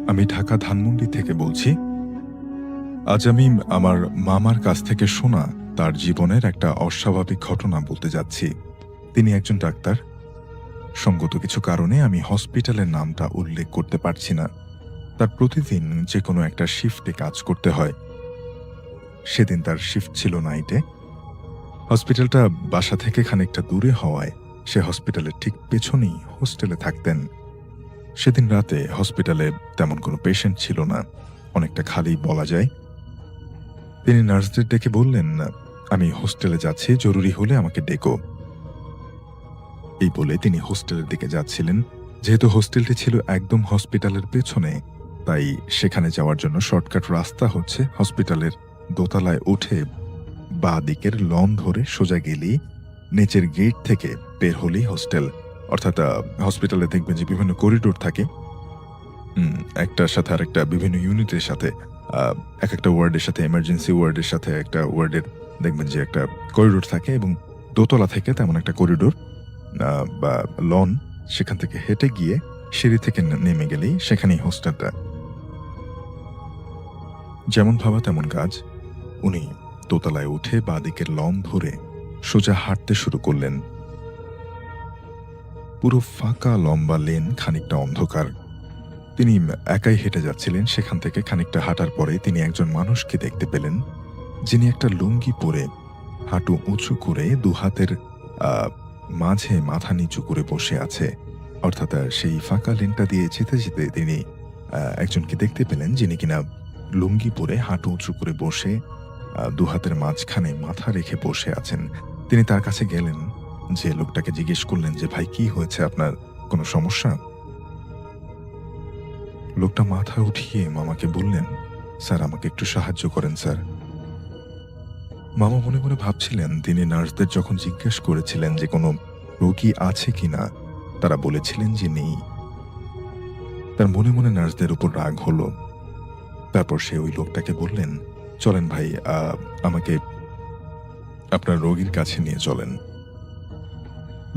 আমি ঢাকা ধানমন্ডি থেকে বলছি। আজ আমি আমার মামার কাছ থেকে শোনা তার জীবনের একটা অস্বাভাবিক ঘটনা বলতে যাচ্ছি। তিনি একজন ডাক্তার। সঙ্গত কিছু কারণে আমি হসপিটালের নামটা উল্লেখ করতে পারছি না। তার প্রতিদিন যে কোনো একটা শিফটে কাজ করতে হয়। সেদিন তার শিফট ছিল নাইটে। হসপিটালটা বাসা থেকে খানিকটা দূরে হওয়ায় সে হসপিটালের ঠিক পেছনেই হোস্টেলে থাকতেন। সেদিন রাতে হসপিটালে তেমন কোনো পেশেন্ট ছিল না, অনেকটা খালি বলা যায়। তিনি নার্সদের ডেকে বললেন, আমি হোস্টেলে যাচ্ছি, জরুরি হলে আমাকে ডেকো। এই বলে তিনি হোস্টেলের দিকে যাচ্ছিলেন। যেহেতু হোস্টেলটি ছিল একদম হসপিটালের পেছনে, তাই সেখানে যাওয়ার জন্য শর্টকাট রাস্তা হচ্ছে হসপিটালের দোতলায় উঠে বাঁ দিকের লন ধরে সোজা গেলেই নিচের গেট থেকে বের হলেই হোস্টেল। অর্থাৎ হসপিটালে দেখবেন যে বিভিন্ন করিডোর থাকে, একটার সাথে আরেকটা, বিভিন্ন ইউনিটের সাথে, এক একটা ওয়ার্ডের সাথে, এমার্জেন্সি ওয়ার্ডের সাথে একটা ওয়ার্ডের দেখবেন যে একটা করিডোর থাকে, এবং দোতলা থেকে তেমন একটা করিডোর বা লন, সেখান থেকে হেঁটে গিয়ে সিঁড়ি থেকে নেমে গেলেই সেখানেই হোস্টেলটা। যেমন ভাবা তেমন কাজ। উনি দোতলায় উঠে বাঁ দিকের লন ধরে সোজা হাঁটতে শুরু করলেন। পুরো ফাঁকা লম্বা লেন, খানিকটা অন্ধকার। তিনি একাই হেঁটে যাচ্ছিলেন। সেখান থেকে খানিকটা হাঁটার পরে তিনি একজন মানুষকে দেখতে পেলেন, যিনি একটা লুঙ্গি পরে হাঁটু উঁচু করে দুহাতের মাঝে মাথা নিচু করে বসে আছে। অর্থাৎ সেই ফাঁকা লেনটা দিয়ে যেতে যেতে তিনি একজনকে দেখতে পেলেন, যিনি কিনা লুঙ্গি পরে হাঁটু উঁচু করে বসে দুহাতের মাঝখানে মাথা রেখে বসে আছেন। তিনি তার কাছে গেলেন, যে লোকটাকে জিজ্ঞেস করলেন যে, ভাই কি হয়েছে, আপনার কোনো সমস্যা? লোকটা মাথা উঠিয়ে মামাকে বললেন, স্যার আমাকে একটু সাহায্য করেন স্যার। মামা মনে মনে ভাবছিলেন, তিনি নার্সদের যখন জিজ্ঞেস করেছিলেন যে কোনো রোগী আছে কিনা, তারা বলেছিলেন যে নেই। তার মনে মনে নার্সদের উপর রাগ হলো। তারপর সে ওই লোকটাকে বললেন, চলেন ভাই, আমাকে আপনার রোগীর কাছে নিয়ে চলেন।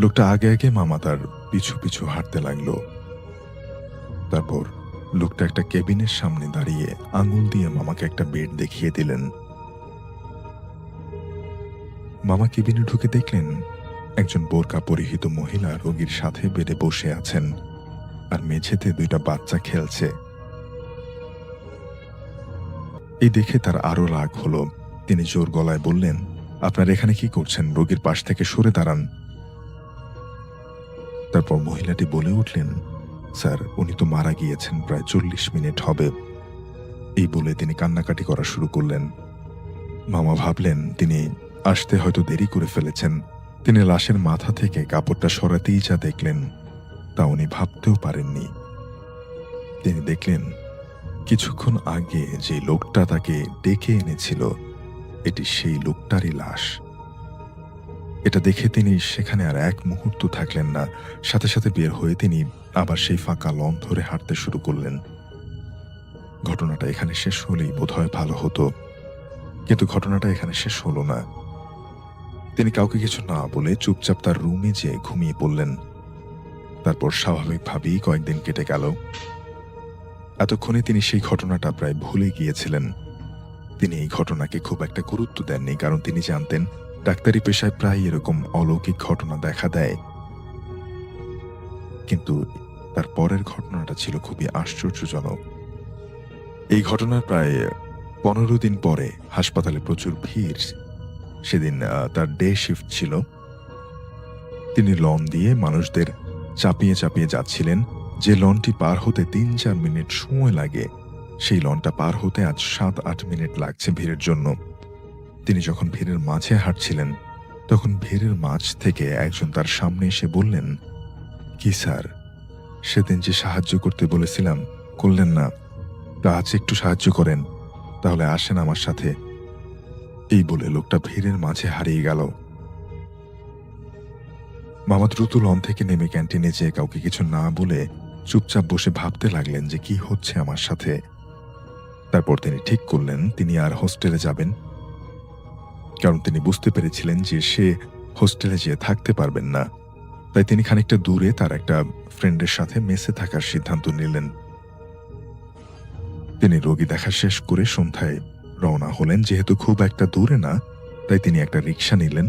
লোকটা আগে আগে, মামা তার পিছু পিছু হাঁটতে লাগলো। তারপর লোকটা একটা কেবিনের সামনে দাঁড়িয়ে আঙুল দিয়ে মামাকে একটা বেড দেখিয়ে দিলেন। মামা কেবিনে ঢুকে দেখলেন, একজন বোরকা পরিহিত মহিলা রোগীর সাথে বেডে বসে আছেন, আর মেঝেতে দুইটা বাচ্চা খেলছে। এই দেখে তার আরো রাগ হলো। তিনি জোর গলায় বললেন, আপনারা এখানে কি করছেন? রোগীর পাশ থেকে সরে দাঁড়ান। তারপর মহিলাটি বলে উঠলেন, স্যার উনি তো মারা গিয়েছেন, প্রায় 40 মিনিট হবে। এই বলে তিনি কান্নাকাটি করা শুরু করলেন। মামা ভাবলেন, তিনি আসতে হয়তো দেরি করে ফেলেছেন। তিনি লাশের মাথা থেকে কাপড়টা সরাতেই যা দেখলেন, তা উনি ভাবতেও পারেননি। তিনি দেখলেন, কিছুক্ষণ আগে যে লোকটা তাকে ডেকে এনেছিল, এটি সেই লোকটারই লাশ। এটা দেখে তিনি সেখানে আর এক মুহূর্ত থাকলেন না। সাথে সাথে বের হয়ে তিনি আবার সেই ফাঁকা লন ধরে হাঁটতে শুরু করলেন। ঘটনাটা এখানে শেষ হলেই বোধহয় ভালো হতো, কিন্তু ঘটনাটা এখানে শেষ হলো না। তিনি কাউকে কিছু না বলে চুপচাপ তার রুমে যেয়ে ঘুমিয়ে পড়লেন। তারপর স্বাভাবিকভাবেই কয়েকদিন কেটে গেল। এতক্ষণে তিনি সেই ঘটনাটা প্রায় ভুলে গিয়েছিলেন। তিনি এই ঘটনাকে খুব একটা গুরুত্ব দেননি, কারণ তিনি জানতেন ডাক্তারি পেশায় প্রায় এরকম অলৌকিক ঘটনা দেখা দেয়। কিন্তু তার পরের ঘটনাটা ছিল খুবই আশ্চর্যজনক। এই ঘটনার প্রায় 15 দিন পরে হাসপাতালে প্রচুর ভিড়। সেদিন তার ডে শিফট ছিল। তিনি লন দিয়ে মানুষদের চাপিয়ে চাপিয়ে যাচ্ছিলেন। যে লনটি পার হতে 3-4 মিনিট সময় লাগে, সেই লনটা পার হতে আজ 7-8 মিনিট লাগছে ভিড়ের জন্য। তিনি যখন ভিড়ের মাঝে হাঁটছিলেন, তখন ভিড়ের মাঝ থেকে একজন তার সামনে এসে বললেন, কি স্যার, সেদিন যে সাহায্য করতে বলেছিলাম করলেন না, তা আজ একটু সাহায্য করেন, তাহলে আসেন আমার সাথে। এই বলে লোকটা ভিড়ের মাঝে হারিয়ে গেল। মামা দ্রুত লন থেকে নেমে ক্যান্টিনে যেয়ে কাউকে কিছু না বলে চুপচাপ বসে ভাবতে লাগলেন যে কি হচ্ছে আমার সাথে। তারপর তিনি ঠিক করলেন তিনি আর হোস্টেলে যাবেন, কারণ তিনি বুঝতে পেরেছিলেন যে সে হোস্টেলে যেয়ে থাকতে পারবেন না। তাই তিনি খানিকটা দূরে তার একটা ফ্রেন্ডের সাথে মেসে থাকার সিদ্ধান্ত নিলেন। তিনি রোগী দেখা শেষ করে সন্ধ্যায় রওনা হলেন। যেহেতু খুব একটা দূরে না, তাই তিনি একটা রিক্সা নিলেন।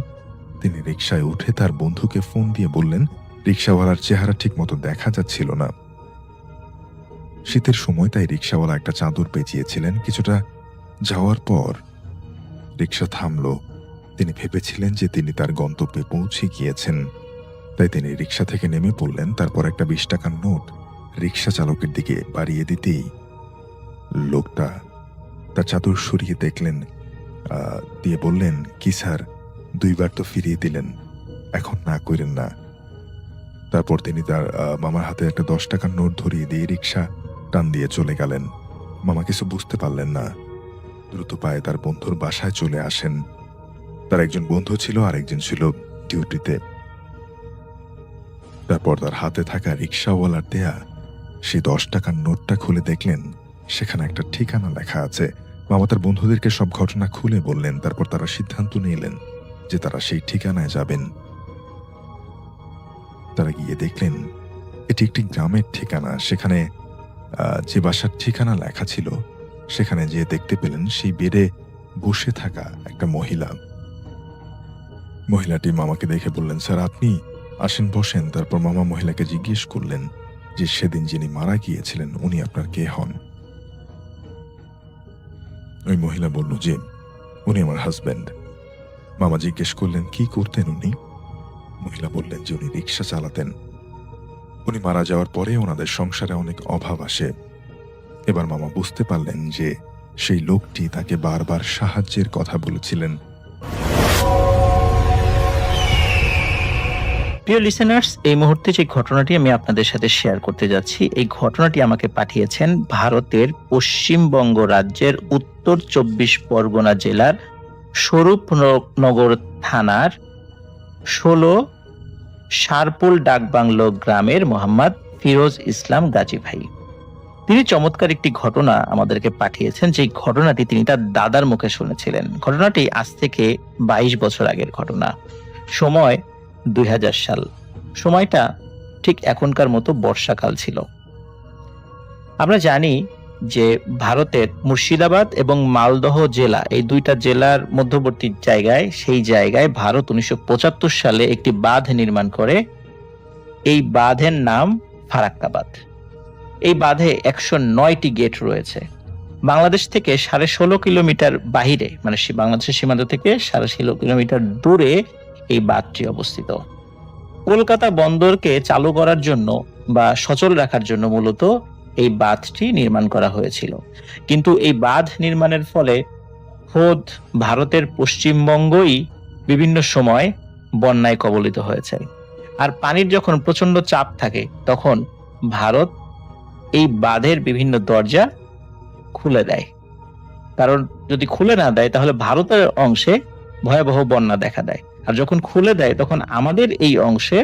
তিনি রিক্সায় উঠে তার বন্ধুকে ফোন দিয়ে বললেন, রিক্সাওয়ালার চেহারা ঠিক মতো দেখা যাচ্ছিল না। শীতের সময় তাই রিক্সাওয়ালা একটা চাদর পেঁচিয়েছিলেন। কিছুটা যাওয়ার পর রিক্সা থামল। তিনি ভেবেছিলেন যে তিনি তার গন্তব্যে পৌঁছে গিয়েছেন, তাই তিনি রিক্সা থেকে নেমে পড়লেন। তারপর একটা 20 টাকার নোট রিক্সা চালকের দিকে বাড়িয়ে দিতেই লোকটা তার চাদর সরিয়ে দেখলেন, দিয়ে বললেন, কি স্যার, 2 বার তো ফিরিয়ে দিলেন, এখন না করেন না। তারপর তিনি তার মামার হাতে একটা 10 টাকার নোট ধরিয়ে দিয়ে রিক্সা টান দিয়ে চলে গেলেন। মামা কিছু বুঝতে পারলেন না। দ্রুত পায়ে তার বন্ধুর বাসায় চলে আসেন। তার একজন বন্ধু ছিল, আর একজন ছিল ডিউটিতে। তারপর তার হাতে থাকা রিক্সাওয়ালার দেয়া সেই 10 টাকার নোটটা খুলে দেখলেন সেখানে একটা ঠিকানা লেখা আছে। মামা তার বন্ধুদেরকে সব ঘটনা খুলে বললেন। তারপর তারা সিদ্ধান্ত নিলেন যে তারা সেই ঠিকানায় যাবেন। তারা গিয়ে দেখলেন এটি একটি গ্রামের ঠিকানা। সেখানে যে বাসার ঠিকানা লেখা ছিল সেখানে যে দেখতে পেলেন সেই বেডে বসে থাকা একটা মহিলা। মহিলাটি মামাকে দেখে বললেন, স্যার আপনি আসেন, বসেন। তারপর মামা মহিলাকে জিজ্ঞেস করলেন যে সেদিন যিনি মারা গিয়েছিলেন উনি আপনার কে হন? ওই মহিলা বলল যে উনি আমার হাজব্যান্ড। মামা জিজ্ঞেস করলেন কি করতেন উনি? মহিলা বললেন যে উনি রিক্সা চালাতেন। উনি মারা যাওয়ার পরে ওনাদের সংসারে অনেক অভাব আসে। এবার মামা বুঝতে পারলেন যে সেই লোকটি তাকে বারবার সাহায্যের কথা বলেছিলেন। প্রিয় লিসেনার্স, এই মুহূর্তে যে ঘটনাটি আমি আপনাদের সাথে শেয়ার করতে যাচ্ছি, এই ঘটনাটি আমাকে পাঠিয়েছেন ভারতের পশ্চিমবঙ্গ রাজ্যের উত্তর 24 পরগনা জেলার স্বরূপনগর থানার 16 শারপুল ডাকবাংলো গ্রামের মোহাম্মদ ফিরোজ ইসলাম গাজী ভাই। তিনি চমৎকার একটি ঘটনা আমাদেরকে পাঠিয়েছেন, যে ঘটনাটি তিনি তার দাদার মুখে শুনেছিলেন। ঘটনাটি আজ থেকে 22 বছর আগের ঘটনা। সময় 2000 সাল। সময়টা ঠিক এখনকার মতো বর্ষাকাল ছিল। আমরা জানি যে ভারতের মুর্শিদাবাদ এবং মালদহ জেলা, এই দুইটা জেলার মধ্যবর্তী জায়গায়, সেই জায়গায় ভারত 1975 সালে একটি বাঁধ নির্মাণ করে। এই বাঁধের নাম ফারাক্কা বাঁধ। এই বাঁধে 109টি গেট রয়েছে। বাংলাদেশ থেকে 16.5 কিলোমিটার বাহিরে, মানে বাংলাদেশের সীমান্ত থেকে 16.5 কিলোমিটার দূরে এই বাঁধটি অবস্থিত। কলকাতা বন্দরকে চালু করার জন্য বা সচল রাখার জন্য মূলত এই বাঁধটি নির্মাণ করা হয়েছিল। কিন্তু এই বাঁধ নির্মাণের ফলে খোদ ভারতের পশ্চিমবঙ্গই বিভিন্ন সময় বন্যায় কবলিত হয়েছে। আর পানির যখন প্রচন্ড চাপ থাকে তখন ভারত এই বাঁধের বিভিন্ন দরজা খুলে দেয়। কারণ যদি খুলে না দেয় তাহলে ভারতের অংশে ভয়াবহ বন্যা দেখা দেয়, আর যখন খুলে দেয় তখন আমাদের এই অংশে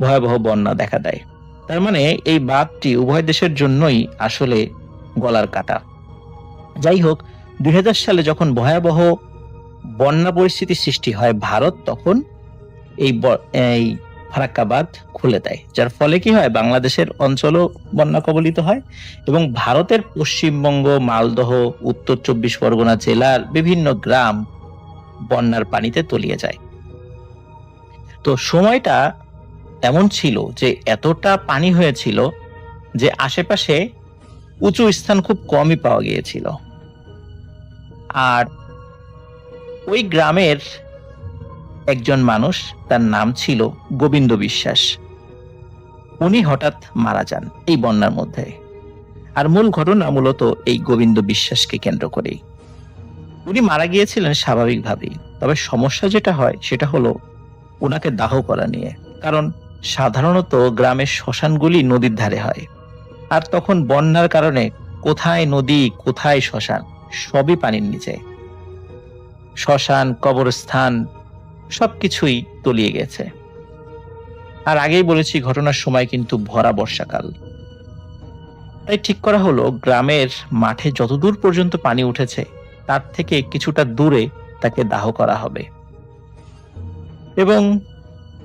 ভয়াবহ বন্যা দেখা দেয়। তার মানে এই বাঁধটি উভয় দেশের জন্যই আসলে গলার কাটা। যাই হোক, 2000 সালে যখন ভয়াবহ বন্যা পরিস্থিতি সৃষ্টি হয়, ভারত তখন এই ফারাক্কা বাঁধ খুলে দেয়, যার ফলে কি হয়, বাংলাদেশের অঞ্চলও বন্যা কবলিত হয় এবং ভারতের পশ্চিমবঙ্গ, মালদহ, উত্তর 24 পরগনা জেলার বিভিন্ন গ্রাম বন্যার পানিতে তলিয়ে যায়। তো সময়টা এমন ছিল যে এতটা পানি হয়েছিল যে আশেপাশে উঁচু স্থান খুব কমই পাওয়া গিয়েছিল। আর ওই গ্রামের একজন মানুষ, তার নাম ছিল গোবিন্দ বিশ্বাস। উনি হঠাৎ মারা যান এই বন্যার মধ্যে। আর মূল ঘটনা মূলত এই গোবিন্দ বিশ্বাসকে কেন্দ্র করেই। উনি মারা গিয়েছিলেন স্বাভাবিকভাবেই, তবে সমস্যা যেটা হয় সেটা হলো ওনাকে দাহ করা নিয়ে। কারণ সাধারণত গ্রামের শ্মশানগুলি নদীর ধারে হয়, আর তখন বন্যার কারণে কোথায় নদী কোথায় শ্মশান সবই পানির নিচে। শ্মশান, কবরস্থান সবকিছুই তলিয়ে গেছে। আর আগেই বলেছি ঘটনার সময় কিন্তু ভরা বর্ষাকাল। তাই ঠিক করা হলো গ্রামের মাঠে যতদূর পর্যন্ত পানি উঠেছে তার থেকে কিছুটা দূরে তাকে দাহ করা হবে এবং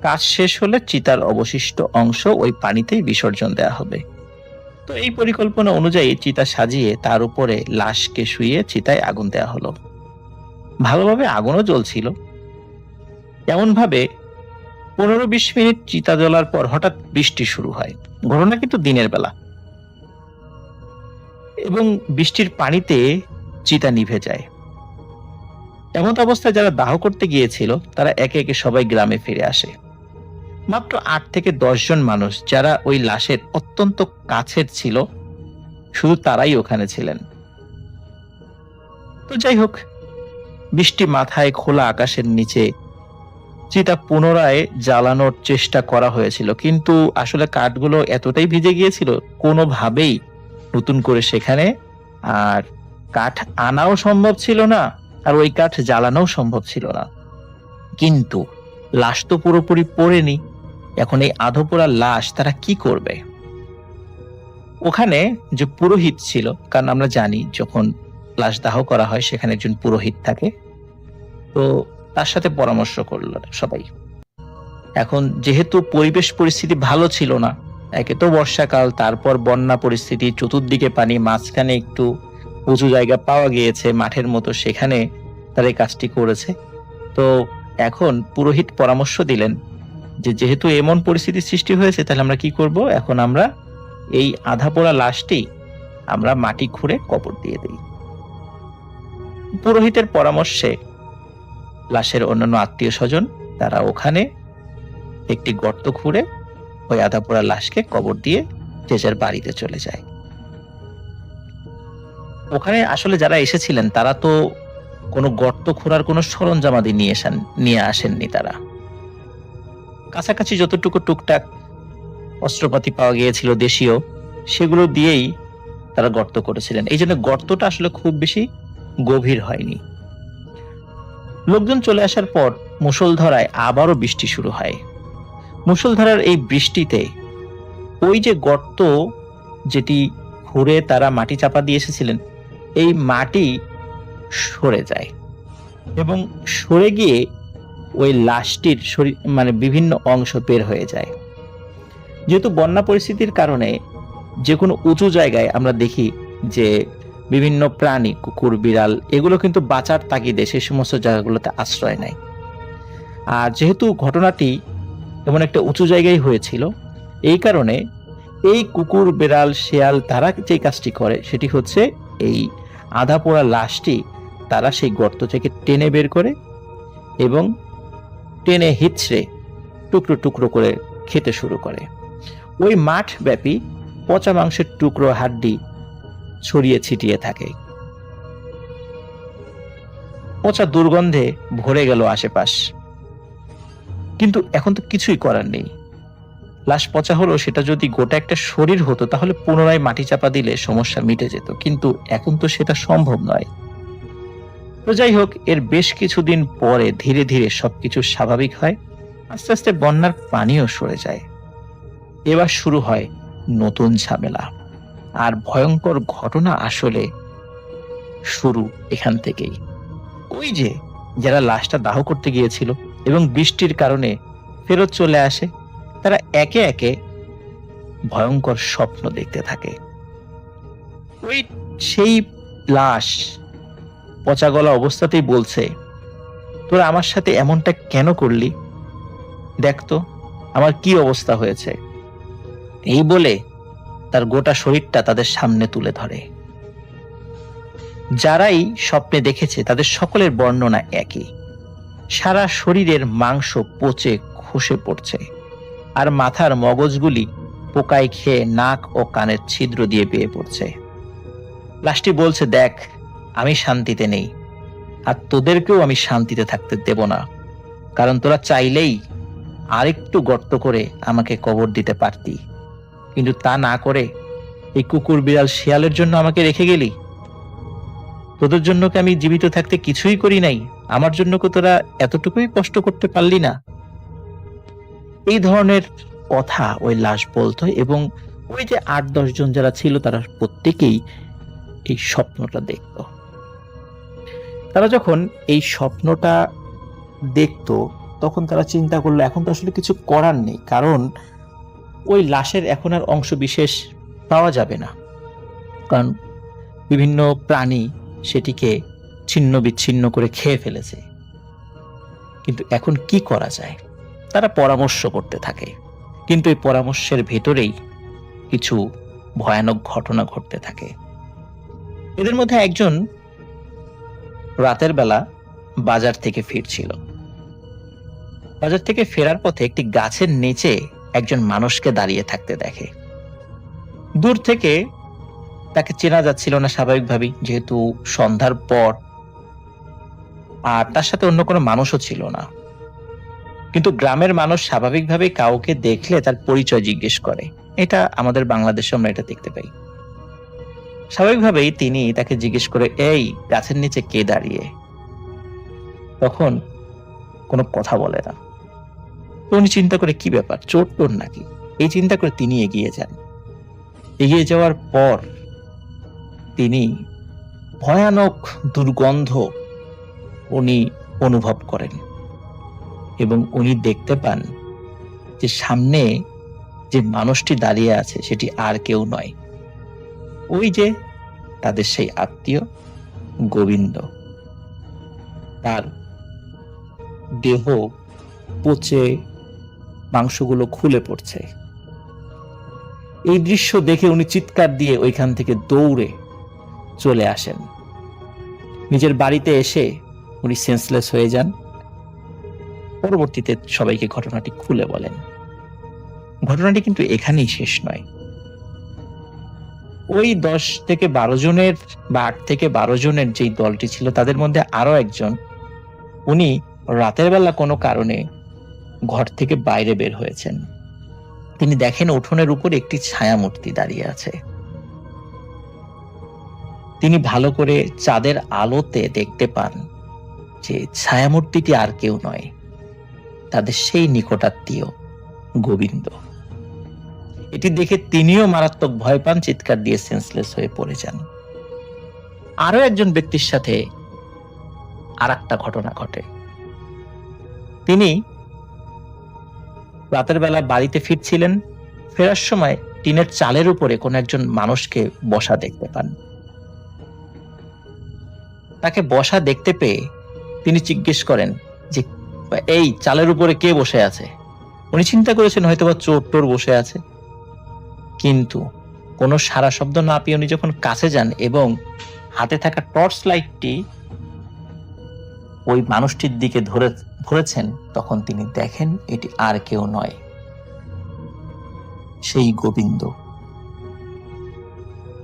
কাজ শেষ হলে চিতার অবশিষ্ট অংশ ওই পানিতেই বিসর্জন দেওয়া হবে। তো এই পরিকল্পনা অনুযায়ী চিতা সাজিয়ে তার উপরে লাশকে শুইয়ে চিতায় আগুন দেওয়া হলো। ভালোভাবে আগুনও জ্বলছিল। এমন ভাবে 15-20 মিনিট চিতা জ্বলার পর হঠাৎ বৃষ্টি শুরু হয়। ঘটনা কিন্তু দিনের বেলা, এবং বৃষ্টির পানিতে চিতা নিভে যায়। এমন অবস্থায় যারা দাহ করতে গিয়েছিল তারা একে একে সবাই গ্রামে ফিরে আসে। মাত্র 8 থেকে 10 জন মানুষ যারা ওই লাশের অত্যন্ত কাছের ছিল, শুধু তারাই ওখানে ছিলেন। তো যাই হোক, বৃষ্টি মাথায়, খোলা আকাশের নিচে চিতা পুনরায় জ্বালানোর চেষ্টা করা হয়েছিল, কিন্তু আসলে কাঠগুলো এতটাই ভিজে গিয়েছিল কোনোভাবেই নতুন করে সেখানে আর কাঠ আনাও সম্ভব ছিল না, আর ওই কাঠ জ্বালানোও সম্ভব ছিল না। কিন্তু লাশ তো পুরোপুরি পড়েনি। এখন এই আধপোড়া লাশ তারা কি করবে? ওখানে যে পুরোহিত ছিল, কারণ আমরা জানি যখন লাশ দাহ করা হয় সেখানে একজন পুরোহিত থাকে, তো তার সাথে পরামর্শ করলো সবাই। এখন যেহেতু পরিবেশ পরিস্থিতি ভালো ছিল না, একে তো বর্ষাকাল, তারপর বন্যা পরিস্থিতি, চতুর্দিকে পানি, মাঝখানে একটু উঁচু জায়গা পাওয়া গিয়েছে মাঠের মতো, সেখানে তারা এই কাজটি করেছে। তো এখন পুরোহিত পরামর্শ দিলেন যে যেহেতু এমন পরিস্থিতি সৃষ্টি হয়েছে, তাহলে আমরা কি করব? এখন আমরা এই আধা পোড়া লাশটি আমরা মাটি খুঁড়ে কবর দিয়ে দিই। পুরোহিতের পরামর্শে লাশের অন্যান্য আত্মীয় স্বজন তারা ওখানে একটি গর্ত খুঁড়ে ওই আধা পোড়া লাশকে কবর দিয়ে যে যার বাড়িতে চলে যায়। ওখানে আসলে যারা এসেছিলেন তারা তো কোনো গর্ত খোঁড়ার কোনো সরঞ্জামাদি নিয়ে আসেননি। তারা কাছাকাছি যতটুকু টুকটাক অস্ত্রপাতি পাওয়া গিয়েছিল দেশীয়, সেগুলো দিয়েই তারা গর্ত করেছিলেন। এই জন্য গর্তটা আসলে খুব বেশি গভীর হয়নি। লোকজন চলে আসার পর মুষলধারায় আবারও বৃষ্টি শুরু হয়। মুষলধারার এই বৃষ্টিতে ওই যে গর্ত যেটি ঘুরে তারা মাটি চাপা দিয়ে এসেছিলেন, এই মাটি সরে যায় এবং সরে গিয়ে ওই লাশটির শরীর বিভিন্ন অংশ বের হয়ে যায়। যেহেতু বন্যা পরিস্থিতির কারণে যে কোনো উঁচু জায়গায় আমরা দেখি যে বিভিন্ন প্রাণী, কুকুর, বিড়াল, এগুলো কিন্তু বাঁচার তাগিদে সেই সমস্ত জায়গাগুলোতে আশ্রয় নেয়। আর যেহেতু ঘটনাটি এমন একটা উঁচু জায়গায় হয়েছিল, এই কারণে এই কুকুর, বিড়াল, শেয়াল তারা যে কাজটি করে সেটি হচ্ছে এই আধা পোড়া লাশটি তারা সেই গর্ত থেকে টেনে বের করে এবং টেনে হিচড়ে টুকরো টুকরো করে খেতে শুরু করে। ওই মাঠ ব্যাপী পচা মাংসের টুকরো, হাড্ডি ছড়িয়ে ছিটিয়ে থাকে। পচা দুর্গন্ধে ভরে গেল আশেপাশ। কিন্তু এখন তো কিছুই করার নেই। লাশ পচা হলো, সেটা যদি গোটা একটা শরীর হতো তাহলে পুনরায় মাটি চাপা দিলে সমস্যা মিটে যেত, কিন্তু এখন তো সেটা সম্ভব নয়। তো যাই হোক, এর বেশ কিছুদিন পরে ধীরে ধীরে সবকিছু স্বাভাবিক হয়। আস্তে আস্তে বন্যার পানিও সরে যায়। এবার শুরু হয় নতুন ঝামেলা। আর ভয়ঙ্কর ঘটনা আসলে শুরু এখান থেকেই। ওই যে যারা লাশটা দাহ করতে গিয়েছিল এবং বৃষ্টির কারণে ফেরত চলে আসে, তারা একে একে ভয়ঙ্কর স্বপ্ন দেখতে থাকে। ওই সেই লাশ পচা গলা অবস্থাতেই বলছে, তোরা আমার সাথে এমনটা কেন করলি? দেখতো আমার কি অবস্থা হয়েছে। এই বলে তার গোটা শরীরটা তাদের সামনে তুলে ধরে। যারাই স্বপ্নে দেখেছে তাদের সকলের বর্ণনা একই। সারা শরীরের মাংস পচে খসে পড়ছে, আর মাথার মগজগুলি পোকায় খেয়ে নাক ও কানের ছিদ্র দিয়ে বেয়ে পড়ছে। লাশটি বলছে, দেখ আমি শান্তিতে নেই, আর তোদেরকেও আমি শান্তিতে থাকতে দেব না, কারণ তোরা চাইলেই আরেকটু গর্ত করে আমাকে কবর দিতে পারতি, কিন্তু তা না করে এই কুকুর, বিড়াল, শিয়ালের জন্য আমাকে রেখে গেলি। তোদের জন্য কি আমি জীবিত থাকতে কিছুই করি নাই? আমার জন্য কি তোরা এতটুকুই কষ্ট করতে পারলি না? এই ধরনের কথা ওই লাশ বলতো, এবং ওই যে 8-10 জন যারা ছিল তারা প্রত্যেকেই এই স্বপ্নটা দেখত। তারা যখন এই স্বপ্নটা দেখত তখন তারা চিন্তা করলো এখন তো আসলে কিছু করার নেই, কারণ ওই লাশের এখন আর অংশ বিশেষ পাওয়া যাবে না, কারণ বিভিন্ন প্রাণী সেটিকে ছিন্ন বিচ্ছিন্ন করে খেয়ে ফেলেছে। কিন্তু এখন কি করা যায়? তারা পরামর্শ করতে থাকে, কিন্তু এই পরামর্শের ভেতরেই কিছু ভয়ানক ঘটনা ঘটতে থাকে। এদের মধ্যে একজন রাতের বেলা বাজার থেকে ফিরছিল। বাজার থেকে ফেরার পথে একটি গাছের নিচে একজন মানুষকে দাঁড়িয়ে থাকতে দেখে। দূর থেকে তাকে চেনা যাচ্ছিল না স্বাভাবিকভাবেই, যেহেতু সন্ধ্যার পর, আর তার সাথে অন্য কোনো মানুষও ছিল না। কিন্তু গ্রামের মানুষ স্বাভাবিকভাবে কাউকে দেখলে তার পরিচয় জিজ্ঞেস করে। এটা আমাদের বাংলাদেশে আমরা এটা দেখতে পাই। স্বাভাবিকভাবেই তিনি তাকে জিজ্ঞেস করে, এই গাছের নিচে কে দাঁড়িয়ে? তখন কোনো কথা বলে না। তো উনি চিন্তা করে, কি ব্যাপার, চোর টোর নাকি? এই চিন্তা করে তিনি এগিয়ে যান। এগিয়ে যাওয়ার পর তিনি ভয়ানক দুর্গন্ধ উনি অনুভব করেন এবং উনি দেখতে পান যে সামনে যে মানুষটি দাঁড়িয়ে আছে সেটি আর কেউ নয়, ওই যে তাদের সেই আত্মীয় গোবিন্দ। তার দেহ পচে মাংসগুলো খুলে পড়ছে। এই দৃশ্য দেখে উনি চিৎকার দিয়ে ওইখান থেকে দৌড়ে চলে আসেন। নিজের বাড়িতে এসে উনি সেন্সলেস হয়ে যান। পরবর্তীতে সবাইকে ঘটনাটি খুলে বলেন। ঘটনাটি কিন্তু এখানেই শেষ নয়। ওই 10 থেকে 12 জনের বা 8 থেকে 12 জনের যেই দলটি ছিল, তাদের মধ্যে আরো একজন, উনি রাতের বেলা কোনো কারণে ঘর থেকে বাইরে বের হয়েছেন। তিনি দেখেন উঠোনের উপর একটি ছায়া মূর্তি দাঁড়িয়ে আছে। তিনি ভালো করে চাঁদের আলোতে দেখতে পান যে ছায়ামূর্তিটি আর কেউ নয়, তাদের সেই নিকটাত্মীয় গোবিন্দ। এটি দেখে তিনিও মারাত্মক ভয় পান, চিৎকার দিয়ে সেন্সলেস হয়ে পড়ে যান। আরো একজন ব্যক্তির সাথে আর একটা ঘটনা ঘটে। তিনি রাতের বেলা বাড়িতে ফিরছিলেন। ফেরার সময় টিনের চালের উপরে কোন একজন মানুষকে বসা দেখতে পান। তাকে বসা দেখতে পেয়ে তিনি জিজ্ঞেস করেন যে, এই চালের উপরে কে বসে আছে? উনি চিন্তা করেছেন হয়তোবা চোর টোর বসে আছে, কিন্তু কোনো সাড়া শব্দ না পেয়ে উনি যখন কাছে যান এবং হাতে থাকা টর্চ লাইটটি ওই মানুষটির দিকে ধরেছেন, তখন তিনি দেখেন এটি আর কেউ নয়, সেই গোবিন্দ।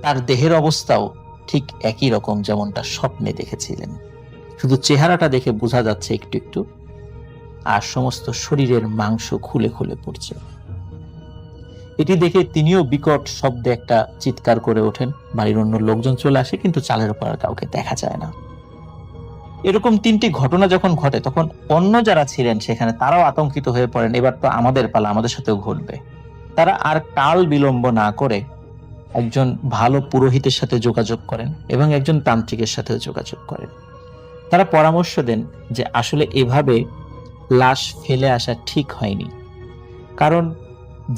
তার দেহের অবস্থাও ঠিক একই রকম যেমনটা স্বপ্নে দেখেছিলেন, শুধু চেহারাটা দেখে বোঝা যাচ্ছে একটু একটু, আর সমস্ত শরীরের মাংস খুলে খুলে পড়ছে। এটি দেখে তিনিও বিকট শব্দে একটা চিৎকার করে ওঠেন। বাড়ির অন্য লোকজন চলে আসে, কিন্তু চালের উপর আর কাউকে দেখা যায় না। এরকম 3টি ঘটনা যখন ঘটে, তখন অন্য যারা ছিলেন সেখানে তারাও আতঙ্কিত হয়ে পড়েন। এবার তো আমাদের পালা, আমাদের সাথেও ঘটবে। তারা আর কাল বিলম্ব না করে একজন ভালো পুরোহিতের সাথে যোগাযোগ করেন এবং একজন তান্ত্রিকের সাথেও যোগাযোগ করেন। তারা পরামর্শ দেন যে আসলে এভাবে লাশ ফেলে আসা ঠিক হয়নি, কারণ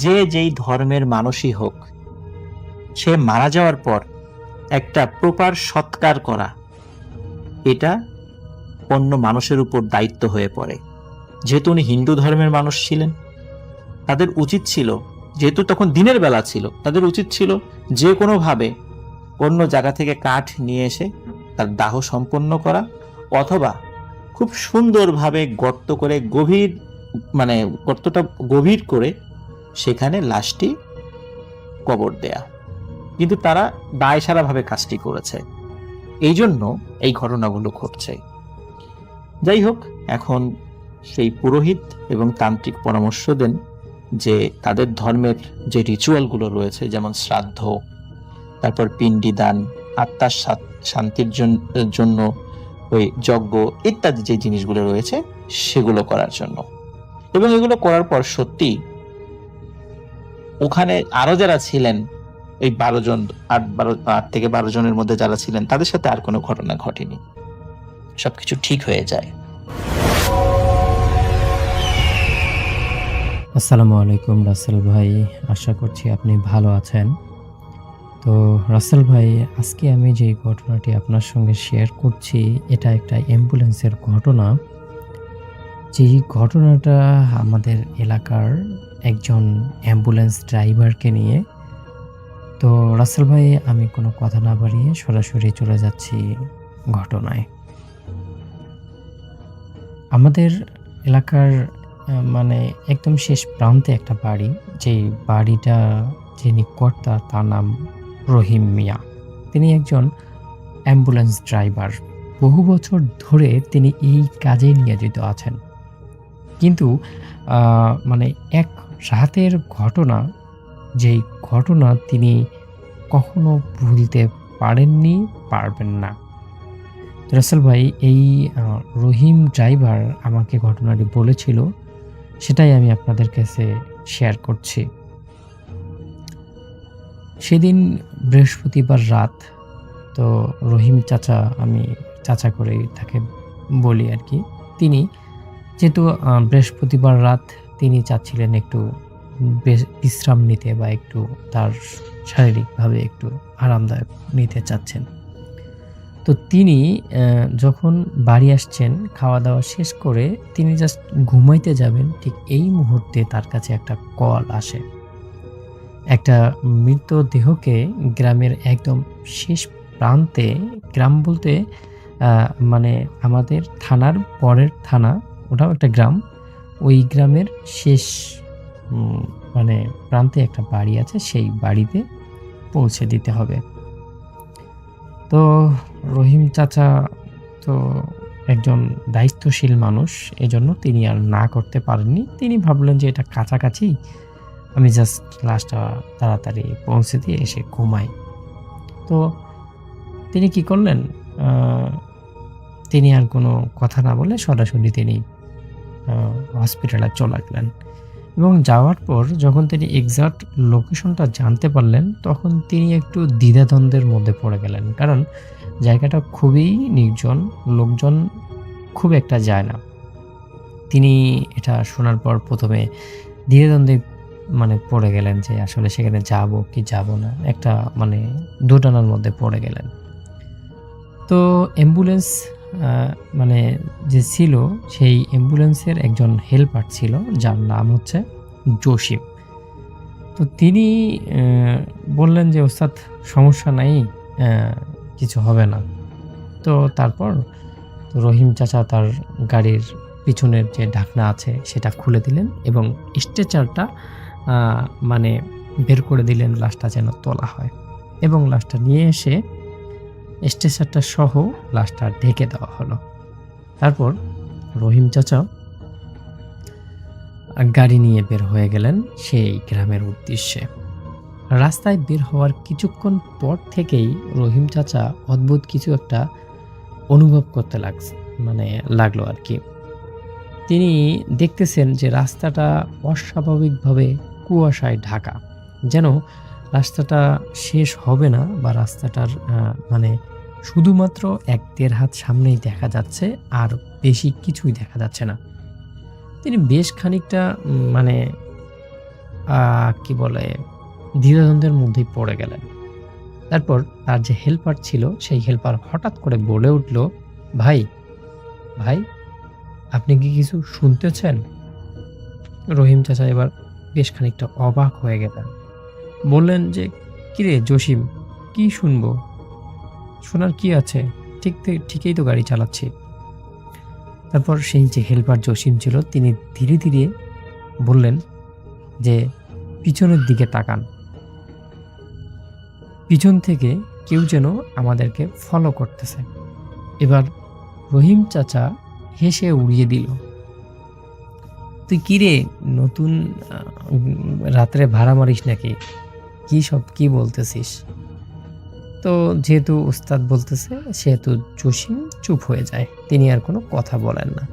যে যেই ধর্মের মানুষই হোক, সে মারা যাওয়ার পর একটা প্রপার সৎকার করা, এটা অন্য মানুষের উপর দায়িত্ব হয়ে পড়ে। যেহেতু উনি হিন্দু ধর্মের মানুষ ছিলেন, তাদের উচিত ছিল, যেহেতু তখন দিনের বেলা ছিল, তাদের উচিত ছিল যে কোনোভাবে অন্য জায়গা থেকে কাঠ নিয়ে এসে তার দাহ সম্পন্ন করা, অথবা খুব সুন্দরভাবে গর্ত করে গর্তটা গভীর করে সেখানে লাশটি কবর দেয়া। কিন্তু তারা দায়সারাভাবে কাজটি করেছে, এই জন্য এই ঘটনাগুলো ঘটছে। যাই হোক, এখন সেই পুরোহিত এবং তান্ত্রিক পরামর্শ দেন যে তাদের ধর্মের যে রিচুয়ালগুলো রয়েছে, যেমন শ্রাদ্ধ, তারপর পিণ্ডি দান, আত্মার শান্তির জন্য ওই যজ্ঞ ইত্যাদি যে জিনিসগুলো রয়েছে সেগুলো করার জন্য। এবং এগুলো করার পর সত্যি ওখানে আরো যারা ছিলেন, এই 12 জন, 8 থেকে 12 জনের মধ্যে যারা ছিলেন, তাদের সাথে আর কোনো ঘটনা ঘটেনি, সবকিছু ঠিক হয়ে যায়। আসসালামু আলাইকুম রাসেল ভাই, আশা করছি আপনি ভালো আছেন। তো রাসেল ভাই, আজকে আমি যে ঘটনাটি আপনার সঙ্গে শেয়ার করছি, এটা একটা অ্যাম্বুলেন্সের ঘটনা। যেই ঘটনাটা আমাদের এলাকার একজন অ্যাম্বুলেন্স ড্রাইভারকে নিয়ে। তো রাসেল ভাই, আমি কোনো কথা না বাড়িয়ে সরাসরি চলে যাচ্ছি ঘটনায়। আমাদের এলাকার মানে একদম শেষ প্রান্তে একটা বাড়ি। যেই বাড়িটা যিনি কর্তা তার নাম রহিম মিয়া। তিনি একজন অ্যাম্বুলেন্স ড্রাইভার। বহু বছর ধরে তিনি এই কাজে নিয়োজিত আছেন। কিন্তু মানে এক রাতের ঘটনা, যেই ঘটনা তিনি কখনো ভুলতে পারেননি, পারবেন না। তো রাসেল ভাই, এই রহিম ড্রাইভার আমাকে ঘটনাটি বলেছিল, সেটাই আমি আপনাদের কাছে শেয়ার করছি। সেদিন বৃহস্পতিবার রাত। তো রহিম চাচা, আমি চাচা করেই তাকে বলি আরকি। তিনি যেহেতু বৃহস্পতিবার রাত তিনি চাচ্ছিলেন একটু বিশ্রাম নিতে বা একটু তার শারীরিকভাবে একটু আরামদায়ক নিতে চাচ্ছেন। তো তিনি যখন বাড়ি আসছেন খাওয়া-দাওয়া শেষ করে তিনি জাস্ট ঘুমাইতে যাবেন, ঠিক এই মুহূর্তে তার কাছে একটা কল আসে। একটা মৃতদেহকে গ্রামের একদম শেষ প্রান্তে, গ্রাম বলতে মানে আমাদের থানার পরের থানা, ওটাও একটা গ্রাম। ওই গ্রামের শেষ মানে প্রান্তে একটা বাড়ি আছে, সেই বাড়িতে পৌঁছে দিতে হবে। তো রহিম চাচা তো একজন দায়িত্বশীল মানুষ, এজন্য তিনি আর না করতে পারেননি। তিনি ভাবলেন যে এটা কাছাকাছি, আমি জাস্ট লাশটা তাড়াতাড়ি পৌঁছে দিয়ে এসে ঘুমাই। তো তিনি কি করলেন, তিনি আর কোনো কথা না বলে সরাসরি তিনি হসপিটালে চলে গেলেন। এবং যাওয়ার পর যখন তিনি এক্সাক্ট লোকেশনটা জানতে পারলেন, তখন তিনি একটু দ্বিধাদ্বন্দ্বের মধ্যে পড়ে গেলেন। কারণ জায়গাটা খুবই নির্জন, লোকজন খুব একটা যায় না। তিনি এটা শোনার পর প্রথমে দ্বিধাদ্বন্দ্বে মানে পড়ে গেলেন যে আসলে সেখানে যাব কি যাব না, একটা মানে দোটানার মধ্যে পড়ে গেলেন। তো অ্যাম্বুলেন্স মানে যে ছিল, সেই অ্যাম্বুলেন্সের একজন হেল্পার ছিল যার নাম হচ্ছে জসিম। তো তিনি বললেন যে ওস্তাদ, সমস্যা নাই, কিছু হবে না। তো তারপর তো রহিম চাচা তার গাড়ির পিছনের যে ঢাকনা আছে সেটা খুলে দিলেন এবং স্ট্রেচারটা মানে বের করে দিলেন, লাশটা যেন তোলা হয়। এবং লাশটা নিয়ে এসে স্ট্রেচারটা সহ লাশটা ঢেকে দেওয়া হলো। তারপর রহিম চাচা গাড়ি নিয়ে বের হয়ে গেলেন সেই গ্রামের উদ্দেশ্যে। রাস্তায় বের হওয়ার কিছুক্ষণ পর থেকেই রহিম চাচা অদ্ভুত কিছু একটা অনুভব করতে লাগলো আর কি। তিনি দেখতেছেন যে রাস্তাটা অস্বাভাবিকভাবে কুয়াশায় ঢাকা, যেন রাস্তাটা শেষ হবে না, বা রাস্তাটার মানে শুধুমাত্র ১-১.৫ হাত সামনেই দেখা যাচ্ছে, আর বেশি কিছুই দেখা যাচ্ছে না। তিনি বেশ খানিকটা মানে কি বলে, দ্বিধাদ্বন্দ্বের মধ্যেই পড়ে গেলেন। তারপর তার যে হেল্পার ছিল, সেই হেল্পার হঠাৎ করে বলে উঠল, ভাই ভাই, আপনি কি কিছু শুনতেছেন? রহিম চাচা এবার বেশ খানিকটা অবাক হয়ে গেলেন। বললেন যে, কিরে জসিম, কি শুনবো? শোনার কি আছে? ঠিকই তো গাড়ি চালাচ্ছি। তারপর সেই যে হেল্পার জসিম ছিল, তিনি ধীরে ধীরে বললেন যে, পিছনের দিকে তাকান। পিছন থেকে কেউ যেন আমাদেরকে ফলো করতেছে। এবার রহিম চাচা হেসে উড়িয়ে দিল, তুই কিরে, নতুন রাত্রে ভাড়া মারিস নাকি? কি বলতেছিস? তো যেহেতু উস্তাদ বলতেছে, সেহেতু জসিম চুপ হয়ে যায়, তিনি আর কোনো কথা বলেন না।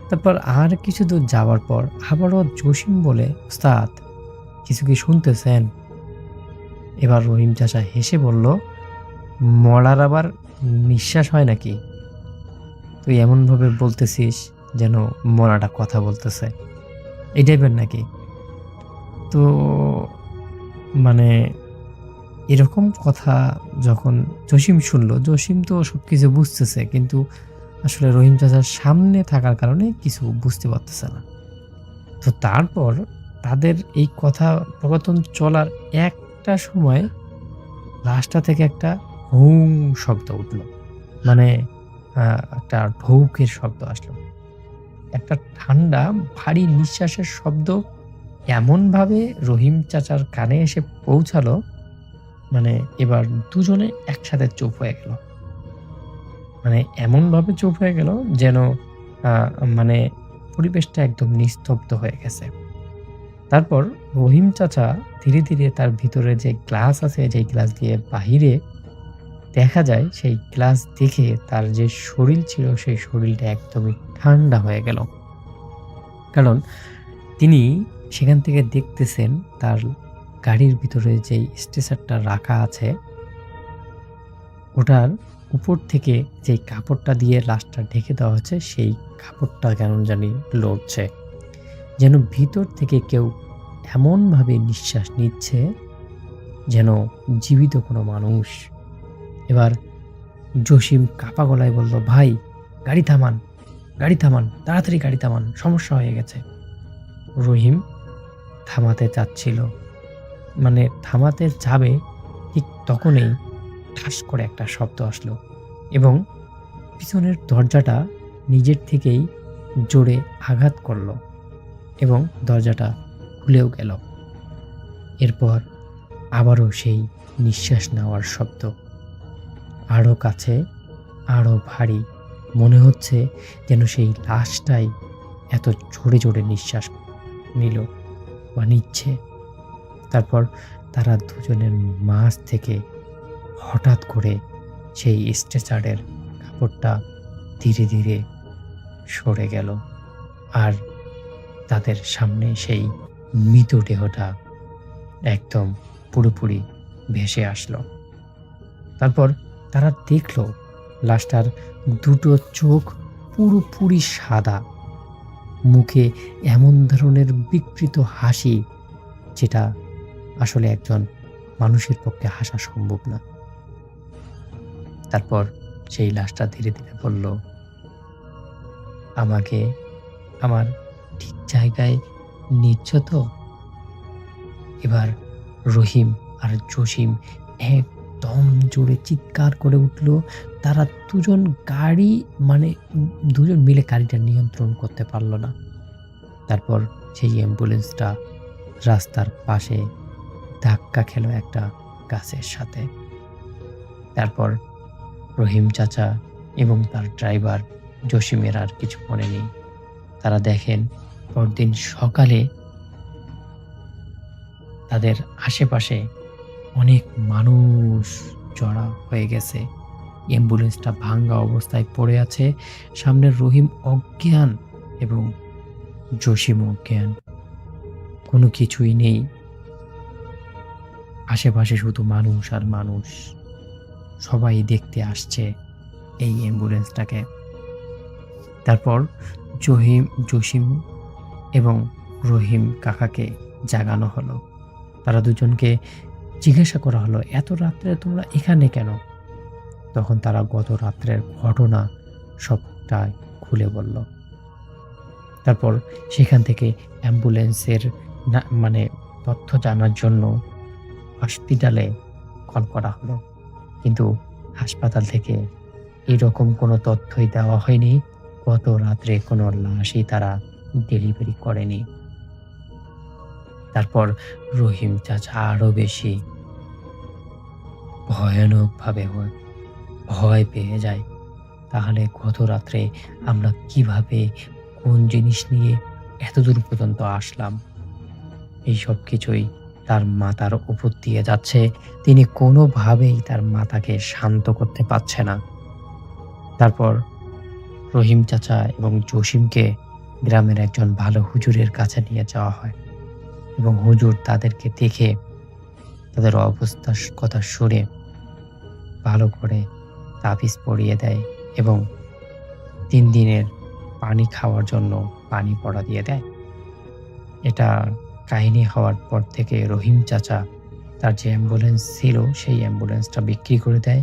তারপর আর কিছু দূর যাওয়ার পর আবারও জসিম বলে, উস্তাদ, কিছু কি শুনতেছেন? এবার রহিম চাচা হেসে বলল, মরার আবার নিঃশ্বাস হয় নাকি? তুই এমনভাবে বলতেছিস যেন মরাটা কথা বলতেছে, এই টাইপের নাকি? তো মানে এরকম কথা যখন জসিম শুনলো, জসিম তো সবকিছু বুঝতেছে, কিন্তু আসলে রহিম চাচার সামনে থাকার কারণে কিছু বুঝতে পারতেছে না। তো তারপর তাদের এই কথোপকথন চলার একটা সময় লাশটা থেকে একটা হুং শব্দ উঠল। মানে একটা ঢৌকের শব্দ আসলো। একটা ঠান্ডা ভারী নিঃশ্বাসের শব্দ এমনভাবে রহিম চাচার কানে এসে পৌঁছালো, মানে এবার দুজনে একসাথে চুপ হয়ে গেল। মানে এমনভাবে চুপ হয়ে গেল যেন আ মানে পরিবেশটা একদম নিস্তব্ধ হয়ে গেছে। তারপর রহিম চাচা ধীরে, ধীরে তার ভিতরে যে গ্লাস আছে, যেই গ্লাস দিয়ে বাহিরে দেখা যায়, সেই গ্লাস দেখে তার যে শরীর ছিল, সেই শরীরটা একদমই ঠান্ডা হয়ে গেল। কারণ তিনি সেখান থেকে দেখতেছেন তার গাড়ির ভিতরে যেই স্ট্রেচারটা রাখা আছে, ওটার উপর থেকে যেই কাপড়টা দিয়ে লাশটা ঢেকে দেওয়া হয়েছে, সেই কাপড়টা কেমন জানি লড়ছে। যেন ভিতর থেকে কেউ এমনভাবে নিঃশ্বাস নিচ্ছে যেন জীবিত কোনো মানুষ। এবার জসিম কাঁপা গলায় বলল, "ভাই, গাড়ি থামান, গাড়ি থামান, তাড়াতাড়ি গাড়ি থামান, সমস্যা হয়ে গেছে।" রহিম থামাতে চাচ্ছিল, মানে থামাতে যাবে, ঠিক তখনই ঠাস করে একটা শব্দ আসলো এবং পিছনের দরজাটা নিজের থেকেই জোরে আঘাত করলো এবং দরজাটা খুলেও গেল। এরপর আবারও সেই নিঃশ্বাস নেওয়ার শব্দ, আরও কাছে, আরও ভারী। মনে হচ্ছে যেন সেই লাশটাই এত জোরে জোরে নিঃশ্বাস নিল বা নিচ্ছে। তারপর তারা দুজনের মাঝ থেকে হঠাৎ করে সেই স্ট্রেচারের কাপড়টা ধীরে ধীরে সরে গেল, আর তাদের সামনে সেই মৃতদেহটা একদম পুরোপুরি ভেসে আসলো। তারপর তারা দেখল লাশটার দুটো চোখ পুরোপুরি সাদা, মুখে এমন ধরনের বিকৃত হাসি যেটা আসলে একজন মানুষের পক্ষে হাসা সম্ভব না। তারপর সেই লাশটা ধীরে ধীরে বলল, "আমাকে আমার ঠিক জায়গায় নিচ্ছ তো?" এবার রহিম আর জসিম একদম জোরে চিৎকার করে উঠল। তারা দুজন গাড়ি মানে দুজন মিলে গাড়িটা নিয়ন্ত্রণ করতে পারল না। তারপর সেই অ্যাম্বুলেন্সটা রাস্তার পাশে ধাক্কা খেল একটা গাছের সাথে। তারপর রহিম চাচা এবং তার ড্রাইভার জসিমের আর কিছু মনে নেই। তারা দেখেন পরদিন সকালে তাদের আশেপাশে অনেক মানুষ জড়া হয়ে গেছে। অ্যাম্বুলেন্সটা ভাঙ্গা অবস্থায় পড়ে আছে। সামনে রহিম অজ্ঞান এবং জসিম অজ্ঞান। কোনো কিছুই নেই। আশেপাশে শুধু মানুষ আর মানুষ। সবাই দেখতে আসছে এই অ্যাম্বুলেন্সটাকে। তারপর জসিম এবং রহিম কাকাকে জাগানো হলো। তারা দুজনকে জিজ্ঞাসা করা হলো, "এত রাত্রে তোমরা এখানে কেন?" তখন তারা গত রাত্রের ঘটনা সবটাই খুলে বলল। তারপর সেখান থেকে অ্যাম্বুলেন্সের মানে তথ্য জানার জন্য হসপিটালে কল করা হলো, কিন্তু হাসপাতাল থেকে এরকম কোনো তথ্যই দেওয়া হয়নি। গত রাত্রে কোনো লাশই তারা ডেলিভারি করেনি। তারপর রহিম চাচা আরো বেশি ভয়ানকভাবে ভয় পেয়ে যায়। তাহলে গত রাত্রে আমরা কিভাবে, কোন জিনিস নিয়ে এতদূর পর্যন্ত আসলাম? এই সব কিছুই তার মাথার উপর দিয়ে যাচ্ছে। তিনি কোনোভাবেই তার মাথাকে শান্ত করতে পারছে না। তারপর রহিম চাচা এবং জসিমকে গ্রামের একজন ভালো হুজুরের কাছে নিয়ে যাওয়া হয় এবং হুজুর তাদেরকে দেখে তাদের অবস্থার কথা শুনে ভালো করে তাবিজ পরিয়ে দেয় এবং 3 দিনের পানি খাওয়ার জন্য পানি পড়া দিয়ে দেয়। এটা কাহিনী হওয়ার পর থেকে রহিম চাচা তার যে অ্যাম্বুলেন্স ছিল সেই অ্যাম্বুলেন্সটা বিক্রি করে দেয়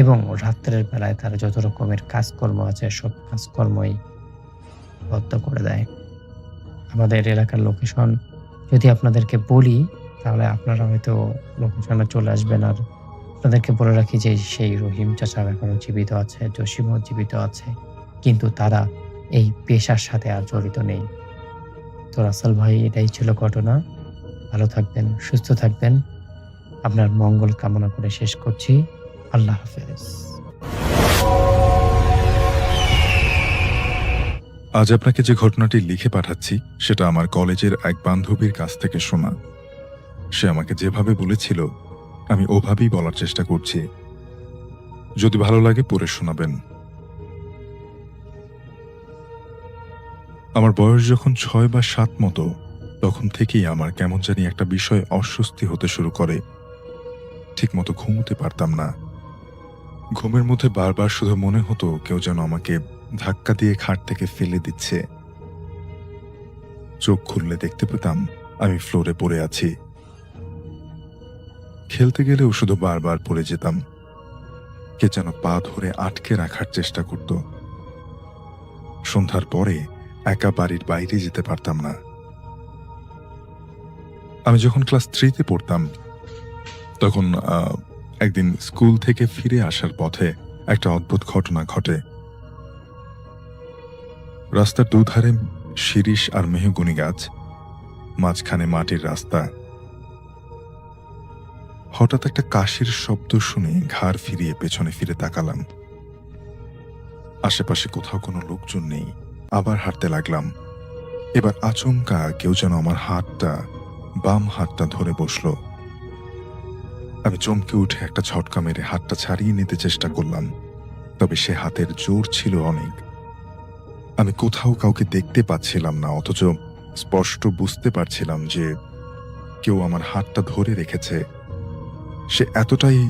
এবং রাত্রের বেলায় তার যত রকমের কাজকর্ম আছে সব কাজকর্মই বন্ধ করে দেয়। আমাদের এলাকার লোকেশন যদি আপনাদেরকে বলি তাহলে আপনারা হয়তো লোকেশনে চলে আসবেন। আর আপনাদেরকে বলে রাখি যে সেই রহিম চাচা এখনো জীবিত আছে, জসিমও জীবিত আছে। কিন্তু তারা এই পেশার সাথে আর জড়িত নেই। তো রাসেল ভাই, এটাই ছিল ঘটনা। ভালো থাকবেন, সুস্থ থাকবেন। আপনার মঙ্গল কামনা করে শেষ করছি। আল্লাহ হাফেজ। আজ আপনাকে যে ঘটনাটি লিখে পাঠাচ্ছি সেটা আমার কলেজের এক বান্ধবীর কাছ থেকে শোনা। সে আমাকে যেভাবে বলেছিল আমি ওভাবেই বলার চেষ্টা করছি। যদি ভালো লাগে পড়ে শোনাবেন। আমার বয়স যখন 6 বা 7 মতো, তখন থেকেই আমার কেমন জানি একটা বিষয় অস্বস্তি হতে শুরু করে। ঠিকমতো ঘুমোতে পারতাম না। ঘুমের মধ্যে বারবার শুধু মনে হতো কেউ যেন আমাকে ধাক্কা দিয়ে খাট থেকে ফেলে দিচ্ছে। চোখ খুললে দেখতে পেতাম আমি ফ্লোরে পড়ে আছি। খেলতে গেলেও শুধু বারবার পড়ে যেতাম। কে যেন পা ধরে আটকে রাখার চেষ্টা করত। সন্ধ্যার পরে একা বাড়ির বাইরে যেতে পারতাম না। আমি যখন ক্লাস 3-তে পড়তাম তখন একদিন স্কুল থেকে ফিরে আসার পথে একটা অদ্ভুত ঘটনা ঘটে। রাস্তার দুধারে শিরীষ আর মেহগনি গাছ, মাঝখানে মাটির রাস্তা। হঠাৎ একটা কাশির শব্দ শুনে ঘাড় ফিরিয়ে পেছনে ফিরে তাকালাম। আশেপাশে কোথাও কোনো লোকজন নেই। আবার হাঁটতে লাগলাম। এবার আচমকা কেউ যেন আমার বাম হাতটা ধরে বসলো। আমি চমকে উঠে একটা ঝটকা মেরে হাতটা ছাড়িয়ে নিতে চেষ্টা করলাম, তবে সে হাতের জোর ছিল অনেক। আমি কোথাও কাউকে দেখতে পাচ্ছিলাম না, অথচ স্পষ্ট বুঝতে পারছিলাম যে কেউ আমার হাতটা ধরে রেখেছে। সে এতটাই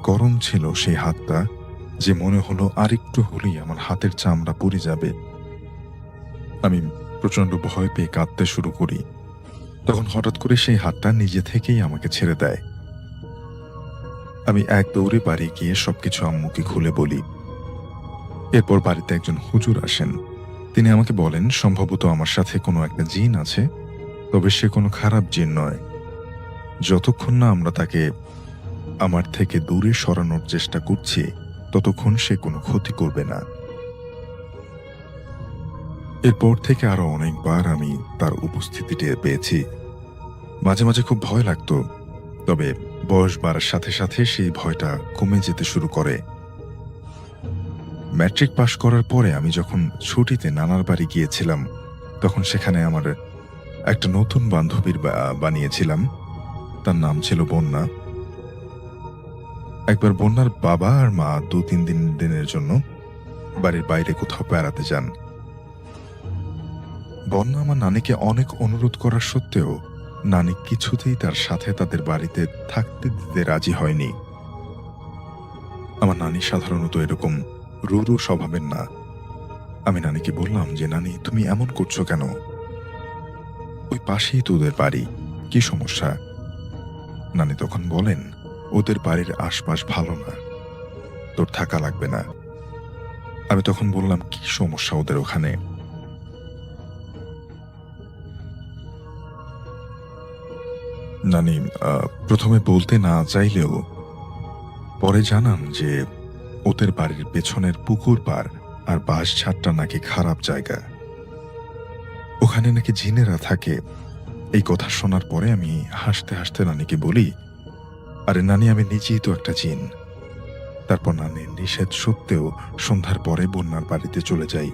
গরম ছিল সেই হাতটা যে মনে হলো আরেকটু হলেই আমার হাতের চামড়া পুড়ে যাবে। আমি প্রচন্ড ভয় পেয়ে কাঁদতে শুরু করি। তখন হঠাৎ করে সেই হাতটা নিজে থেকেই আমাকে ছেড়ে দেয়। আমি এক দৌড়ে বাড়ি গিয়ে সবকিছু আম্মুকে খুলে বলি। এরপর বাড়িতে একজন হুজুর আসেন। তিনি আমাকে বলেন সম্ভবত আমার সাথে কোনো একটা জিন আছে, তবে সে কোনো খারাপ জিন নয়। যতক্ষণ না আমরা তাকে আমার থেকে দূরে সরানোর চেষ্টা করছি ততক্ষণ সে কোনো ক্ষতি করবে না। এরপর থেকে আরো অনেকবার আমি তার উপস্থিতি টের পেয়েছি। মাঝে মাঝে খুব ভয় লাগতো, তবে বয়স বাড়ার সাথে সাথে সেই ভয়টা কমে যেতে শুরু করে। ম্যাট্রিক পাশ করার পরে আমি যখন ছুটিতে নানার বাড়ি গিয়েছিলাম তখন সেখানে আমার একটা নতুন বান্ধবীর বানিয়েছিলাম। তার নাম ছিল বন্যা। একবার বন্যার বাবা আর মা 2-3 দিনের জন্য বাড়ির বাইরে কোথাও বেড়াতে যান। বন্যা আমার নানিকে অনেক অনুরোধ করার সত্ত্বেও নানি কিছুতেই তার সাথে তাদের বাড়িতে থাকতে দিতে রাজি হয়নি। আমার নানি সাধারণত এরকম রুরু স্বভাবের না। আমি নানিকে বললাম যে নানি, তুমি এমন করছো কেন? ওই পাশেই তো ওদের বাড়ি, কি সমস্যা? নানি তখন বলেন, ওদের বাড়ির আশপাশ ভালো না, তোর থাকা লাগবে না। আমি তখন বললাম, কি সমস্যা ওদের ওখানে? নানি প্রথমে বলতে না চাইলেও পরে জানান যে ওদের বাড়ির পেছনের পুকুর পাড় আর বাঁশঝাড়টা নাকি খারাপ জায়গা, ওখানে নাকি জিনেরা থাকে। এই কথা শোনার পরে আমি হাসতে হাসতে নানিকে বলি, আরে নানি, আমি নিজেই তো একটা জিন। তারপর নানির নিষেধ সত্ত্বেও সন্ধ্যার পরে বন্যার বাড়িতে চলে যাই।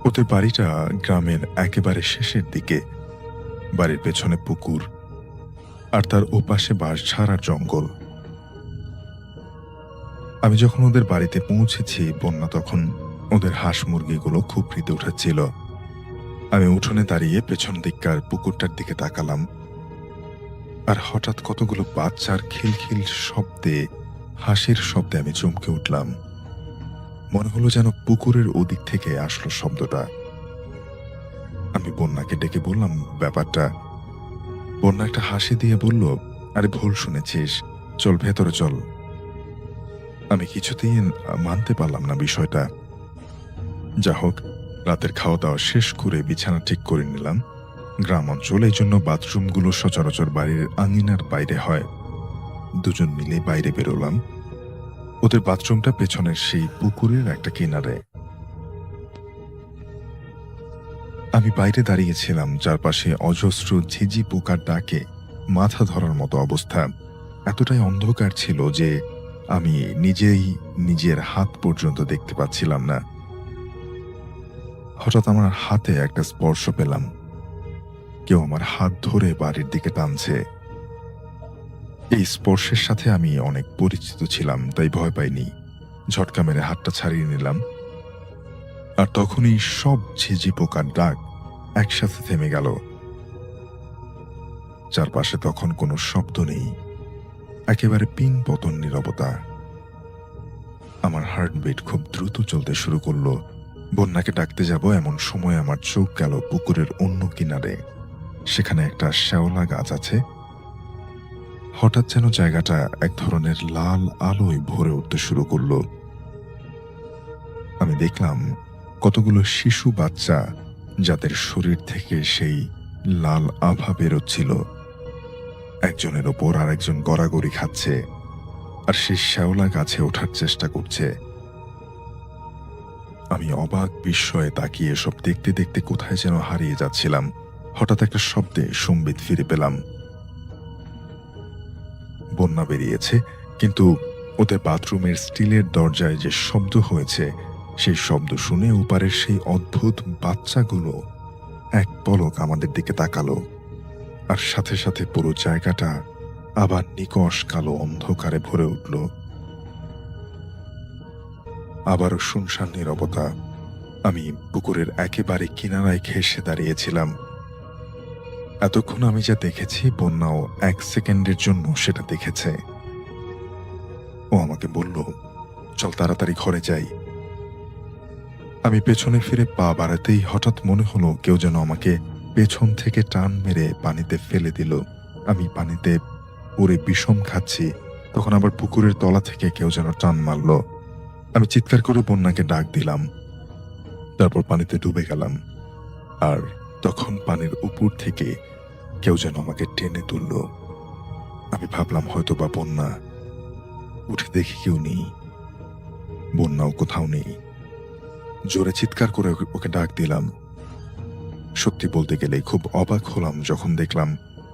ওদের বাড়িটা গ্রামের একেবারে শেষের দিকে। বাড়ির পেছনে পুকুর আর তার ওপাশে বাঁশঝাড় আর জঙ্গল। আমি যখন ওদের বাড়িতে পৌঁছেছি বন্যা তখন ওদের হাঁস মুরগিগুলো খুব ফ্রিতে উঠেছিল। আমি উঠোনে দাঁড়িয়ে পেছন দিককার পুকুরটার দিকে তাকালাম, আর হঠাৎ কতগুলো বাচ্চার খিলখিল শব্দে, হাসির শব্দে আমি চমকে উঠলাম। মনে হলো যেন পুকুরের ওদিক থেকে আসলো শব্দটা। আমি বন্যাকে ডেকে বললাম ব্যাপারটা। বন্যা একটা হাসি দিয়ে বলল, আরে ভুল শুনেছিস, চল ভেতরে চল। আমি কিছুতেই মানতে পারলাম না বিষয়টা। যা হোক, রাতের খাওয়া দাওয়া শেষ করে বিছানা ঠিক করে নিলাম। গ্রাম অঞ্চল, এই জন্য বাথরুমগুলো সচরাচর বাড়ির আঙিনার বাইরে হয়। দুজন মিলে বাইরে বেরোলাম। ওদের বাথরুমটা পেছনের সেই পুকুরের একটা কিনারে। আমি বাইরে দাঁড়িয়েছিলাম, চারপাশে অজস্র ঝিঝি পোকার ডাকে মাথা ধরার মতো অবস্থা। এতটাই অন্ধকার ছিল যে আমি নিজেই নিজের হাত পর্যন্ত দেখতে পাচ্ছিলাম না। হঠাৎ আমার হাতে একটা স্পর্শ পেলাম। কেউ আমার হাত ধরে বাড়ির দিকে টানছে। এই স্পর্শের সাথে আমি অনেক পরিচিত ছিলাম, তাই ভয় পাইনি। ঝটকা মেরে হাতটা ছাড়িয়ে নিলাম। আর তখনই সব ঝিঝি পোকার ডাক একসাথে থেমে গেল। চারপাশে তখন কোনো শব্দ নেই, একেবারে পিন পতন নীরবতা। আমার হার্টবিট খুব দ্রুত চলতে শুরু করলো। বন্যাকে ডাকতে যাব এমন সময় আমার চোখ গেল পুকুরের অন্য কিনারে। সেখানে একটা শ্যাওলা গাছ আছে। হঠাৎ যেন জায়গাটা এক ধরনের লাল আলোয় ভরে উঠতে শুরু করলো। আমি দেখলাম কতগুলো শিশু বাচ্চা, যাদের শরীর থেকে সেই লাল আভা বেরোচ্ছিল। একজনের ওপর আর একজন গড়াগড়ি খাচ্ছে, আর সেই শ্যাওলা গাছে ওঠার চেষ্টা করছে। আমি অবাক বিস্ময়ে তাকিয়ে সব দেখতে দেখতে কোথায় যেন হারিয়ে যাচ্ছিলাম। হঠাৎ একটা শব্দে সম্বিত ফিরে পেলাম। বন্যা বেরিয়েছে, কিন্তু ওদের বাথরুমের স্টিলের দরজায় যে শব্দ হয়েছে, সেই শব্দ শুনে ওপারের সেই অদ্ভুত বাচ্চাগুলো এক পলক আমাদের দিকে তাকালো। আর সাথে সাথে পুরো জায়গাটা আবার নিকষ কালো অন্ধকারে ভরে উঠল। আবারও শুনশান নীরবতা। আমি পুকুরের একেবারে কিনারায় ঘেঁষে দাঁড়িয়েছিলাম। এতক্ষণ আমি যা দেখেছি, বন্যাও 1 সেকেন্ডের জন্য সেটা দেখেছে। ও আমাকে বলল, চল তাড়াতাড়ি ঘরে যাই। আমি পেছনে ফিরে পা বাড়াতেই হঠাৎ মনে হলো কেউ যেন আমাকে পেছন থেকে টান মেরে পানিতে ফেলে দিল। আমি পানিতে পড়ে বিষম খাচ্ছি, তখন আবার পুকুরের তলা থেকে কেউ যেন টান মারল। আমি চিৎকার করে বন্যাকে ডাক দিলাম, তারপর পানিতে ডুবে গেলাম। আর তখন পানির উপর থেকে কেউ যেন আমাকে টেনে তুলল। আমি ভাবলাম হয়তো বা বন্যা। উঠে দেখি কেউ নেই, বন্যাও কোথাও নেই। জোরে চিৎকার করে ওকে ডাক দিলাম। সত্যি বলতে গেলে খুব অবাক হলাম যখন দেখলাম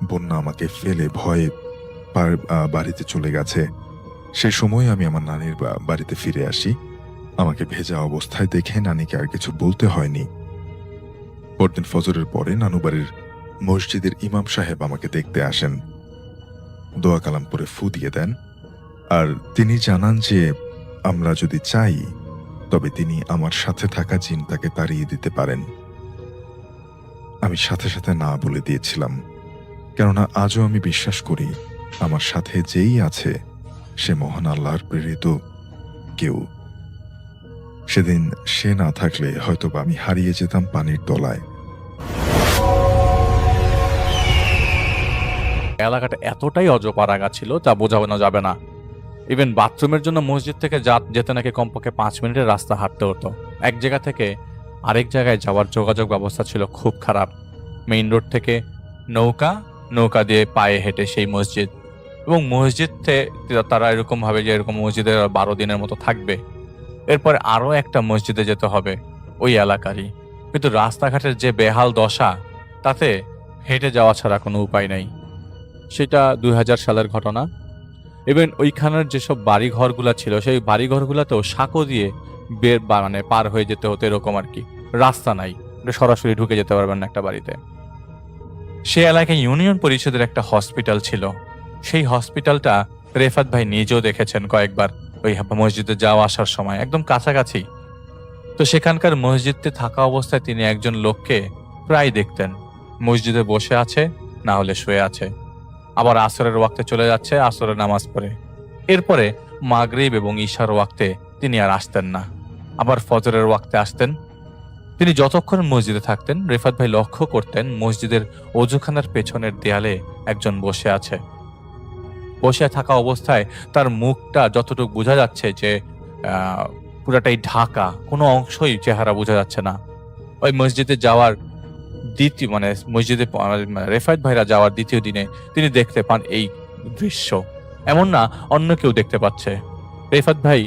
বন্যা আমাকে ফেলে ভয়ে বাড়িতে চলে গেছে। সেই সময় আমি আমার নানির বাড়িতে ফিরে আসি। আমাকে ভেজা অবস্থায় দেখে নানিকে আর কিছু বলতে হয়নি। পরদিন ফজরের পরে নানু বাড়ির মসজিদের ইমাম সাহেব আমাকে দেখতে আসেন। দোয়া কালাম করে ফু দিয়ে দেন, আর তিনি জানান যে আমরা যদি চাই তবে তিনি আমার সাথে থাকা জিনটাকে তাড়িয়ে দিতে পারেন। আমি সাথে সাথে না বলে দিয়েছিলাম, কেননা আজও আমি বিশ্বাস করি আমার সাথে যেই আছে সে মহান আল্লাহর প্রেরিত কেউ। সেদিন সে না থাকলে হয়তোবা আমি হারিয়ে যেতাম পানির তলায়। এলাকাটা এতটাই অজপাড়াগা ছিল যা বোঝানো যাবে না। ইভেন বাথরুমের জন্য মসজিদ থেকে যেতে নাকি কমপক্ষে 5 মিনিটের রাস্তা হাঁটতে হতো। এক জায়গা থেকে আরেক জায়গায় যাওয়ার যোগাযোগ ব্যবস্থা ছিল খুব খারাপ। মেইন রোড থেকে নৌকা দিয়ে পায়ে হেঁটে সেই মসজিদ, এবং মসজিদ থেকে তারা এরকম ভাবে যে এরকম মসজিদে 12 দিনের মতো থাকবে। এরপরে আরো একটা মসজিদে যেতে হবে ওই এলাকারই, কিন্তু রাস্তাঘাটের যে বেহাল দশা, তাতে হেঁটে যাওয়া ছাড়া কোনো উপায় নেই। সেটা 2000 সালের ঘটনা। ইভেন ওইখানের যেসব বাড়িঘরগুলো ছিল, সেই বাড়িঘরগুলোতেও সাঁকো দিয়ে পার হয়ে যেতে হতো, এরকম আর কি। রাস্তা নাই, সরাসরি ঢুকে যেতে পারবেন না একটা বাড়িতে। সে এলাকায় ইউনিয়ন পরিষদের একটা হসপিটাল ছিল। সেই হসপিটালটা রেফাত ভাই নিজেও দেখেছেন কয়েকবার, ওই মসজিদে যাওয়া আসার সময় একদম কাছাকাছি। তো সেখানকার মসজিদে থাকা অবস্থায় তিনি একজন লোককে প্রায় দেখতেন, মসজিদে বসে আছে, না হলে শুয়ে আছে। আবার আসরের ওয়াক্তে চলে যাচ্ছে, আসরের নামাজ পড়ে। এরপরে মাগরিব এবং ঈশার ওয়াক্তে তিনি আর আসতেন না, আবার ফজরের ওয়াক্তে আসতেন। তিনি যতক্ষণ মসজিদে থাকতেন রেফাত ভাই লক্ষ্য করতেন মসজিদের অজুখানার পেছনের দেয়ালে একজন বসে আছে। বসে থাকা অবস্থায় তার মুখটা যতটুকু বোঝা যাচ্ছে যে পুরাটাই ঢাকা, কোনো অংশই চেহারা বোঝা যাচ্ছে না। ওই মসজিদে যাওয়ার মসজিদে রেফাত ভাইরা যাওয়ার দ্বিতীয় দিনে তিনি দেখতে পান এই দৃশ্য। এমন না অন্য কেউ দেখতে পাচ্ছে। রেফাত ভাই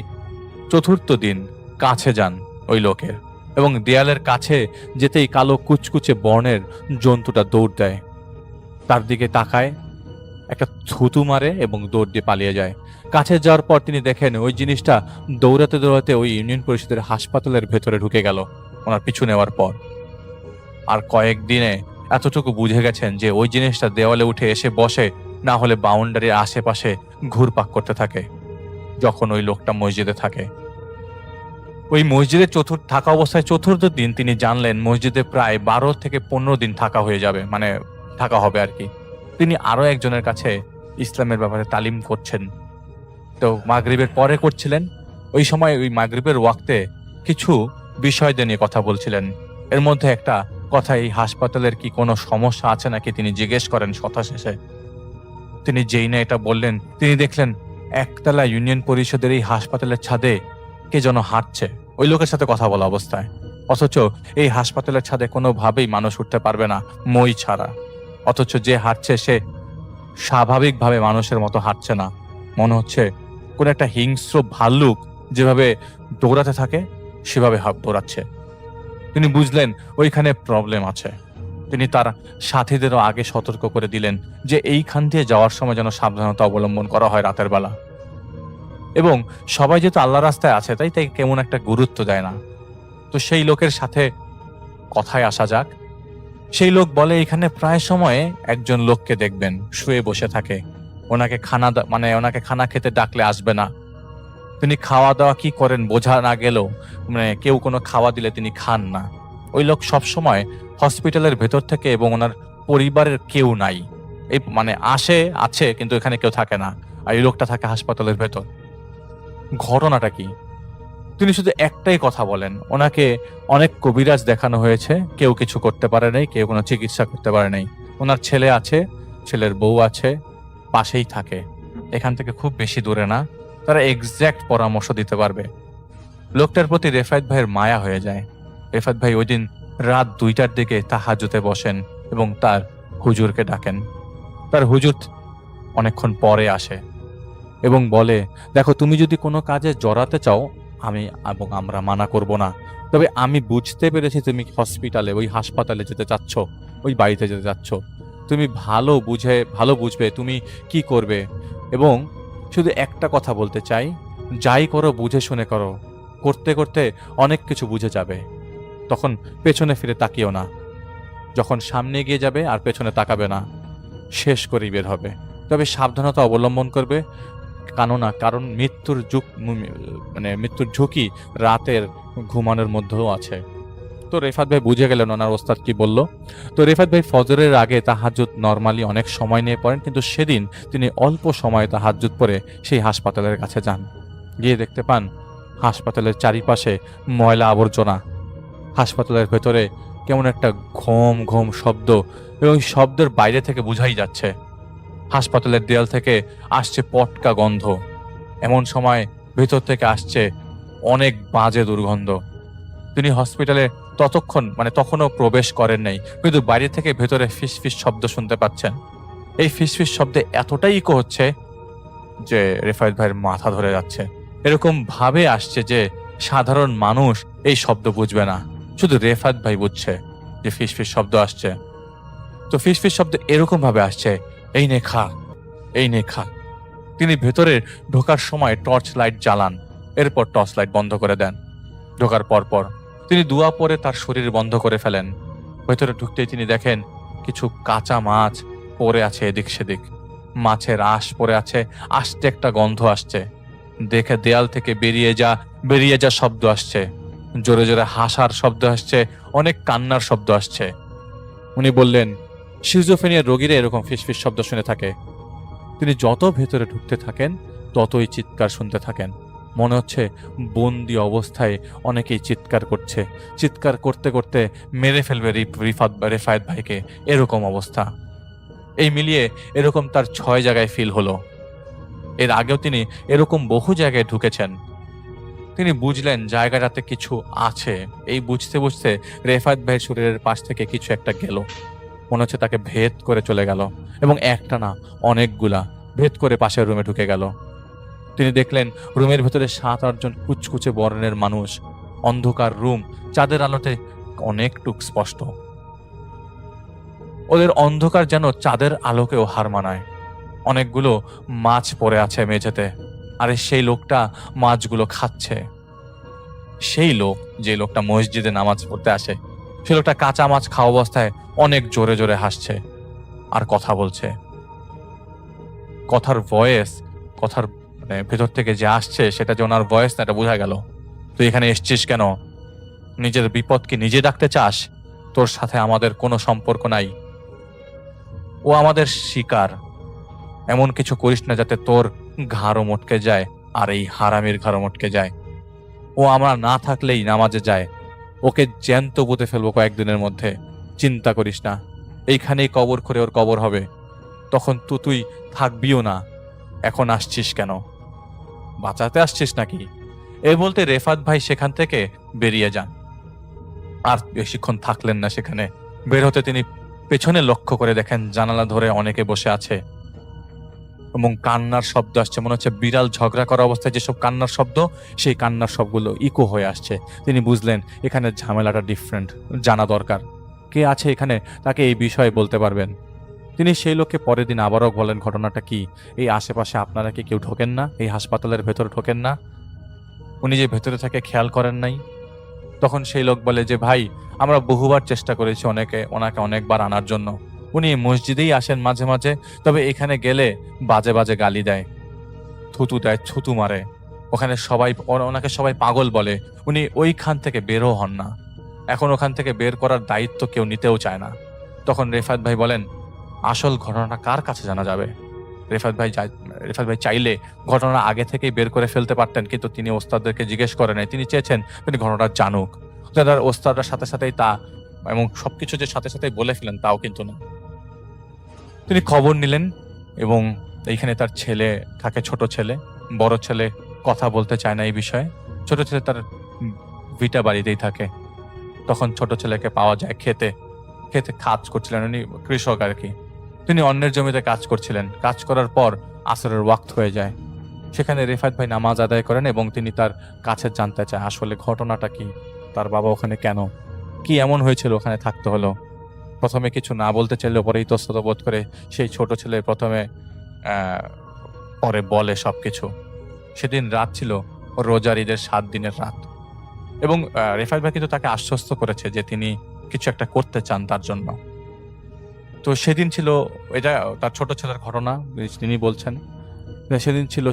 চতুর্থ দিন কাছে যান ওই লোকের, এবং দেয়ালের কাছে যেতেই কালো কুচকুচে বর্ণের জন্তুটা দৌড় দেয়, তার দিকে তাকায়, একটা থুতু মারে এবং দৌড় দিয়ে পালিয়ে যায়। কাছে যাওয়ার পর তিনি দেখেন ওই জিনিসটা দৌড়াতে দৌড়াতে ওই ইউনিয়ন পরিষদের হাসপাতালের ভেতরে ঢুকে গেল ওনার পিছু নেওয়ার পর। আর কয়েকদিনে এতটুকু বুঝে গেছেন যে ওই জিনিসটা দেওয়ালে উঠে এসে বসে, না হলে বাউন্ডারির আশেপাশে ঘুরপাক করতে থাকে যখন ওই লোকটা মসজিদে থাকে। ওই মসজিদে থাকা অবস্থায় চতুর্থ দিন তিনি জানলেন মসজিদে প্রায় 12 থেকে 15 দিন থাকা হয়ে যাবে, মানে থাকা হবে আর কি। তিনি আরো একজনের কাছে ইসলামের ব্যাপারে তালিম করছেন, তো মাগরিবের পরে করছিলেন। ওই সময় ওই মাগরিবের ওয়াক্তে কিছু বিষয় নিয়ে কথা বলছিলেন। এর মধ্যে একটা কথা, এই হাসপাতালের কি কোনো সমস্যা আছে নাকি তিনি জিজ্ঞেস করেন কথা শেষে। তিনি যেই না এটা বললেন, তিনি দেখলেন একতলা ইউনিয়ন পরিষদের এই হাসপাতালের ছাদে কে যেন হাঁটছে ওই লোকের সাথে কথা বলা অবস্থায়। অথচ এই হাসপাতালের ছাদে কোনোভাবেই মানুষ উঠতে পারবে না মই ছাড়া। অথচ যে হাঁটছে সে স্বাভাবিকভাবে মানুষের মতো হাঁটছে না, মনে হচ্ছে কোন একটা হিংস্র ভাল্লুক যেভাবে দৌড়াতে থাকে সেভাবে দৌড়াচ্ছে। তিনি বুঝলেন ওইখানে প্রবলেম আছে। তিনি তার সাথীদেরও আগে সতর্ক করে দিলেন যে এইখান দিয়ে যাওয়ার সময় যেন সাবধানতা অবলম্বন করা হয় রাতের বেলা। এবং সবাই যেহেতু আল্লাহ রাস্তায় আছে তাই কেমন একটা গুরুত্ব দেয় না। তো সেই লোকের সাথে কথায় আসা যাক। সেই লোক বলে এখানে প্রায় সময়ে একজন লোককে দেখবেন শুয়ে বসে থাকে, ওনাকে খানা খেতে ডাকলে আসবে না। তিনি খাওয়া দাওয়া কি করেন বোঝা না গেলেও কেউ কোনো খাওয়া দিলে তিনি খান না। ওই লোক সবসময় হসপিটালের ভেতর থেকে, এবং ওনার পরিবারের কেউ নাই, এই আছে কিন্তু এখানে কেউ থাকে না, আর এই লোকটা থাকে হাসপাতালের ভেতর। ঘটনাটা কি? তিনি শুধু একটাই কথা বলেন, ওনাকে অনেক কবিরাজ দেখানো হয়েছে, কেউ কিছু করতে পারে নাই, কেউ কোনো চিকিৎসা করতে পারে নাই। ওনার ছেলে আছে, ছেলের বউ আছে, পাশেই থাকে, এখান থেকে খুব বেশি দূরে না, তারা এক্সাক্ট পরামর্শ দিতে পারবে। লোকটার প্রতি রেফাত ভাইয়ের মায়া হয়ে যায়। রেফাত ভাই ওই দিন রাত 2টার দিকে তাহাজ্জুদে বসেন এবং তার হুজুরকে ডাকেন। তার হুজুর অনেকক্ষণ পরে আসে এবং বলে, দেখো তুমি যদি কোনো কাজে জড়াতে চাও আমরা মানা করব না, তবে আমি বুঝতে পেরেছি তুমি হসপিটালে, ওই হাসপাতালে যেতে চাচ্ছ, ওই বাড়িতে যেতে চাচ্ছ। তুমি ভালো বুঝবে তুমি কি করবে, এবং শুধু একটা কথা বলতে চাই, যাই করো বুঝে শুনে করো, করতে করতে অনেক কিছু বুঝে যাবে। তখন পেছনে ফিরে তাকিও না, যখন সামনে এগিয়ে যাবে আর পেছনে তাকাবে না, শেষ করেই বের হবে। তবে সাবধানতা অবলম্বন করবে, কারণ মৃত্যুর ঝুঁকি রাতের ঘুমানোর মধ্যেও আছে। তো রেফাত ভাই বুঝে গেলেন ওনার ওস্তাদ কি বলল। তো রেফাত ভাই ফজরের আগে তাহাজ্জুদ নরমালি অনেক সময় নিয়ে পড়েন, কিন্তু সেদিন তিনি অল্প সময়ে তাহাজ্জুদ পড়ে সেই হাসপাতালের কাছে যান। গিয়ে দেখতে পান হাসপাতালের চারিপাশে ময়লা আবর্জনা, হাসপাতালের ভেতরে কেমন একটা ঘোম ঘোম শব্দ, এবং শব্দের বাইরে থেকে বোঝাই যাচ্ছে হাসপাতালের দেয়াল থেকে আসছে পটকা গন্ধ। এমন সময় ভেতর থেকে আসছে অনেক বাজে দুর্গন্ধ। তিনি হসপিটালে তখনও প্রবেশ করেন নাই, কিন্তু বাইরে থেকে ভেতরে ফিসফিস শব্দ শুনতে পাচ্ছেন। এই ফিসফিস শব্দে এতটাই ইকো হচ্ছে যে রেফাত ভাইয়ের মাথা ধরে যাচ্ছে। এরকম ভাবে আসছে যে সাধারণ মানুষ এই শব্দ বুঝবে না, শুধু রেফাত ভাই বুঝছে যে ফিসফিস শব্দ আসছে। তো ফিসফিস শব্দ এরকম ভাবে আসছে, এই নে খা। তিনি ভেতরে ঢোকার সময় টর্চ লাইট জ্বালান, এরপর টর্চ লাইট বন্ধ করে দেন। ঢোকার পর তিনি দোয়া পরে তার শরীর বন্ধ করে ফেলেন। ভেতরে ঢুকতেই তিনি দেখেন কিছু কাঁচা মাছ পড়ে আছে এদিক সেদিক, মাছের আঁশ পড়ে আছে, আস্তে একটা গন্ধ আসছে। দেখে দেয়াল থেকে বেরিয়ে যা শব্দ আসছে, জোরে জোরে হাসার শব্দ আসছে, অনেক কান্নার শব্দ আসছে। উনি বললেন সিজোফ্রেনিয়া রোগীরা এরকম ফিসফিস শব্দ শুনে থাকে। তিনি যত ভেতরে ঢুকতে থাকেন ততই চিৎকার শুনতে থাকেন, মনে হচ্ছে বন্দি অবস্থায় অনেকেই চিৎকার করছে, চিৎকার করতে করতে মেরে ফেলবে রেফায়েত ভাইকে, এরকম অবস্থা। এই মিলিয়ে এরকম তার 6 জায়গায় ফিল হলো। এর আগেও তিনি এরকম বহু জায়গায় ঢুকেছেন। তিনি বুঝলেন জায়গাটাতে কিছু আছে। এই বুঝতে বুঝতে রেফায়েত ভাইয়ের শরীরের পাশ থেকে কিছু একটা গেল, মনে হচ্ছে তাকে ভেদ করে চলে গেল, এবং একটা না অনেকগুলা ভেদ করে পাশের রুমে ঢুকে গেল। তিনি দেখলেন রুমের ভেতরে 7-8 জন কুচকুচে বর্ণের মানুষ, অন্ধকার রুম, চাঁদের আলোতে অনেকটুক স্পষ্ট। ওদের অন্ধকার যেন চাঁদের আলোকেও হার মানায়। অনেকগুলো মাছ পড়ে আছে মেঝেতে, আরে সেই লোকটা মাছগুলো খাচ্ছে। সেই লোক, যে লোকটা মসজিদে নামাজ পড়তে আসে, সেই লোকটা কাঁচা মাছ খাওয়া অবস্থায় অনেক জোরে জোরে হাসছে আর কথা বলছে। কথার ভয়েস, কথার মানে ভেতর থেকে যে আসছে সেটা যে ওনার ভয়েস না, এটা বোঝা গেল। তুই এখানে এসছিস কেন? নিজের বিপদ কি নিজে ডাকতে চাস? তোর সাথে আমাদের কোনো সম্পর্ক নাই। ও আমাদের শিকার। এমন কিছু করিস না যাতে তোর ঘাড়ও মটকে যায় আর এই হারামির ঘাড়ও মটকে যায়। ও আমরা না থাকলেই নামাজে যায়। ওকে জ্যান্ত পুঁতে ফেলবো কয়েকদিনের মধ্যে, চিন্তা করিস না। এইখানেই কবর করে ওর কবর হবে, তখন তো তুই থাকবিও না। এখন আসছিস কেন? বাঁচাতে আসছিস নাকি? এ বলতে রেফাত ভাই সেখান থেকে বেরিয়ে যান। আর বেশিক্ষণ থাকলেন না সেখানে। বের হতে তিনি পেছনে লক্ষ্য করে দেখেন জানালা ধরে অনেকে বসে আছে এবং কান্নার শব্দ আসছে। মনে হচ্ছে বিড়াল ঝগড়া করা অবস্থায় যেসব কান্নার শব্দ, সেই কান্নার সবগুলো ইকো হয়ে আসছে। তিনি বুঝলেন এখানে ঝামেলাটা ডিফারেন্ট, জানা দরকার। কে আছে এখানে, তাকে এই বিষয়ে বলতে পারবেন। তিনি সেই লোককে পরের দিন আবারও বলেন, ঘটনাটা কি? এই আশেপাশে আপনারা কি কেউ ঢোকেন না? এই হাসপাতালের ভেতরে ঢোকেন না? উনি যে ভেতরে থাকে খেয়াল করেন নাই? তখন সেই লোক বলে যে, ভাই, আমরা বহুবার চেষ্টা করেছি ওনাকে অনেকবার আনার জন্য। উনি মসজিদেই আসেন মাঝে মাঝে, তবে এখানে গেলে বাজে বাজে গালি দেয়, থুতু দেয়, ছুতু মারে। ওখানে ওনাকে সবাই পাগল বলে। উনি ওইখান থেকে বেরও হন না। এখন ওখান থেকে বের করার দায়িত্ব কেউ নিতেও চায় না। তখন রেফাত ভাই বলেন, আসল ঘটনাটা কার কাছে জানা যাবে? রেফাত ভাই চাইলে ঘটনা আগে থেকেই বের করে ফেলতে পারতেন, কিন্তু তিনি ওস্তাদদেরকে জিজ্ঞেস করে নাই। তিনি চেয়েছেন তিনি ঘটনাটা জানুক। ওস্তাদরা সাথে সাথেই তা এবং সবকিছু যে সাথে সাথেই বলে ফেলেন তাও কিন্তু না। তিনি খবর নিলেন এবং এইখানে তার ছেলে থাকে, ছোট ছেলে। বড় ছেলে কথা বলতে চায় না এই বিষয়ে। ছোট ছেলে তার ভিটা বাড়িতেই থাকে। তখন ছোট ছেলেকে পাওয়া যায় খেতে কাজ করছিলেন। উনি কৃষক আর কি। তিনি অন্যের জমিতে কাজ করছিলেন। কাজ করার পর আসরের ওয়াক্ত হয়ে যায়। সেখানে রেফাত ভাই নামাজ আদায় করেন এবং তিনি তার কাছে জানতে চায় আসলে ঘটনাটা কি, তার বাবা ওখানে কেন, কি এমন হয়েছিল ওখানে থাকতে হলো। প্রথমে কিছু না বলতে চাইলেও পরে ইতস্তত বোধ করে সেই ছোট ছেলে প্রথমে পরে বলে সবকিছু। সেদিন রাত ছিল রোজার ঈদের 7 দিনের রাত, এবং রেফাত ভাই কিন্তু তাকে আশ্বস্ত করেছে যে তিনি কিছু একটা করতে চান তার জন্য। তো সেদিন ছিল, এটা তার ছোট ছেলের ঘটনা, তিনি বলছেন সেদিন ছিল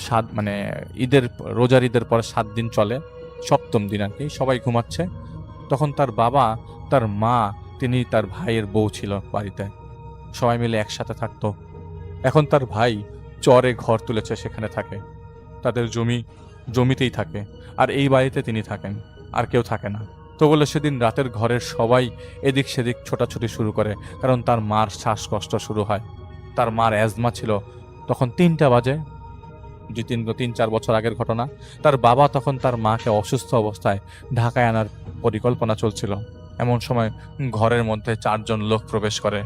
রোজার ঈদের পর 7 দিন চলে, 7ম দিন আর কি। সবাই ঘুমাচ্ছে। তখন তার বাবা, তার মা, তিনি তার ভাইয়ের বউ ছিল বাড়িতে, সবাই মিলে একসাথে থাকতো। এখন তার ভাই চরে ঘর তুলেছে, সেখানে থাকে, তাদের জমিতেই থাকে, আর এই বাড়িতে তিনি থাকেন, আর কেউ থাকে না। তো বলে সেদিন রাতের ঘরের সবাই এদিক সেদিক ছোটাছুটি শুরু করে, কারণ তার মার শ্বাসকষ্ট শুরু হয়। তার মার অ্যাজমা ছিল। তখন 3টা বাজে, 3-4 বছর আগের ঘটনা। তার বাবা তখন তার মাকে অসুস্থ অবস্থায় ঢাকায় আনার পরিকল্পনা চলছিল। এমন সময় ঘরের মধ্যে 4 জন লোক প্রবেশ করে।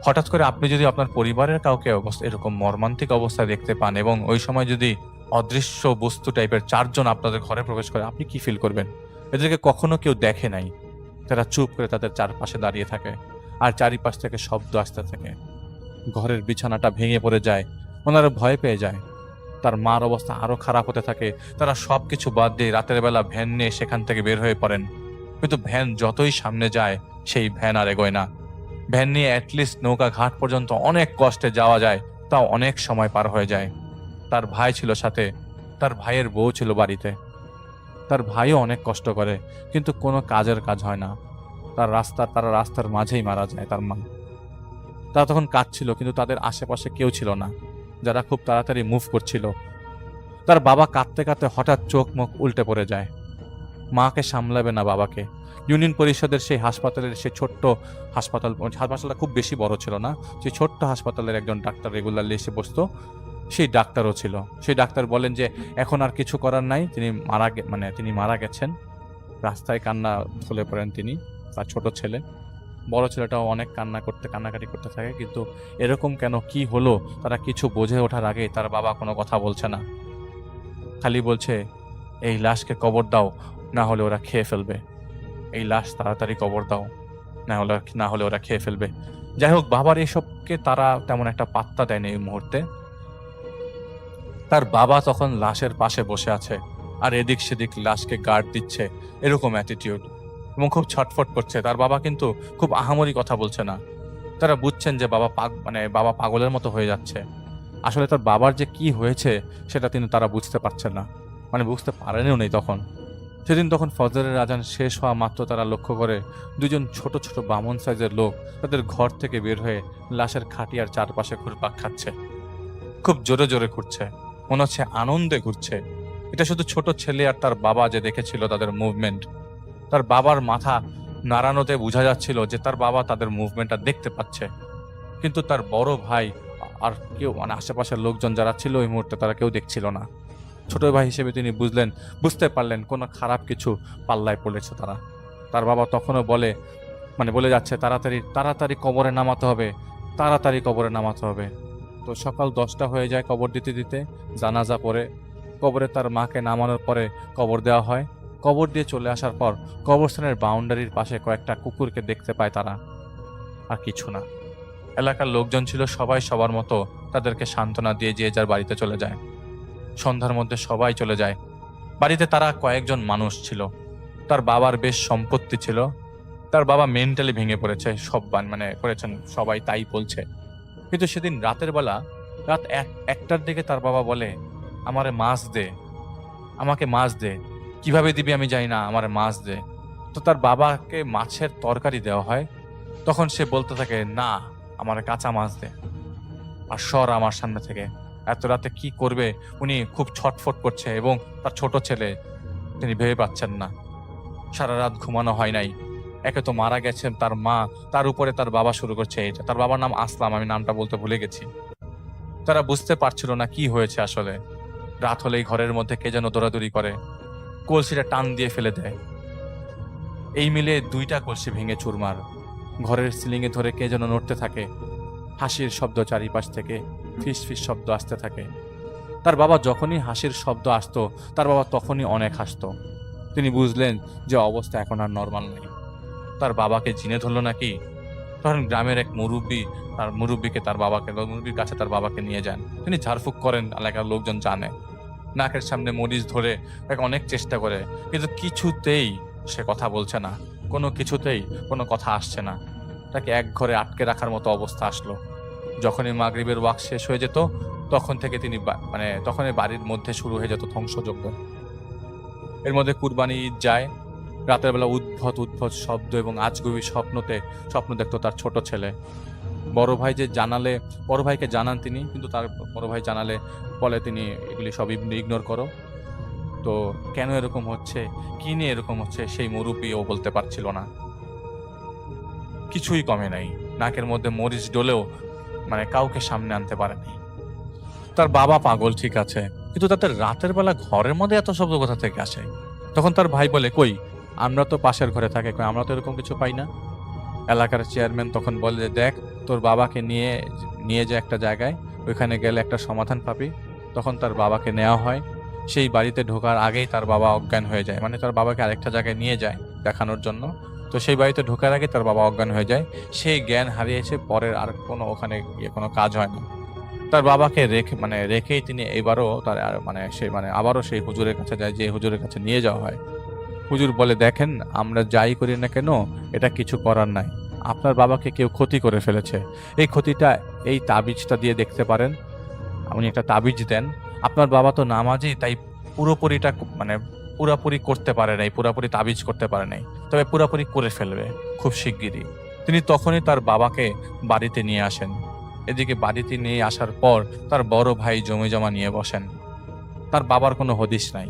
হঠাৎ করে আপনি যদি আপনার পরিবারের কাউকে এরকম মর্মান্তিক অবস্থায় দেখতে পান এবং ওই সময় যদি অদৃশ্য বস্তু টাইপের 4 জন আপনাদের ঘরে প্রবেশ করে, আপনি কি ফিল করবেন? এদেরকে কখনো কেউ দেখে নাই। তারা চুপ করে তাদের চারপাশে দাঁড়িয়ে থাকে, আর চারিপাশ থেকে শব্দ আসতে থাকে। ঘরের বিছানাটা ভেঙে পড়ে যায়, ওনারা ভয় পেয়ে যায়। তার মার অবস্থা আরো খারাপ হতে থাকে। তারা সবকিছু বাদ দিয়ে রাতের বেলা ভ্যান নিয়ে সেখান থেকে বের হয়ে পড়েন, কিন্তু ভ্যান যতই সামনে যায় সেই ভ্যান আর এগোয় না। ভ্যান নিয়ে অ্যাটলিস্ট নৌকা ঘাট পর্যন্ত অনেক কষ্টে যাওয়া যায়, তাও অনেক সময় পার হয়ে যায়। তার ভাই ছিল সাথে, তার ভাইয়ের বউ ছিল বাড়িতে। তার ভাইও অনেক কষ্ট করে, কিন্তু কোনো কাজের কাজ হয় না। তারা রাস্তার মাঝেই মারা যায় তার মা। তারা তখন কাঁদছিল, কিন্তু তাদের আশেপাশে কেউ ছিল না যারা খুব তাড়াতাড়ি মুভ করছিল। তার বাবা কাঁদতে কাঁদতে হঠাৎ চোখ মুখ উল্টে পড়ে যায়। মাকে সামলাবে না বাবাকে। ইউনিয়ন পরিষদের সেই হাসপাতালের সেই ছোট্ট হাসপাতালটা খুব বেশি বড় ছিল না, সেই ছোট্ট হাসপাতালের একজন ডাক্তার রেগুলারলি এসে বসতো, সেই ডাক্তারও ছিল। সেই ডাক্তার বলেন যে এখন আর কিছু করার নাই, তিনি মারা গেছেন। রাস্তায় খুলে পড়েন তিনি, তার ছোট ছেলে। বড় ছেলেটাও অনেক কান্নাকাটি করতে থাকে, কিন্তু এরকম কেন, কি হলো, তারা কিছু বোঝে ওঠার আগে তার বাবা কোনো কথা বলছে না, খালি বলছে এই লাশকে কবর দাও, না হলে ওরা খেয়ে ফেলবে। এই লাশ তাড়াতাড়ি কবর দাও, না হলে ওরা খেয়ে ফেলবে। যাই হোক, বাবার এসবকে তারা তেমন একটা পাত্তা দেয়নি এই মুহূর্তে। তার বাবা তখন লাশের পাশে বসে আছে আর এদিক সেদিক লাশকে গার্ড দিচ্ছে, এরকম অ্যাটিটিউড, এবং খুব ছটফট করছে। তার বাবা কিন্তু খুব আহামরি কথা বলছে না। তারা বুঝছেন যে বাবা পাগলের মতো হয়ে যাচ্ছে। আসলে তার বাবার যে কি হয়েছে সেটা তারা বুঝতে পারছেন না, বুঝতে পারেনও নেই তখন। সেদিন তখন ফজরের আজান শেষ হওয়া মাত্র তারা লক্ষ্য করে দুজন ছোট ছোট বামন সাইজের লোক তাদের ঘর থেকে বের হয়ে লাশের খাটিয়ার চারপাশে ঘুরপাক খাচ্ছে। খুব জোরে জোরে ঘুরছে, মনে হচ্ছে আনন্দে ঘুরছে। এটা শুধু ছোট ছেলে আর তার বাবা যে দেখেছিল তাদের মুভমেন্ট। তার বাবার মাথা নাড়ানোতে বোঝা যাচ্ছিল যে তার বাবা তাদের মুভমেন্টটা দেখতে পাচ্ছে, কিন্তু তার বড় ভাই আর কেউ, আশেপাশের লোকজন যারা ছিল ওই মুহূর্তে, তারা কেউ দেখছিল না। ছোট ভাই হিসেবে তিনি বুঝতে পারলেন কোনো খারাপ কিছু পাল্লায় পড়েছে তারা। তার বাবা তখনও বলে যাচ্ছে তাড়াতাড়ি কবরে নামাতে হবে, তাড়াতাড়ি কবরে নামাতে হবে। তো সকাল 10টা হয়ে যায় কবর দিতে দিতে। জানাজা পড়ে কবরে তার মাকে নামানোর পরে কবর দেওয়া হয়। কবর দিয়ে চলে আসার পর কবরস্থানের বাউন্ডারির পাশে কয়েকটা কুকুরকে দেখতে পায় তারা, আর কিছু না। এলাকার লোকজন ছিল সবাই সবার মতো তাদেরকে সান্ত্বনা দিয়ে যে যার বাড়িতে চলে যায়। সন্ধ্যার মধ্যে সবাই চলে যায়। বাড়িতে তারা কয়েকজন মানুষ ছিল। তার বাবার বেশ সম্পত্তি ছিল। তার বাবা মেন্টালি ভেঙে পড়েছে, করেছেন সবাই তাই বলছে। কিন্তু সেদিন রাতের বেলা, রাত 1টার দিকে তার বাবা বলে, আমাকে মাছ দে। কিভাবে দিবি আমি জানি না, আমারে মাছ দে। তো তার বাবাকে মাছের তরকারি দেওয়া হয়। তখন সে বলতে থাকে, না, আমার কাঁচা মাছ দে, আর সর আমার সামনে থেকে। এত রাতে কি করবে? উনি খুব ছটফট করছে, এবং তার ছোট ছেলে, তিনি ভেবে পাচ্ছেন না। সারা রাত ঘুমানো হয় নাই। একে তো মারা গেছেন তার মা, তার উপরে তার বাবা শুরু করছে এটা। তার বাবার নাম আসলাম, আমি নামটা বলতে ভুলে গেছি। তারা বুঝতে পারছিল না কি হয়েছে আসলে। রাত হলেই ঘরের মধ্যে কে যেন দৌড়াদৌড়ি করে, কলসিটা টান দিয়ে ফেলে দেয়। এই মিলে 2টা কলসি ভেঙে চুরমার। ঘরের সিলিংয়ে ধরে কে যেন নড়তে থাকে। হাসির শব্দ চারিপাশ থেকে, ফিস ফিস শব্দ আসতে থাকে। তার বাবা যখনই হাসির শব্দ আসতো, তার বাবা তখনই অনেক হাসতো। তিনি বুঝলেন যে অবস্থা এখন আর নর্মাল নেই। তার বাবাকে জিনে ধরলো নাকি। তখন গ্রামের এক মুরব্বীর কাছে তার বাবাকে নিয়ে যান। তিনি ঝাড়ফুঁক করেন, এলাকার লোকজন জানে। নাকের সামনে মরিচ ধরে অনেক চেষ্টা করে, কিন্তু কিছুতেই সে কথা বলছে না, কিছুতেই কোনো কথা আসছে না। তাকে এক ঘরে আটকে রাখার মতো অবস্থা আসলো। যখনই মাগরিবের ওয়াক্ত শেষ হয়ে যেত, তখন থেকে তখনই বাড়ির মধ্যে শুরু হয়ে যেত ধ্বংসযজ্ঞ। এর মধ্যে কুরবানি ঈদ যায়। রাতের বেলা উদ্ভট শব্দ এবং আজগুবি স্বপ্ন দেখতো তার ছোট ছেলে। বড় ভাইকে জানান তিনি, কিন্তু তার বড় ভাই জানালে বলে তিনি এগুলি সব ইগনোর করো। তো কেন এরকম হচ্ছে, কি নিয়ে এরকম হচ্ছে, সেই মুরব্বিও বলতে পারছিল না। কিছুই কমে নাই। নাকের মধ্যে মরিচ ডলেও কাউকে সামনে আনতে পারেনি। তার বাবা পাগল, ঠিক আছে, কিন্তু তাদের রাতের বেলা ঘরের মধ্যে এত শব্দ কোথা থেকে আসে? তখন তার ভাই বলে, কই, আমরা তো পাশের ঘরে থাকি, আমরা তো এরকম কিছু পাই না। এলাকার চেয়ারম্যান তখন বলে যে, দেখ, তোর বাবাকে নিয়ে যে একটা জায়গায়, ওইখানে গেলে একটা সমাধান পাবি। তখন তার বাবাকে নেওয়া হয়। সেই বাড়িতে ঢোকার আগেই তার বাবা অজ্ঞান হয়ে যায়। তার বাবাকে আরেকটা জায়গায় নিয়ে যায় দেখানোর জন্য। তো সেই বাড়িতে ঢোকার আগে তার বাবা অজ্ঞান হয়ে যায়। সেই জ্ঞান হারিয়েছে, পরের আর ওখানে কোনো কাজ হয় না। তার বাবাকে রেখেই তিনি এবারও আবারও সেই হুজুরের কাছে যায়, যে হুজুরের কাছে নিয়ে যাওয়া হয়। হুজুর বলে, দেখেন, আমরা যাই করি না কেন, এটা কিছু করার নাই। আপনার বাবাকে কেউ ক্ষতি করে ফেলেছে। এই ক্ষতিটা এই তাবিজটা দিয়ে দেখতে পারেন। উনি একটা তাবিজ দেন। আপনার বাবা তো নামাজি, তাই পুরোপুরি করতে পারে নাই, পুরোপুরি তাবিজ করতে পারে নাই, তবে পুরোপুরি করে ফেলবে খুব শিগগিরই। তিনি তখনই তার বাবাকে বাড়িতে নিয়ে আসেন। এদিকে বাড়িতে নিয়ে আসার পর তার বড় ভাই জমি জমা নিয়ে বসেন। তার বাবার কোনো হদিশ নাই।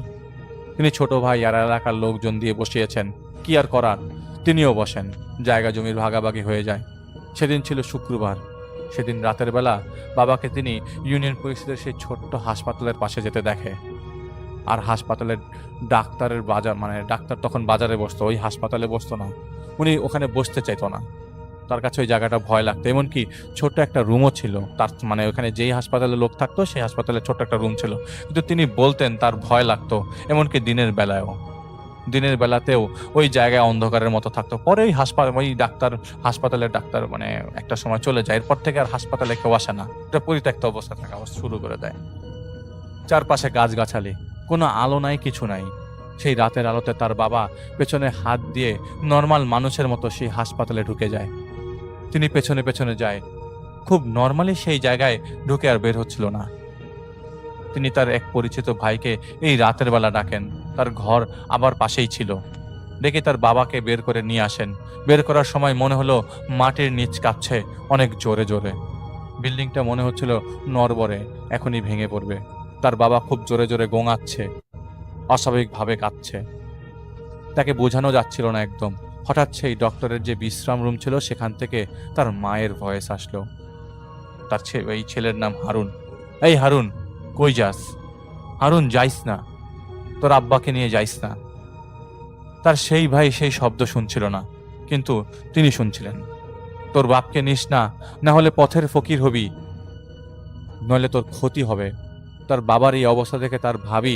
তিনি ছোট ভাই আর এলাকার লোকজন দিয়ে বসিয়েছেন, কি আর করার, তিনিও বসেন। জায়গা জমির ভাগাভাগি হয়ে যায়। সেদিন ছিল শুক্রবার। সেদিন রাতের বেলা বাবাকে তিনি ইউনিয়ন পরিষদের সেই ছোট্ট হাসপাতালের পাশে যেতে দেখে। আর হাসপাতালের ডাক্তারের বাজার, মানে ডাক্তার তখন বাজারে বসতো, ওই হাসপাতালে বসতো না। উনি ওখানে বসতে চাইতো না, তার কাছে ওই জায়গাটা ভয় লাগতো। এমনকি ছোট্ট একটা রুমও ছিল তার, মানে ওখানে যেই হাসপাতালে লোক থাকতো সেই হাসপাতালে ছোট্ট একটা রুম ছিল, কিন্তু তিনি বলতেন তার ভয় লাগতো। এমনকি দিনের বেলাতেও ওই জায়গায় অন্ধকারের মতো থাকতো। পরে ওই হাসপাতালের ডাক্তার মানে একটা সময় চলে যায়। এরপর থেকে আর হাসপাতালে কেউ আসে না, এটা পরিত্যক্ত অবস্থা থাকা শুরু করে দেয়। চারপাশে গাছগাছালি, কোনো আলো নাই, কিছু নাই। সেই রাতের আলোতে তার বাবা পেছনে হাত দিয়ে নর্মাল মানুষের মতো সেই হাসপাতালে ঢুকে যায়। তিনি পেছনে পেছনে যায়, খুব নর্মালি সেই জায়গায় ঢুকে আর বের হচ্ছিল না। তিনি তার এক পরিচিত ভাইকে এই রাতের বেলা ডাকেন। তার ঘর আবার পাশেই ছিল। ডেকে তার বাবাকে বের করে নিয়ে আসেন। বের করার সময় মনে হলো মাটির নিচ কাঁপছে অনেক জোরে জোরে। বিল্ডিংটা মনে হচ্ছিল নড়বড়ে, এখনই ভেঙে পড়বে। তার বাবা খুব জোরে জোরে গোঙাচ্ছে, অস্বাভাবিকভাবে কাঁদছে। তাকে বোঝানো যাচ্ছিল না একদম। হঠাৎ সেই ডক্টরের যে বিশ্রাম রুম ছিল সেখান থেকে তার মায়ের ভয়েস আসলো। তার এই ছেলের নাম হারুন। এই হারুন, কই যাস? হারুন, যাইস না, তোর আব্বাকে নিয়ে যাইস না। তার সেই ভাই সেই শব্দ শুনছিল না, কিন্তু তিনি শুনছিলেন। তোর বাপকে নিস না, না হলে পথের ফকির হবি, নইলে তোর ক্ষতি হবে। তার বাবার এই অবস্থা দেখে তার ভাবি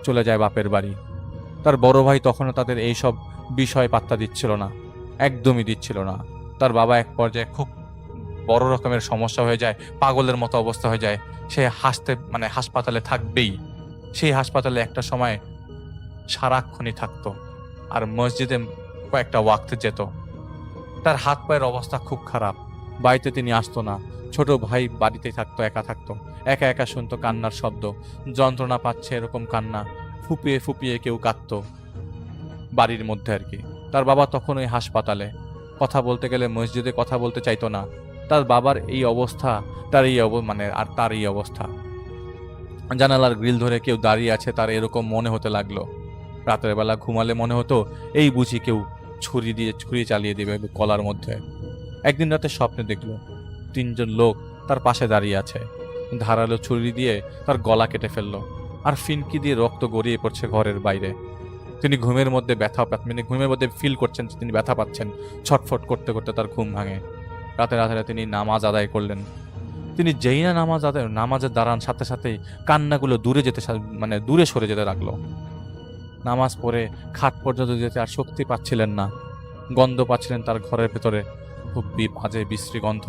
চলে যায় বাপের বাড়ি। তার বড় ভাই তখনও তাদের এইসব বিষয় পাত্তা দিচ্ছিল না, একদমই দিচ্ছিল না। তার বাবা এক পর্যায়ে খুব বড় রকমের সমস্যা হয়ে যায়, পাগলের মতো অবস্থা হয়ে যায়। সে হাসপাতালে থাকবেই। সেই হাসপাতালে একটা সময় সারাক্ষণই থাকতো, আর মসজিদে কয়েকটা ওয়াক্তে যেত। তার হাত পায়ের অবস্থা খুব খারাপ, বাড়িতে তিনি আসতো না। ছোট ভাই বাড়িতেই থাকতো, একা থাকতো, একা একা শুনতো কান্নার শব্দ, যন্ত্রণা পাচ্ছে এরকম কান্না, ফুপিয়ে ফুপিয়ে কেউ কাঁদতো বাড়ির মধ্যে আর কি। তার বাবা তখন ওই হাসপাতালে, কথা বলতে গেলে মসজিদে কথা বলতে চাইতো না। তার বাবার এই অবস্থা, তার এই অবস্থা। জানালার গ্রিল ধরে কেউ দাঁড়িয়ে আছে তার এরকম মনে হতে লাগলো। রাতের বেলা ঘুমালে মনে হতো এই বুঝি কেউ ছুরি চালিয়ে দেবে গলার মধ্যে। একদিন রাতে স্বপ্নে দেখলো 3জন লোক তার পাশে দাঁড়িয়ে আছে, ধারালো ছুরি দিয়ে তার গলা কেটে ফেললো, আর ফিনকি দিয়ে রক্ত গড়িয়ে পড়ছে ঘরের বাইরে। তিনি ঘুমের মধ্যে ঘুমের মধ্যে ফিল করছেন তিনি ব্যথা পাচ্ছেন। ছটফট করতে করতে তার ঘুম ভাঙে। রাতে তিনি নামাজ আদায় করলেন। তিনি যেই না নামাজের দাঁড়ান, সাথে সাথেই কান্নাগুলো দূরে সরে যেতে লাগলো। নামাজ পড়ে খাট পর্যন্ত যেতে আর শক্তি পাচ্ছিলেন না। গন্ধ পাচ্ছিলেন তার ঘরের ভেতরে, খুব বাজে বিশ্রী গন্ধ।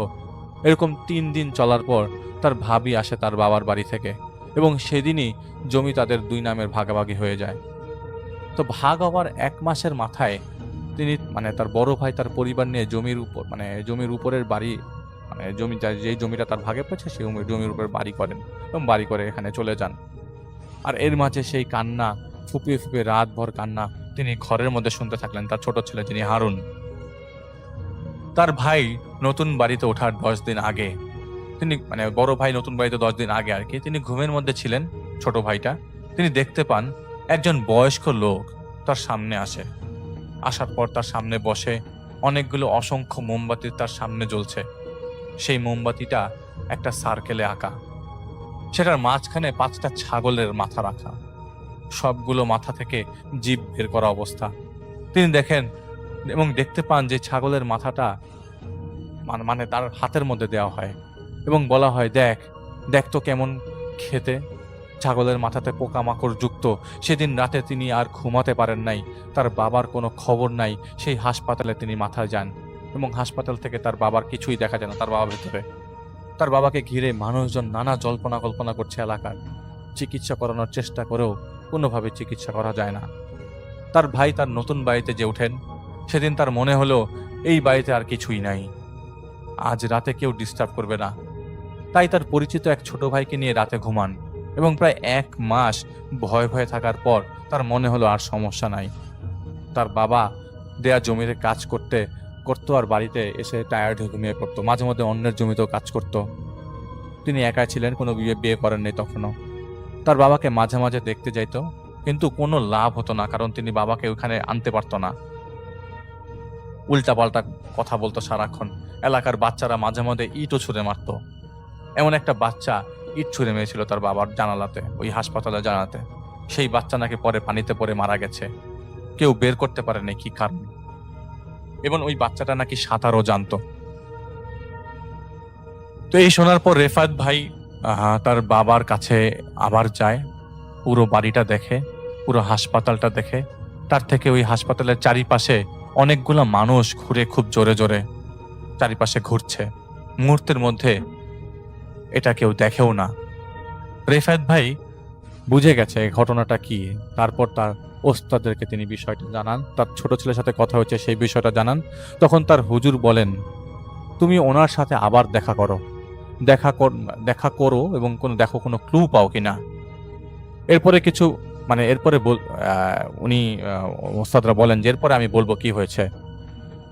এরকম 3 দিন চলার পর তার ভাবি আসে তার বাবার বাড়ি থেকে, এবং সেদিনই জমি তাদের 2 নামের ভাগাভাগি হয়ে যায়। তো ভাগ হওয়ার 1 মাসের মাথায় তিনি তার বড় ভাই তার পরিবার নিয়ে জমির উপরের বাড়ি, যেই জমিটা তার ভাগে পড়েছে সেই জমির উপর বাড়ি করেন, এবং বাড়ি করে এখানে চলে যান। আর এর মাঝে সেই কান্না, ফুপিয়ে ফুপিয়ে রাতভর কান্না তিনি ঘরের মধ্যে শুনতে থাকলেন। তার ছোট ছেলে যিনি হারুন, তার ভাই নতুন বাড়িতে ওঠার 10 দিন আগে, তিনি বড় ভাই নতুন বাড়িতে 10 দিন আগে আর কি, তিনি ঘুমের মধ্যে ছিলেন। ছোট ভাইটা তিনি দেখতে পান একজন বয়স্ক লোক তার সামনে আসে। আসার পর তার সামনে বসে, অনেকগুলো অসংখ্য মোমবাতি তার সামনে জ্বলছে। সেই মোমবাতিটা একটা সার্কেলে আঁকা, সেটার মাঝখানে 5টা ছাগলের মাথা রাখা, সবগুলো মাথা থেকে জিভ বের করা অবস্থা। তিনি দেখেন এবং দেখতে পান যে ছাগলের মাথাটা তার হাতের মধ্যে দেওয়া হয়, এবং বলা হয় দেখ তো কেমন খেতে, ছাগলের মাথাতে পোকামাকড় যুক্ত। সেদিন রাতে তিনি আর ঘুমাতে পারেন নাই। তার বাবার কোনো খবর নাই। সেই হাসপাতালে তিনি মাথায় যান, এবং হাসপাতাল থেকে তার বাবার কিছুই দেখা যায় না। তার বাবা ভেতরে, তার বাবাকে ঘিরে মানুষজন নানা জল্পনা কল্পনা করছে এলাকার। চিকিৎসা করানোর চেষ্টা করেও কোনোভাবে চিকিৎসা করা যায় না। তার ভাই তার নতুন বাড়িতে যে ওঠেন, সেদিন তার মনে হলো এই বাড়িতে আর কিছুই নাই, আজ রাতে কেউ ডিস্টার্ব করবে না। তাই তার পরিচিত এক ছোট ভাইকে নিয়ে রাতে ঘুমান, এবং প্রায় 1 মাস ভয়ে ভয়ে থাকার পর তার মনে হলো আর সমস্যা নাই। তার বাবা দেয়া জমিতে কাজ করতো আর বাড়িতে এসে টায়ার্ড হয়ে ঘুমিয়ে পড়তো। মাঝে মধ্যে অন্যের জমিতেও কাজ করত। তিনি একাই ছিলেন, কোনো বিয়ে করেননি তখনও। তার বাবাকে মাঝে মাঝে দেখতে যাইতো, কিন্তু কোনো লাভ হতো না, কারণ তিনি বাবাকে ওখানে আনতে পারতো না। উল্টাপাল্টা কথা বলতো সারাক্ষণ। এলাকার বাচ্চারা মাঝে মাঝে ইটও ছুঁড়ে মারতো। এমন একটা বাচ্চা ইট ছুঁড়ে মেরেছিল তার বাবার জানালাতে, ওই হাসপাতালের জানালাতে। সেই বাচ্চা নাকি পরে পানিতে পড়ে মারা গেছে, কেউ বের করতে পারেনি কি কারণ। এবং ওই বাচ্চাটা নাকি সাঁতারও জানতো। তো এই শোনার পর রেফাত ভাই তার বাবার কাছে আবার যায়, পুরো বাড়িটা দেখে, পুরো হাসপাতালটা দেখে। তার থেকে ওই হাসপাতালের চারিপাশে অনেকগুলো মানুষ ঘুরে, খুব জোরে জোরে চারিপাশে ঘুরছে। মুহূর্তের মধ্যে এটা কেউ দেখেও না। রেফাত ভাই বুঝে গেছে ঘটনাটা কি। তারপর তার ওস্তাদেরকে তিনি বিষয়টা জানান, তার ছোট ছেলের সাথে কথা হয়েছে সেই বিষয়টা জানান। তখন তার হুজুর বলেন, তুমি ওনার সাথে আবার দেখা করো এবং দেখো কোনো ক্লু পাও কিনা। এরপরে কিছু এরপরে উনি ওস্তাদরা বলেন যে এরপরে আমি বলবো কি হয়েছে।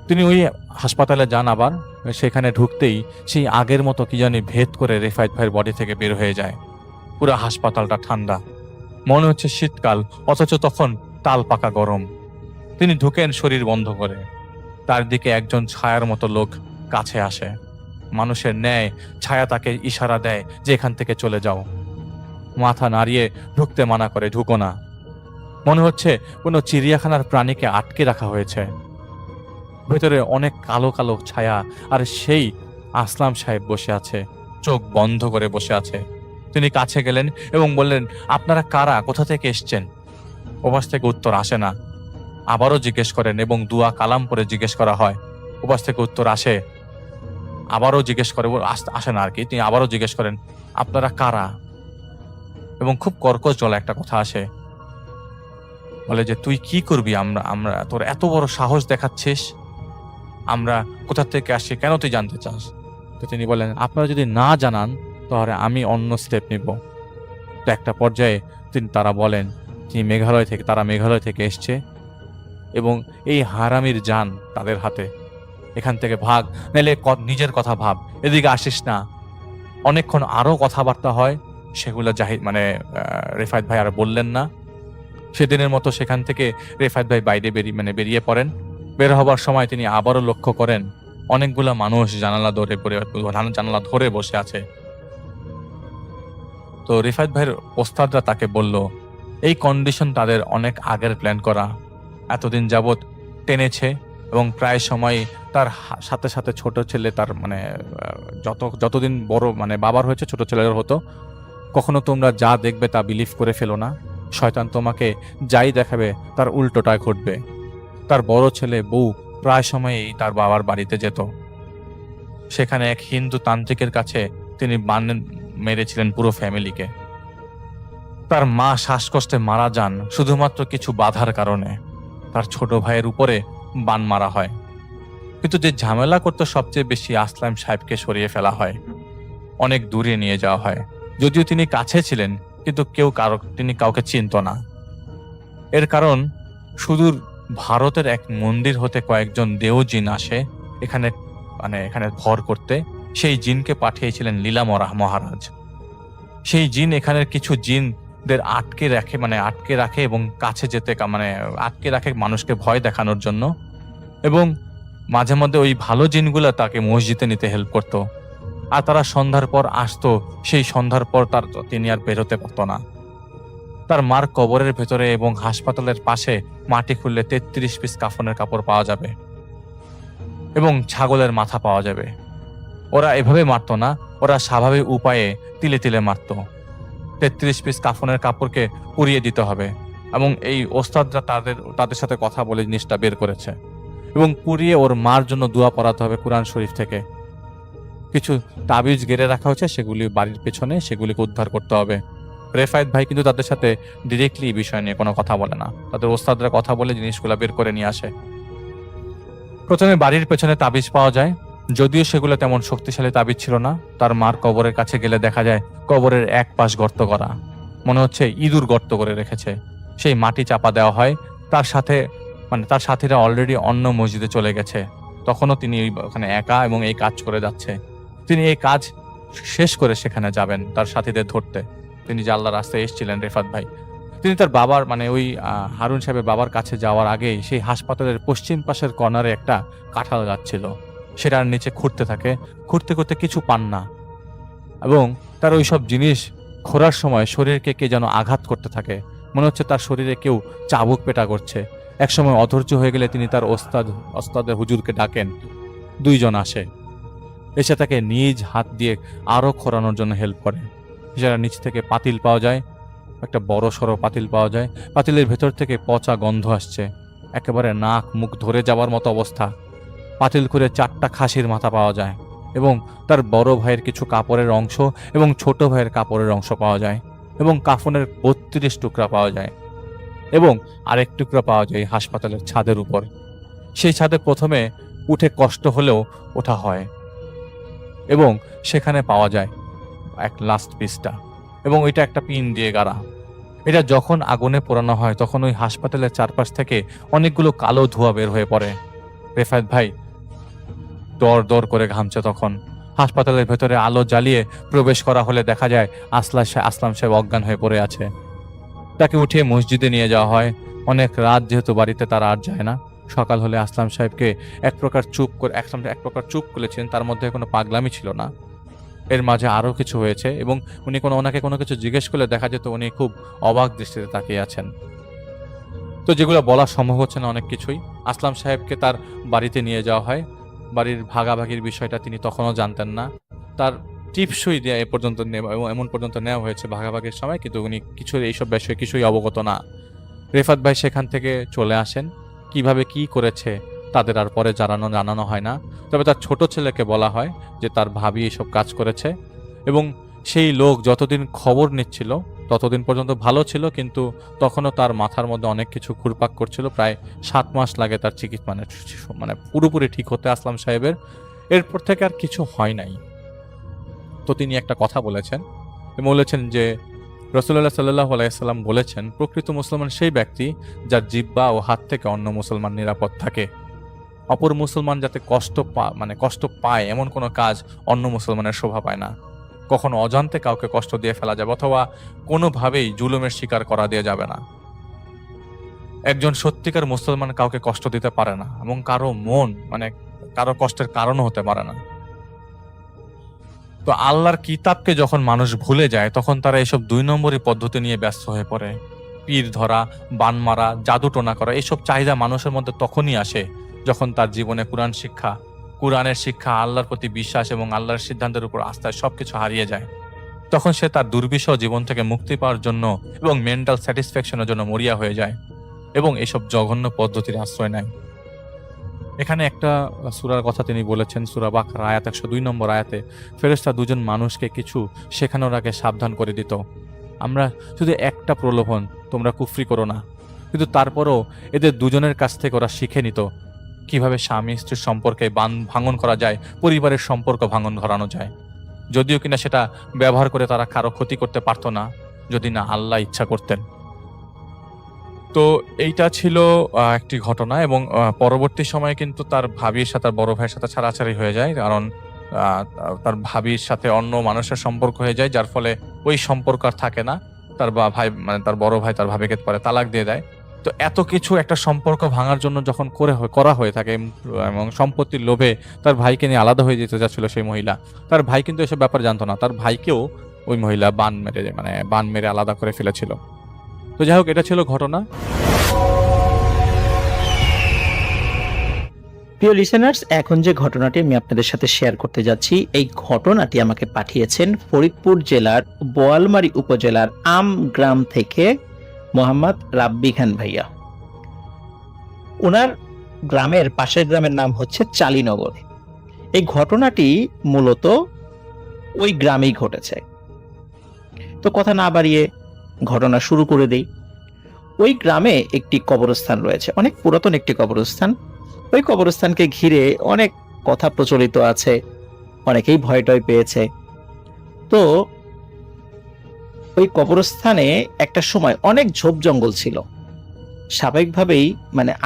তিনি ওই হাসপাতালে যান, আবার সেখানে ঢুকতেই সেই আগের মতো কি জানি ভেদ করে রেফায়েত ভাইয়ের বডি থেকে বের হয়ে যায়। পুরো হাসপাতালটা ঠান্ডা, মনে হচ্ছে শীতকাল, অথচ তখন তাল পাকা গরম। তিনি ঢুকেন শরীর বন্ধ করে। তার দিকে একজন ছায়ার মতো লোক কাছে আসে, মানুষের ন্যায় ছায়া তাকে ইশারা দেয় যে এখান থেকে চলে যাও। মাথা নাড়িয়ে ঢুকতে মানা করে, ঢুকো না। মনে হচ্ছে কোনো চিড়িয়াখানার প্রাণীকে আটকে রাখা হয়েছে। ভেতরে অনেক কালো কালো ছায়া, আর সেই আসলাম সাহেব বসে আছে, চোখ বন্ধ করে বসে আছে। তিনি কাছে গেলেন এবং বললেন, আপনারা কারা, কোথা থেকে এসছেন? ওপাশ থেকে উত্তর আসে না। আবারও জিজ্ঞেস করেন এবং দুয়া কালাম করে জিজ্ঞেস করা হয়। ওপাশ থেকে উত্তর আসে, আবারও জিজ্ঞেস করে, আসে না আর কি। তিনি আবারও জিজ্ঞেস করেন, আপনারা কারা? এবং খুব কর্কশ জলে একটা কথা আসে, বলে যে তুই কি করবি, আমরা তোর এত বড় সাহস দেখাচ্ছিস, আমরা কোথা থেকে আসছি, কেন তুই জানতে চাস? তো তিনি বলেন, আপনারা যদি না জানান তাহলে আমি অন্য স্টেপ নিব। তো একটা পর্যায়ে তারা বলেন তারা মেঘালয় থেকে এসছে এবং এই হারামির জান তাদের হাতে, এখান থেকে ভাগ, নাহলে নিজের কথা ভাব, এদিকে আসিস না। অনেকক্ষণ আরো কথাবার্তা হয়, সেগুলো রেফায়েত ভাই আর বললেন না। সেদিনের মতো সেখান থেকে রেফায়েত ভাই বাইরে বেরিয়ে পড়েন। বের হবার সময় তিনি আবারও লক্ষ্য করেন অনেকগুলা মানুষ জানালা ধরে বসে আছে। তো রেফায়েত ভাইয়ের ওস্তাদরা তাকে বলল, এই কন্ডিশন তাদের অনেক আগের প্ল্যান করা, এতদিন যাবৎ টেনেছে এবং প্রায় সময় তার সাথে সাথে ছোট ছেলে, তার যতদিন বড় বাবার হয়েছে ছোট ছেলের হতো। কখনো তোমরা যা দেখবে তা বিলিভ করে ফেলো না, শয়তান তোমাকে যাই দেখাবে তার উল্টোটাই ঘটবে। তার বড় ছেলে বউ প্রায় সময়ই তার বাবার বাড়িতে যেত। সেখানে এক হিন্দু তান্ত্রিকের কাছে তিনি বান মেরেছিলেন পুরো ফ্যামিলিকে। তার মা শ্বাসকষ্টে মারা যান শুধুমাত্র কিছু বাধার কারণে। তার ছোট ভাইয়ের উপরে বান মারা হয়। কিন্তু যে ঝামেলা করতে সবচেয়ে বেশি, আসলাম সাহেবকে সরিয়ে ফেলা হয়, অনেক দূরে নিয়ে যাওয়া হয়। যদিও তিনি কাছে ছিলেন, কিন্তু তিনি কাউকে চিনত না। এর কারণ সুদূর ভারতের এক মন্দির হতে কয়েকজন দেওজিন আসে এখানে ভর করতে। সেই জিনকে পাঠিয়েছিলেন লীলা মহারাজ। সেই জিন এখানের কিছু জিনদের আটকে রাখে এবং কাছে যেতে আটকে রাখে মানুষকে ভয় দেখানোর জন্য। এবং মাঝে মধ্যে ওই ভালো জিনগুলা তাকে মসজিদে নিতে হেল্প করত। আর তারা সন্ধ্যার পর আসতো, সেই সন্ধ্যার পর তিনি আর বেরোতে পারত না। তার মার কবরের ভেতরে এবং হাসপাতালের পাশে মাটি খুললে 33 পিস কাফনের কাপড় পাওয়া যাবে এবং ছাগলের মাথা পাওয়া যাবে। ওরা এভাবে মারত না, ওরা স্বাভাবিক উপায়ে তিলে তিলে মারত। 33 পিস কাফনের কাপড়কে পুড়িয়ে দিতে হবে এবং এই ওস্তাদরা তাদের সাথে কথা বলে জিনিসটা বের করেছে। এবং পুড়িয়ে ওর মার জন্য দোয়া পড়াতে হবে কোরআন শরীফ থেকে। কিছু তাবিজ গেড়ে রাখা হয়েছে, সেগুলি বাড়ির পেছনে, সেগুলিকে উদ্ধার করতে হবে। রেফায়েত ভাই কিন্তু তাদের সাথে ডিরেক্টলি এই বিষয় নিয়ে কোনো কথা বলে না, তাদের ওস্তাদরা কথা বলে জিনিসগুলো বের করে নিয়ে আসে। প্রথমে বাড়ির পেছনে তাবিজ পাওয়া যায়, যদিও সেগুলো তেমন শক্তিশালী তাবিজ ছিল না। তার মার কবরের কাছে গেলে দেখা যায় কবরের এক পাশ গর্ত করা, মনে হচ্ছে ইঁদুর গর্ত করে রেখেছে। সেই মাটি চাপা দেওয়া হয়। তার সাথীরা অলরেডি অন্য মসজিদে চলে গেছে, তখনও তিনি ওখানে একা এবং এই কাজ করে যাচ্ছে। তিনি এই কাজ শেষ করে সেখানে যাবেন তার সাথীদের ধরতে। তিনি যে আল্লাহর রাস্তায় এসেছিলেন রেফাত ভাই, তিনি তার বাবার মানে ওই হারুন সাহেবের বাবার কাছে যাওয়ার আগেই সেই হাসপাতালের পশ্চিম পাশের কর্নারে একটা কাঁঠাল গাছ ছিল, সেটার নিচে খুঁড়তে থাকে। খুঁড়তে করতে কিছু পান না, এবং তার ওই সব জিনিস খোঁড়ার সময় শরীরকে কে যেন আঘাত করতে থাকে, মনে হচ্ছে তার শরীরে কেউ চাবুক পেটা করছে। একসময় অধৈর্য হয়ে গেলে তিনি তার ওস্তাদের হুজুরকে ডাকেন। 2 জন আসে, এসে তাকে নিজ হাত দিয়ে আরো খোঁড়ানোর জন্য হেল্প করে। যারা নিচ থেকে পাতিল পাওয়া যায়, একটা বড় সড়ো পাতিল পাওয়া যায়। পাতিলের ভেতর থেকে পচা গন্ধ আসছে, একেবারে নাক মুখ ধরে যাওয়ার মতো অবস্থা। পাতিল করে 4টা খাসির মাথা পাওয়া যায়, এবং তার বড় ভাইয়ের কিছু কাপড়ের অংশ এবং ছোট ভাইয়ের কাপড়ের অংশ পাওয়া যায়, এবং কাফনের 32 টুকরা পাওয়া যায়, এবং আরেক টুকরা পাওয়া যায় হাসপাতালের ছাদের উপর। সেই ছাদে প্রথমে উঠে কষ্ট হলেও ওঠা হয়, এবং সেখানে পাওয়া যায় এক লাস্ট পিসটা, এবং ওইটা একটা পিন দিয়ে গাড়া। এটা যখন আগুনে পোড়ানো হয় তখন ওই হাসপাতালের চারপাশ থেকে অনেকগুলো কালো ধোঁয়া বের হয়ে পড়ে। রেফাত ভাই দর দর করে ঘামছে তখন। হাসপাতালের ভেতরে আলো জ্বালিয়ে প্রবেশ করা হলে দেখা যায় আসলাম সাহেব অজ্ঞান হয়ে পড়ে আছে। তাকে উঠিয়ে মসজিদে নিয়ে যাওয়া হয়। অনেক রাত, যেহেতু বাড়িতে তারা আর যায় না। সকাল হলে আসলাম সাহেবকে এক প্রকার চুপ করেছেন, তার মধ্যে কোনো পাগলামি ছিল না। এর মাঝে আরও কিছু হয়েছে, এবং উনি ওনাকে কোনো কিছু জিজ্ঞেস করলে দেখা যেত উনি খুব অবাক দৃষ্টিতে তাকিয়ে আছেন। তো যেগুলো বলা সম্ভব হচ্ছে না অনেক কিছুই। আসলাম সাহেবকে তার বাড়িতে নিয়ে যাওয়া হয়। বাড়ির ভাগাভাগির বিষয়টা তিনি তখনও জানতেন না। তার টিপসই দেওয়া এমন পর্যন্ত নেওয়া হয়েছে ভাগাভাগির সময়, কিন্তু উনি এইসব বিষয়ে কিছুই অবগত না। রেফাত ভাই সেখান থেকে চলে আসেন। কিভাবে কি করেছে তাদের আর পরে জানানো হয় না। তবে তার ছোট ছেলেকে বলা হয় যে তার ভাবি এসব কাজ করেছে, এবং সেই লোক যতদিন খবর নিচ্ছিল ততদিন পর্যন্ত ভালো ছিল, কিন্তু তখনও তার মাথার মধ্যে অনেক কিছু ঘুরপাক করছিল। প্রায় 7 মাস লাগে তার চিকিৎসা মানে পুরোপুরি ঠিক হতে আসলাম সাহেবের। এরপর থেকে আর কিছু হয় নাই। তো তিনি একটা কথা বলেছেন যে রাসূলুল্লাহ সাল্লাল্লাহু আলাইহি সাল্লাম বলেছেন, প্রকৃত মুসলমান সেই ব্যক্তি যার জিহ্বা ও হাত থেকে অন্য মুসলমান নিরাপদ থাকে। অপর মুসলমান যাতে কষ্ট পায় এমন কোনো কাজ অন্য মুসলমানের শোভা পায় না। কখনো অজান্তে কাউকে কষ্ট দিয়ে ফেলা যাবে, অথবা কোনোভাবেই জুলুমের শিকার করা দিয়ে যাবে না। একজন সত্যিকার মুসলমান কাউকে কষ্ট দিতে পারে না, এবং কারো কষ্টের কারণও হতে পারে না। তো আল্লাহর কিতাবকে যখন মানুষ ভুলে যায় তখন তারা এসব 2 নম্বরী পদ্ধতি নিয়ে ব্যস্ত হয়ে পড়ে। পীর ধরা, বান মারা, জাদু টোনা করা, এসব চাহিদা মানুষের মধ্যে তখনই আসে যখন তার জীবনে কোরআনের শিক্ষা, আল্লাহর প্রতি বিশ্বাস এবং আল্লাহর সিদ্ধান্তের উপর আস্থায় সবকিছু হারিয়ে যায়। তখন সে তার দুর্বিষহ জীবন থেকে মুক্তি পাওয়ার জন্য এবং মেন্টাল স্যাটিসফ্যাকশনের জন্য মরিয়া হয়ে যায়, এবং এসব জঘন্য পদ্ধতির আশ্রয় নেয়। এখানে একটা সূরার কথা তিনি বলেছেন, সূরা বাকারা আয়াত 102 নম্বর আয়াতে, ফেরেশতা 2 জন মানুষকে কিছু শেখানোর আগে সাবধান করে দিত। আমরা শুধু একটা প্রলোভন, তোমরা কুফরি করো না। কিন্তু তারপরও এদের 2 জনের কাছ থেকে ওরা শিখে নিত কিভাবে স্বামী স্ত্রীর সম্পর্কে ভাঙন করা যায়, পরিবারের সম্পর্ক ভাঙন ধরানো যায়। যদিও কিনা সেটা ব্যবহার করে তারা কারো ক্ষতি করতে পারত না, যদি না আল্লাহ ইচ্ছা করতেন। তো এইটা ছিল একটি ঘটনা, এবং পরবর্তী সময়ে কিন্তু তার ভাবির সাথে, বড় ভাইয়ের সাথে ছাড়াছাড়ি হয়ে যায়, কারণ তার ভাবির সাথে অন্য মানুষের সম্পর্ক হয়ে যায়, যার ফলে ওই সম্পর্ক আর থাকে না। তার তার বড় ভাই তার ভাবিকে পরে তালাক দিয়ে দেয়। তো এত কিছু একটা সম্পর্ক ভাঙার জন্য যখন করা হয়ে থাকে, এবং সম্পত্তির লোভে তার ভাইকে নিয়ে আলাদা হয়ে যেতে যাচ্ছিল সেই মহিলা, তার ভাই কিন্তু এসব ব্যাপার জানতো না। তার ভাইকেও ওই মহিলা বান মেরে আলাদা করে ফেলেছিল। তো যাই হোক, এটা ছিল ঘটনা। প্রিয় লিসেনার্স, এখন যে ঘটনাটি আমি আপনাদের সাথে শেয়ার করতে যাচ্ছি, এই ঘটনাটি আমাকে পাঠিয়েছেন ফরিদপুর জেলার বোয়ালমারী উপজেলার আম গ্রাম থেকে মোহাম্মদ রাব্বি খান ভাইয়া। ওনার পাশের গ্রামের নাম হচ্ছে চালিনগর। এই ঘটনাটি মূলত ওই গ্রামেই ঘটেছে। তো কথা না বাড়িয়ে ঘটনা শুরু করে দেই। ওই গ্রামে একটি কবরস্থান রয়েছে, অনেক পুরাতন একটি কবরস্থান। ওই কবরস্থানকে ঘিরে অনেক কথা প্রচলিত আছে, অনেকেই ভয় টয় পেয়েছে। তো ওই কবরস্থানে একটা সময় অনেক ঝোপ জঙ্গল ছিল। স্বাভাবিকভাবেই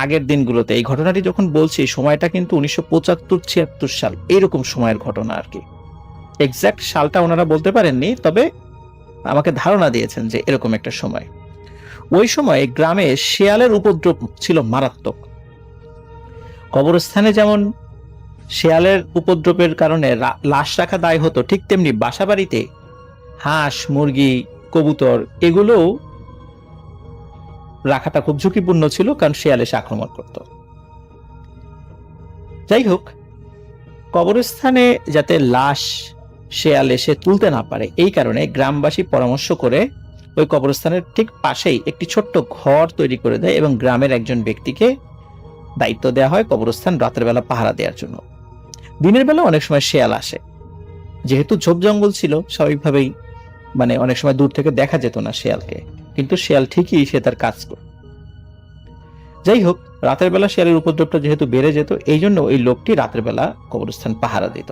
আগের দিনগুলোতে, এই ঘটনাটি যখন বলছি সময়টা কিন্তু 1975-76 সাল, এইরকম সময়ের ঘটনা আর কি। এক্সাক্ট সালটা ওনারা বলতে পারেননি, তবে আমাকে ধারণা দিয়েছেন যে এরকম একটা সময়। ওই সময় গ্রামে শেয়ালের উপদ্রব ছিল মারাত্মক। কবরস্থানে যেমন শেয়ালের উপদ্রবের কারণে লাশ রাখা দায় হতো, ঠিক তেমনি বাসাবাড়িতে হাঁস, মুরগি, কবুতর এগুলোও রাখাটা খুব ঝুঁকিপূর্ণ ছিল, কারণ শেয়াল এসে আক্রমণ করত। যাই হোক, কবরস্থানে যাতে লাশ শেয়াল এসে তুলতে না পারে এই কারণে গ্রামবাসী পরামর্শ করে ওই কবরস্থানের ঠিক পাশেই একটি ছোট্ট ঘর তৈরি করে দেয় এবং গ্রামের একজন ব্যক্তিকে দায়িত্ব দেওয়া হয় কবরস্থান রাতের বেলা পাহারা দেওয়ার জন্য। দিনের বেলা অনেক সময় শেয়াল আসে, যেহেতু ঝোপ জঙ্গল ছিল স্বাভাবিকভাবেই মানে অনেক সময় দূর থেকে দেখা যেত না শেয়ালকে, কিন্তু শেয়াল ঠিকই সে তার কাজ করত। যাই হোক, রাতের বেলা শেয়ালের উপদ্রবটা যেহেতু বেড়ে যেত, এই জন্য ওই লোকটি রাতের বেলা কবরস্থান পাহারা দিত।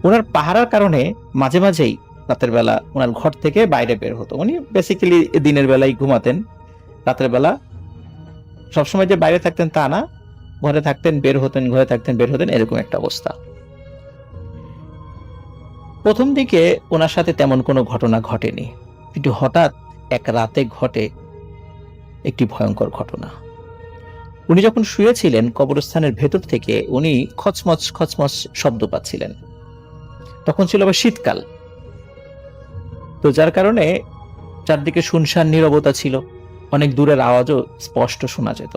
ওনার পাহারার কারণে মাঝে মাঝেই রাতের বেলা ওনার ঘর থেকে বাইরে বের হতো। উনি বেসিক্যালি দিনের বেলায় ঘুমাতেন, রাতের বেলা সবসময় যে বাইরে থাকতেন তা না, ঘরে থাকতেন বের হতেন, ঘরে থাকতেন বের হতেন, এরকম একটা অবস্থা। প্রথম দিকে ওনার সাথে তেমন কোনো ঘটনা ঘটেনি, কিন্তু হঠাৎ এক রাতে ঘটে একটি ভয়ঙ্কর ঘটনা। উনি যখন শুয়েছিলেন কবরস্থানের ভেতর থেকে উনি খচমচ খচমচ শব্দ পাচ্ছিলেন। তখন ছিল আবার শীতকাল, তো যার কারণে চারদিকে শুনশান নীরবতা ছিল, অনেক দূরের আওয়াজও স্পষ্ট শোনা যেত।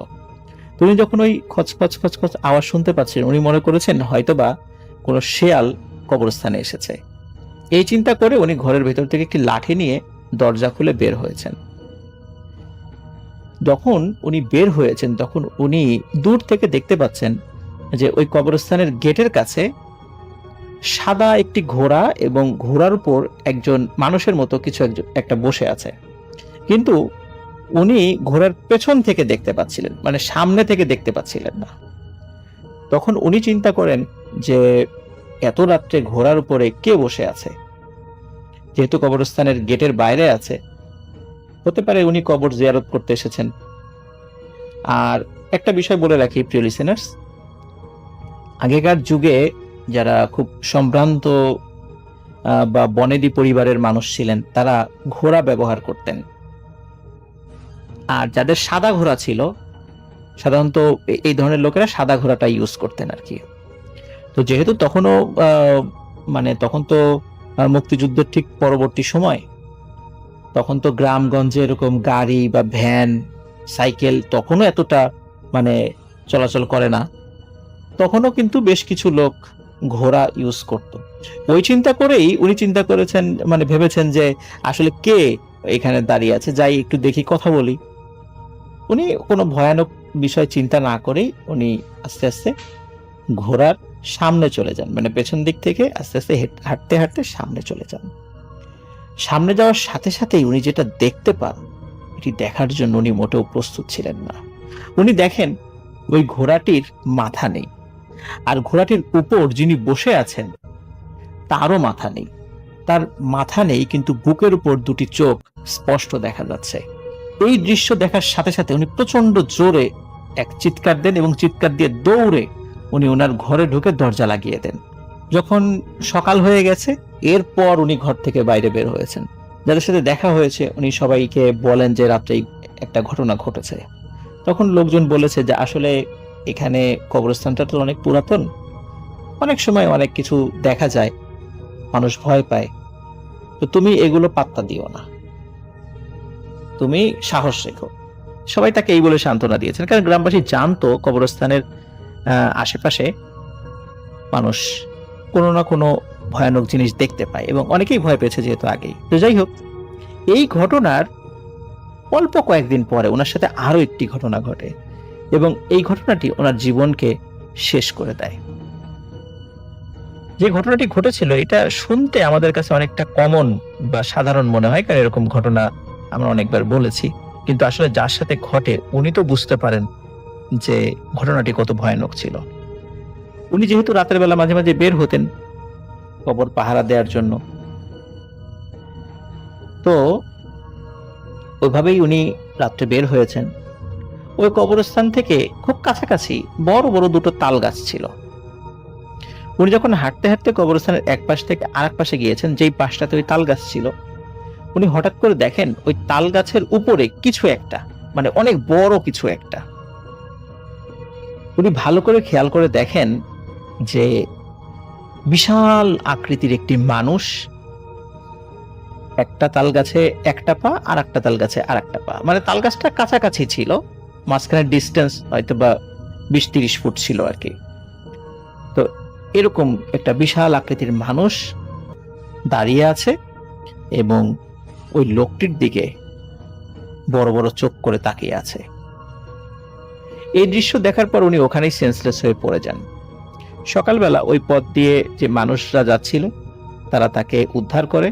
উনি যখন ওই খচখচ খচখচ আওয়াজ শুনতে পাচ্ছিলেন, উনি মনে করেছেন হয়তোবা কোনো শেয়াল কবরস্থানে এসেছে। এই চিন্তা করে উনি ঘরের ভেতর থেকে একটি লাঠি নিয়ে দরজা খুলে বের হয়েছেন। যখন উনি বের হয়েছেন তখন উনি দূর থেকে দেখতে পাচ্ছেন যে ওই কবরস্থানের গেটের কাছে সাদা একটি ঘোড়া এবং ঘোড়ার উপর একজন মানুষের মতো কিছু একটা বসে আছে, কিন্তু উনি ঘোড়ার পেছন থেকে দেখতে পাচ্ছিলেন, মানে সামনে থেকে দেখতে পাচ্ছিলেন না। তখন উনি চিন্তা করেন যে এত রাত্রে ঘোড়ার উপরে কে বসে আছে, যেহেতু কবরস্থানের গেটের বাইরে আছে, হতে পারে উনি কবর জিয়ারত করতে এসেছেন। আর একটা বিষয় বলে রাখি প্রিয় লিসেনার্স, আগেকার যুগে যারা খুব সম্ভ্রান্ত বা বনেদি পরিবারের মানুষ ছিলেন তারা ঘোড়া ব্যবহার করতেন, আর যাদের সাদা ঘোড়া ছিল সাধারণত এই ধরনের লোকেরা সাদা ঘোড়াটা ইউজ করতেন আর কি। তো যেহেতু তখনও তখন তো মুক্তিযুদ্ধের ঠিক পরবর্তী সময়, তখন তো গ্রামগঞ্জে এরকম গাড়ি বা ভ্যান, সাইকেল তখনও এতটা চলাচল করে না, তখনও কিন্তু বেশ কিছু লোক ঘোড়া ইউজ করত। ওই চিন্তা করেই উনি চিন্তা করেছেন, ভেবেছেন যে আসলে কে এখানে দাঁড়িয়ে আছে, যাই একটু দেখি, কথা বলি। উনি কোনো ভয়ানক বিষয় চিন্তা না করেই উনি আস্তে আস্তে ঘোড়ার সামনে চলে যান, পেছন দিক থেকে আস্তে আস্তে হাঁটতে হাঁটতে সামনে চলে যান। সামনে যাওয়ার সাথে সাথেই উনি যেটা দেখতে পান, এটি দেখার জন্য উনি মোটেও প্রস্তুত ছিলেন না। উনি দেখেন ওই ঘোড়াটির মাথা নেই, আর ঘোড়াটির উপর যিনি বসে আছেন তারও মাথা নেই। তার মাথা নেই, কিন্তু বুকের উপর দুটি চোখ স্পষ্ট দেখা যাচ্ছে। এই দৃশ্য দেখার সাথে সাথে উনি প্রচন্ড জোরে এক চিৎকার দেন এবং চিৎকার দিয়ে দৌড়ে উনি ওনার ঘরে ঢুকে দরজা লাগিয়ে দেন। যখন সকাল হয়ে গেছে এরপর উনি ঘর থেকে বাইরে বের হয়েছেন। যাদের সাথে দেখা হয়েছে উনি সবাইকে বলেন যে রাত্রেই একটা ঘটনা ঘটেছে। তখন লোকজন বলেছে যে আসলে এখানে কবরস্থানটা তো অনেক পুরাতন, অনেক সময় অনেক কিছু দেখা যায়, মানুষ ভয় পায়, তো তুমি এগুলো পাত্তা দিও না, তুমি সাহস রেখো। সবাই তাকে এই বলে সান্ত্বনা দিয়েছেন, কারণ গ্রামবাসী জানতো কবরস্থানের আশেপাশে মানুষ কোনো না কোনো ভয়ানক জিনিস দেখতে পায় এবং অনেকেই ভয় পেয়েছে যেহেতু আগেই। তো যাই হোক, এই ঘটনার অল্প কয়েকদিন পরে ওনার সাথে আরো একটি ঘটনা ঘটে এবং এই ঘটনাটি ওনার জীবনকে শেষ করে দেয়। যে ঘটনাটি ঘটেছিল এটা শুনতে আমাদের কাছে অনেকটা কমন বা সাধারণ মনে হয়, কারণ এরকম ঘটনা আমরা অনেকবার বলেছি, কিন্তু আসলে যার সাথে ঘটে উনি তো বুঝতে পারেন যে ঘটনাটি কত ভয়ানক ছিল। উনি যেহেতু রাতের বেলা মাঝে মাঝে বের হতেন কবর পাহারা দেওয়ার জন্য, তো ওইভাবেই উনি রাত্রে বের হয়েছেন। ওই কবরস্থান থেকে খুব কাছাকাছি বড় বড় দুটো তাল গাছ ছিল। উনি যখন হাঁটতে হাঁটতে কবরস্থানের এক পাশ থেকে আরেক পাশে গিয়েছেন, যেই পাশটাতে ওই তাল গাছ ছিল উনি হঠাৎ করে দেখেন ওই তাল গাছের উপরে কিছু একটা, মানে অনেক বড় কিছু একটা। উনি ভালো করে খেয়াল করে দেখেন যে বিশাল আকৃতির একটি মানুষ একটা তাল গাছে একটা পা, আর একটা তাল গাছে আর একটা পা, মানে তাল গাছটা কাছাকাছি ছিল, মাঝখানে ডিস্টেন্স হয়তো বা 20-30 ফুট ছিল আর কি। তো এরকম একটা বিশাল আকৃতির মানুষ দাঁড়িয়ে আছে এবং ওই লোকটির দিকে বড় বড় চোখ করে তাকিয়ে আছে। এই দৃশ্য দেখার পর উনি ওখানেই সেন্সলেস হয়ে পড়ে যান। সকালবেলা ওই পথ দিয়ে যে মানুষরা যাচ্ছিল তারা তাকে উদ্ধার করে।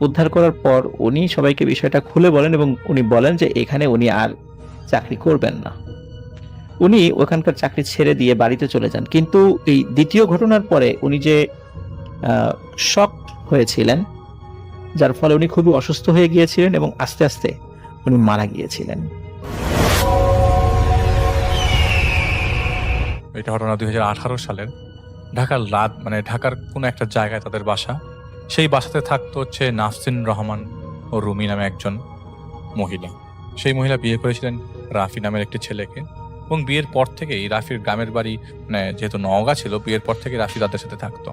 উদ্ধার করার পর উনি সবাইকে বিষয়টা খুলে বলেন এবং উনি বলেন যে এখানে উনি আর চাকরি করবেন না। উনি ওখানকার চাকরি ছেড়ে দিয়ে বাড়িতে চলে যান। কিন্তু এই দ্বিতীয় ঘটনার পরে উনি যে শক হয়েছিলেন, যার ফলে উনি খুবই অসুস্থ হয়ে গিয়েছিলেন এবং আস্তে আস্তে উনি মারা গিয়েছিলেন। এটা ঘটনা 2018 সালের ঢাকার ঢাকার কোনো একটা জায়গায় তাদের বাসা। সেই বাসাতে থাকতো হচ্ছে নাফসিন রহমান ও রুমি নামে একজন মহিলা। সেই মহিলা বিয়ে করেছিলেন রাফি নামের একটি ছেলেকে, এবং বিয়ের পর থেকেই রাফির গ্রামের বাড়ি যেহেতু নওগাঁ ছিল, বিয়ের পর থেকে রাফি তাদের সাথে থাকতো।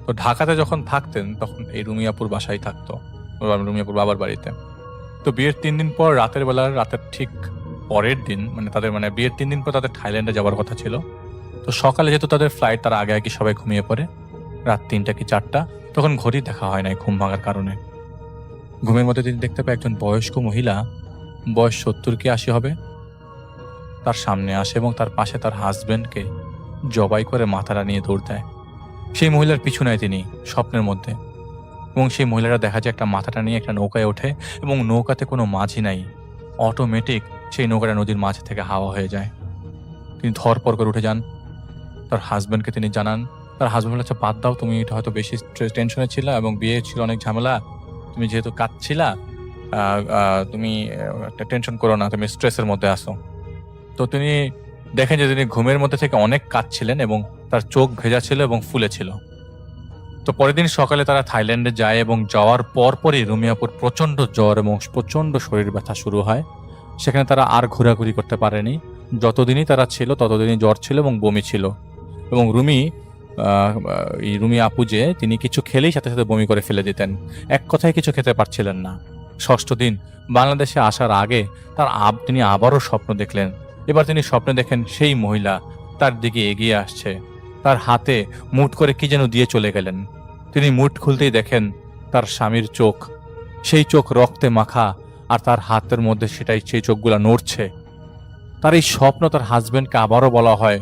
তো ঢাকাতে যখন থাকতেন তখন এই রুমিয়াপুর বাসায় থাকতো, রুমিয়াপুর বাবার বাড়িতে। তো বিয়ের 3 দিন পর রাতের ঠিক পরের দিন, তাদের বিয়ের 3 দিন পর তাদের থাইল্যান্ডে যাওয়ার কথা ছিল। তো সকালে যেহেতু তাদের ফ্লাইট, তারা আগে আগে সবাই ঘুমিয়ে পড়ে। রাত 3টা কি 4টা, তখন ঘড়ি দেখা হয় নাই ঘুম ভাঙার কারণে। ঘুমের মধ্যে তিনি দেখতে পায় একজন বয়স্ক মহিলা, বয়স 70 কি 80 হবে, তার সামনে আসে এবং তার পাশে তার হাজবেন্ডকে জবাই করে মাথাটা নিয়ে দৌড় দেয়। সেই মহিলার পিছু নেয় তিনি স্বপ্নের মধ্যে, এবং সেই মহিলারা দেখা যায় একটা মাথাটা নিয়ে একটা নৌকায় ওঠে এবং নৌকাতে কোনো মাঝি নাই, অটোমেটিক সেই নৌকাটা নদীর মাঝ থেকে হাওয়া হয়ে যায়। তিনি ধরপর করে উঠে যান, তার হাজবেন্ডকে তিনি জানান। তার হাজবেন্ড বলে, আচ্ছা বাদ দাও, তুমি এটা হয়তো বেশি টেনশনে ছিল এবং বিয়ে ছিল অনেক ঝামেলা, তুমি যেহেতু কাঁদছিলা, তুমি একটা টেনশন করো না, তুমি স্ট্রেসের মধ্যে আসো। তো তিনি দেখেন যে তিনি ঘুমের মধ্যে থেকে অনেক কাঁদছিলেন এবং তার চোখ ভেজা ছিল এবং ফুলে ছিল। তো পরের দিন সকালে তারা থাইল্যান্ডে যায় এবং যাওয়ার পরপরই রুমিয়াপুর প্রচণ্ড জ্বর এবং প্রচণ্ড শরীর ব্যথা শুরু হয়। সেখানে তারা আর ঘোরাঘুরি করতে পারেনি। যতদিনই তারা ছিল ততদিনই জ্বর ছিল এবং বমি ছিল, এবং রুমি আপু যে তিনি কিছু খেলেই সাথে সাথে বমি করে ফেলে দিতেন, এক কথায় কিছু খেতে পারছিলেন না। 6ষ্ঠ দিন বাংলাদেশে আসার আগে তিনি আবারও স্বপ্ন দেখলেন। এবার তিনি স্বপ্নে দেখেন সেই মহিলা তার দিকে এগিয়ে আসছে, তার হাতে মুঠ করে কি যেন দিয়ে চলে গেলেন। তিনি মুঠ খুলতেই দেখেন তার স্বামীর চোখ, সেই চোখ রক্তে মাখা, আর তার হাতের মধ্যে সেই চোখগুলা নড়ছে। তার এই স্বপ্ন তার হাজবেন্ডকে আবারও বলা হয়।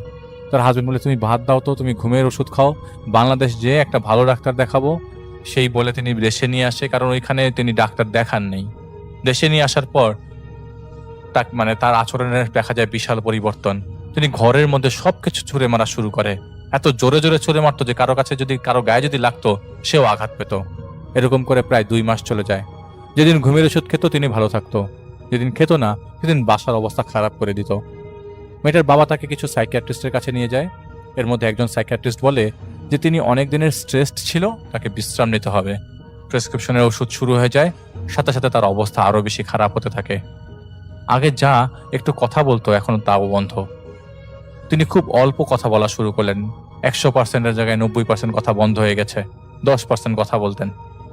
তার হাজবেন্ড বলে, তুমি ভাত দাও তো, তুমি ঘুমের ওষুধ খাও, বাংলাদেশ যেয়ে একটা ভালো ডাক্তার দেখাবো। সেই বলে তিনি দেশে নিয়ে আসে, কারণ ওইখানে তিনি ডাক্তার দেখান নেই। দেশে নিয়ে আসার পর তার আচরণের দেখা যায় বিশাল পরিবর্তন। তিনি ঘরের মধ্যে সবকিছু ছুঁড়ে মারা শুরু করে, এত জোরে জোরে ছুঁড়ে মারতো যে কারো গায়ে যদি লাগতো সেও আঘাত পেত। এরকম করে প্রায় 2 মাস চলে যায়। যেদিন ঘুমের ওষুধ খেত তিনি ভালো থাকতো, যেদিন খেত না সেদিন বাসার অবস্থা খারাপ করে দিত। মেয়েটার বাবা তাকে কিছু সাইকিয়াট্রিস্টের কাছে নিয়ে যায়। এর মধ্যে একজন সাইকিয়াট্রিস্ট বলে যে তিনি অনেক দিনের স্ট্রেসড ছিল, তাকে বিশ্রাম নিতে হবে। প্রেসক্রিপশনের ওষুধ শুরু হয়ে যায়, সাথে সাথে তার অবস্থা আরো বেশি খারাপ হতে থাকে। আগে যা একটু কথা বলতো এখন তাও বন্ধ। তিনি খুব অল্প কথা বলা শুরু করলেন। 100%-এর জায়গায় 90% কথা বন্ধ হয়ে গেছে, 10% কথা বলতেন।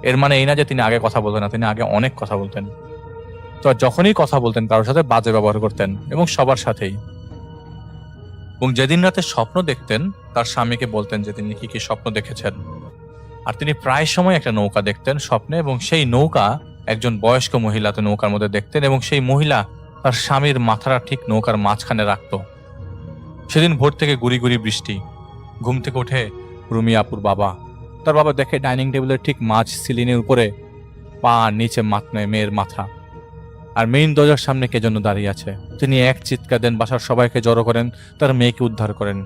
এর মানে এই না যে তিনি আগে কথা বলতেন না, তিনি আগে অনেক কথা বলতেন। তো যখনই কথা বলতেন কারোর সাথে বাজে ব্যবহার করতেন, এবং সবার সাথেই। এবং যেদিন রাতে স্বপ্ন দেখতেন তার স্বামীকে বলতেন যে তিনি কি কি স্বপ্ন দেখেছেন। আর তিনি প্রায় সময় একটা নৌকা দেখতেন স্বপ্নে, এবং সেই নৌকা একজন বয়স্ক মহিলাতে নৌকার মধ্যে দেখতেন, এবং সেই মহিলা তার স্বামীর মাথাটা ঠিক নৌকার মাঝখানে রাখত। সেদিন ভোর থেকে গুড়ি গুড়ি বৃষ্টি। ঘুম থেকে উঠে রুমি আপুর বাবা, তার বাবা দেখে ডাইনিং টেবিলের ঠিক মাঝ সিলিনের উপরে পা নিচে মেয়ের মাথা, আর মেইন দরজার সামনে কে জন্য দাঁড়িয়ে আছে। তিনি এক চিৎকার দেন, বাসার সবাইকে জড়ো করেন, তার মেয়েকে উদ্ধার করেন।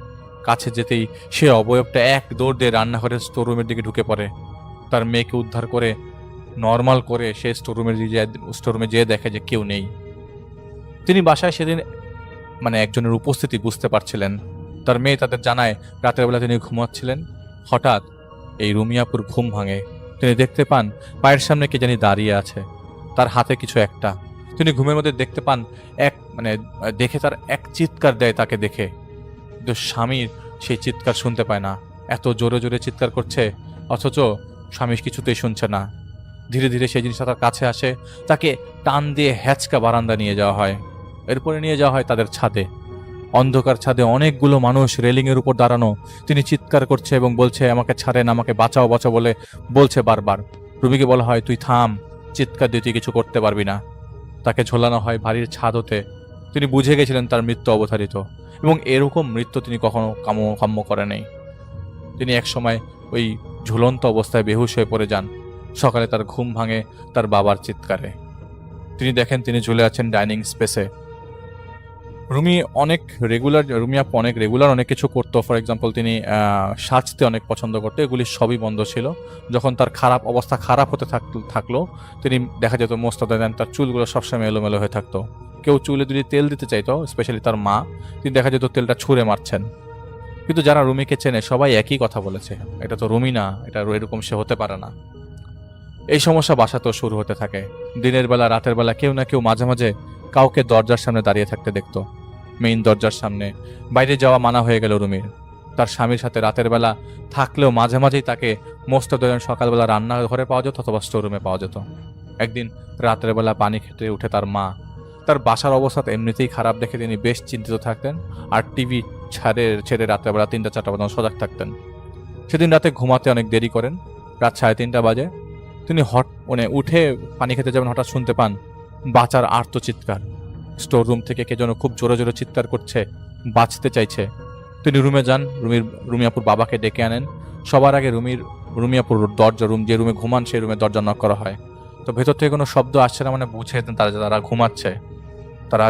কাছে যেতেই সে অবয়বটা এক দৌড় দিয়ে রান্নাঘরের স্টোররুমের দিকে ঢুকে পড়ে। তার মেয়েকে উদ্ধার করে নর্মাল করে সে স্টোররুমে যেয়ে দেখে যে কেউ নেই। তিনি বাসায় সেদিন একজনের উপস্থিতি বুঝতে পারছিলেন। তার মেয়ে তাদের জানায় রাতের বেলা তিনি ঘুমাচ্ছিলেন, হঠাৎ এই রুমিয়াপুর ঘুম ভাঙে। তিনি দেখতে পান পায়ের সামনে কে জানি দাঁড়িয়ে আছে, তার হাতে কিছু একটা। তিনি ঘুমের মধ্যে দেখতে পান দেখে তার এক চিৎকার দেয় তাকে দেখে, কিন্তু স্বামীর সেই চিৎকার শুনতে পায় না। এত জোরে জোরে চিৎকার করছে, অথচ স্বামী কিছুতেই শুনছে না। ধীরে ধীরে সেই জিনিসটা তার কাছে আসে, তাকে টান দিয়ে হ্যাচকা বারান্দা নিয়ে যাওয়া হয়। এরপরে নিয়ে যাওয়া হয় তাদের ছাদে। অন্ধকার ছাদে অনেকগুলো মানুষ রেলিং এর উপর দাঁড়ানো। তিনি চিৎকার করছে এবং বলছে, আমাকে ছাড়েন, আমাকে বাঁচাও বাঁচাও বলে বলছে বারবার। রুমিকে বলা হয়, তুই থাম, চিৎকার দিয়ে তুই কিছু করতে পারবি না। তাকে ঝোলানো হয় বাড়ির ছাদ হতে। তিনি বুঝে গেছিলেন তার মৃত্যু অবধারিত, এবং এরকম মৃত্যু তিনি কখনো কাম্য করে নেই। তিনি একসময় ওই ঝুলন্ত অবস্থায় বেহুশ হয়ে পড়ে যান। সকালে তার ঘুম ভাঙে তার বাবার চিৎকারে। তিনি দেখেন তিনি ঝুলে আছেন ডাইনিং স্পেসে। রুমি আপু অনেক রেগুলার অনেক কিছু করতো। ফর এক্সাম্পল, তিনি সাজতে অনেক পছন্দ করতো। এগুলি সবই বন্ধ ছিল। যখন তার অবস্থা খারাপ হতে থাকলো, তিনি দেখা যেত মোস্তাদা দেন, তার চুলগুলো সবসময় এলোমেলো হয়ে থাকতো। কেউ চুলে যদি তেল দিতে চাইতো, স্পেশালি তার মা, তিনি দেখা যেত তেলটা ছুঁড়ে মারছেন। কিন্তু যারা রুমিকে চেনে সবাই একই কথা বলেছে, এটা তো রুমি না, এটা এরকম সে হতে পারে না। এই সমস্যা বাসাতেও শুরু হতে থাকে। দিনের বেলা, রাতের বেলা কেউ না কেউ মাঝে মাঝে কাউকে দরজার সামনে দাঁড়িয়ে থাকতে দেখতো, মেইন দরজার সামনে। বাইরে যাওয়া মানা হয়ে গেল রুমির। তার স্বামীর সাথে রাতের বেলা থাকলেও মাঝে মাঝেই তাকে মোস্তাদা সকালবেলা রান্নাঘরে পাওয়া যেত অথবা স্টোররুমে পাওয়া যেত। একদিন রাতের বেলা পানি খেতে উঠে তার মা, তার বাসার অবস্থা এমনিতেই খারাপ দেখে তিনি বেশ চিন্তিত থাকতেন, আর টিভি ছেড়ে রাতের বেলা 3টা-4টা পর্যন্ত সজাগ থাকতেন। সেদিন রাতে ঘুমাতে অনেক দেরি করেন, রাত 3:30 বাজে। তিনি উঠে পানি খেতে যাবেন, হঠাৎ শুনতে পান বাঁচার আর্তচিৎকার। স্টোর রুম থেকে কে যেন খুব জোরে জোরে চিৎকার করছে, বাঁচতে চাইছে। তিনি রুমে যান, রুমি আপুর বাবাকে ডেকে আনেন। সবার আগে রুমি আপুর যে রুমে ঘুমান সেই রুমে দরজা নক করা হয়। তো ভেতর থেকে কোনো শব্দ আসছে না, মানে বুঝে তারা ঘুমাচ্ছে। তারা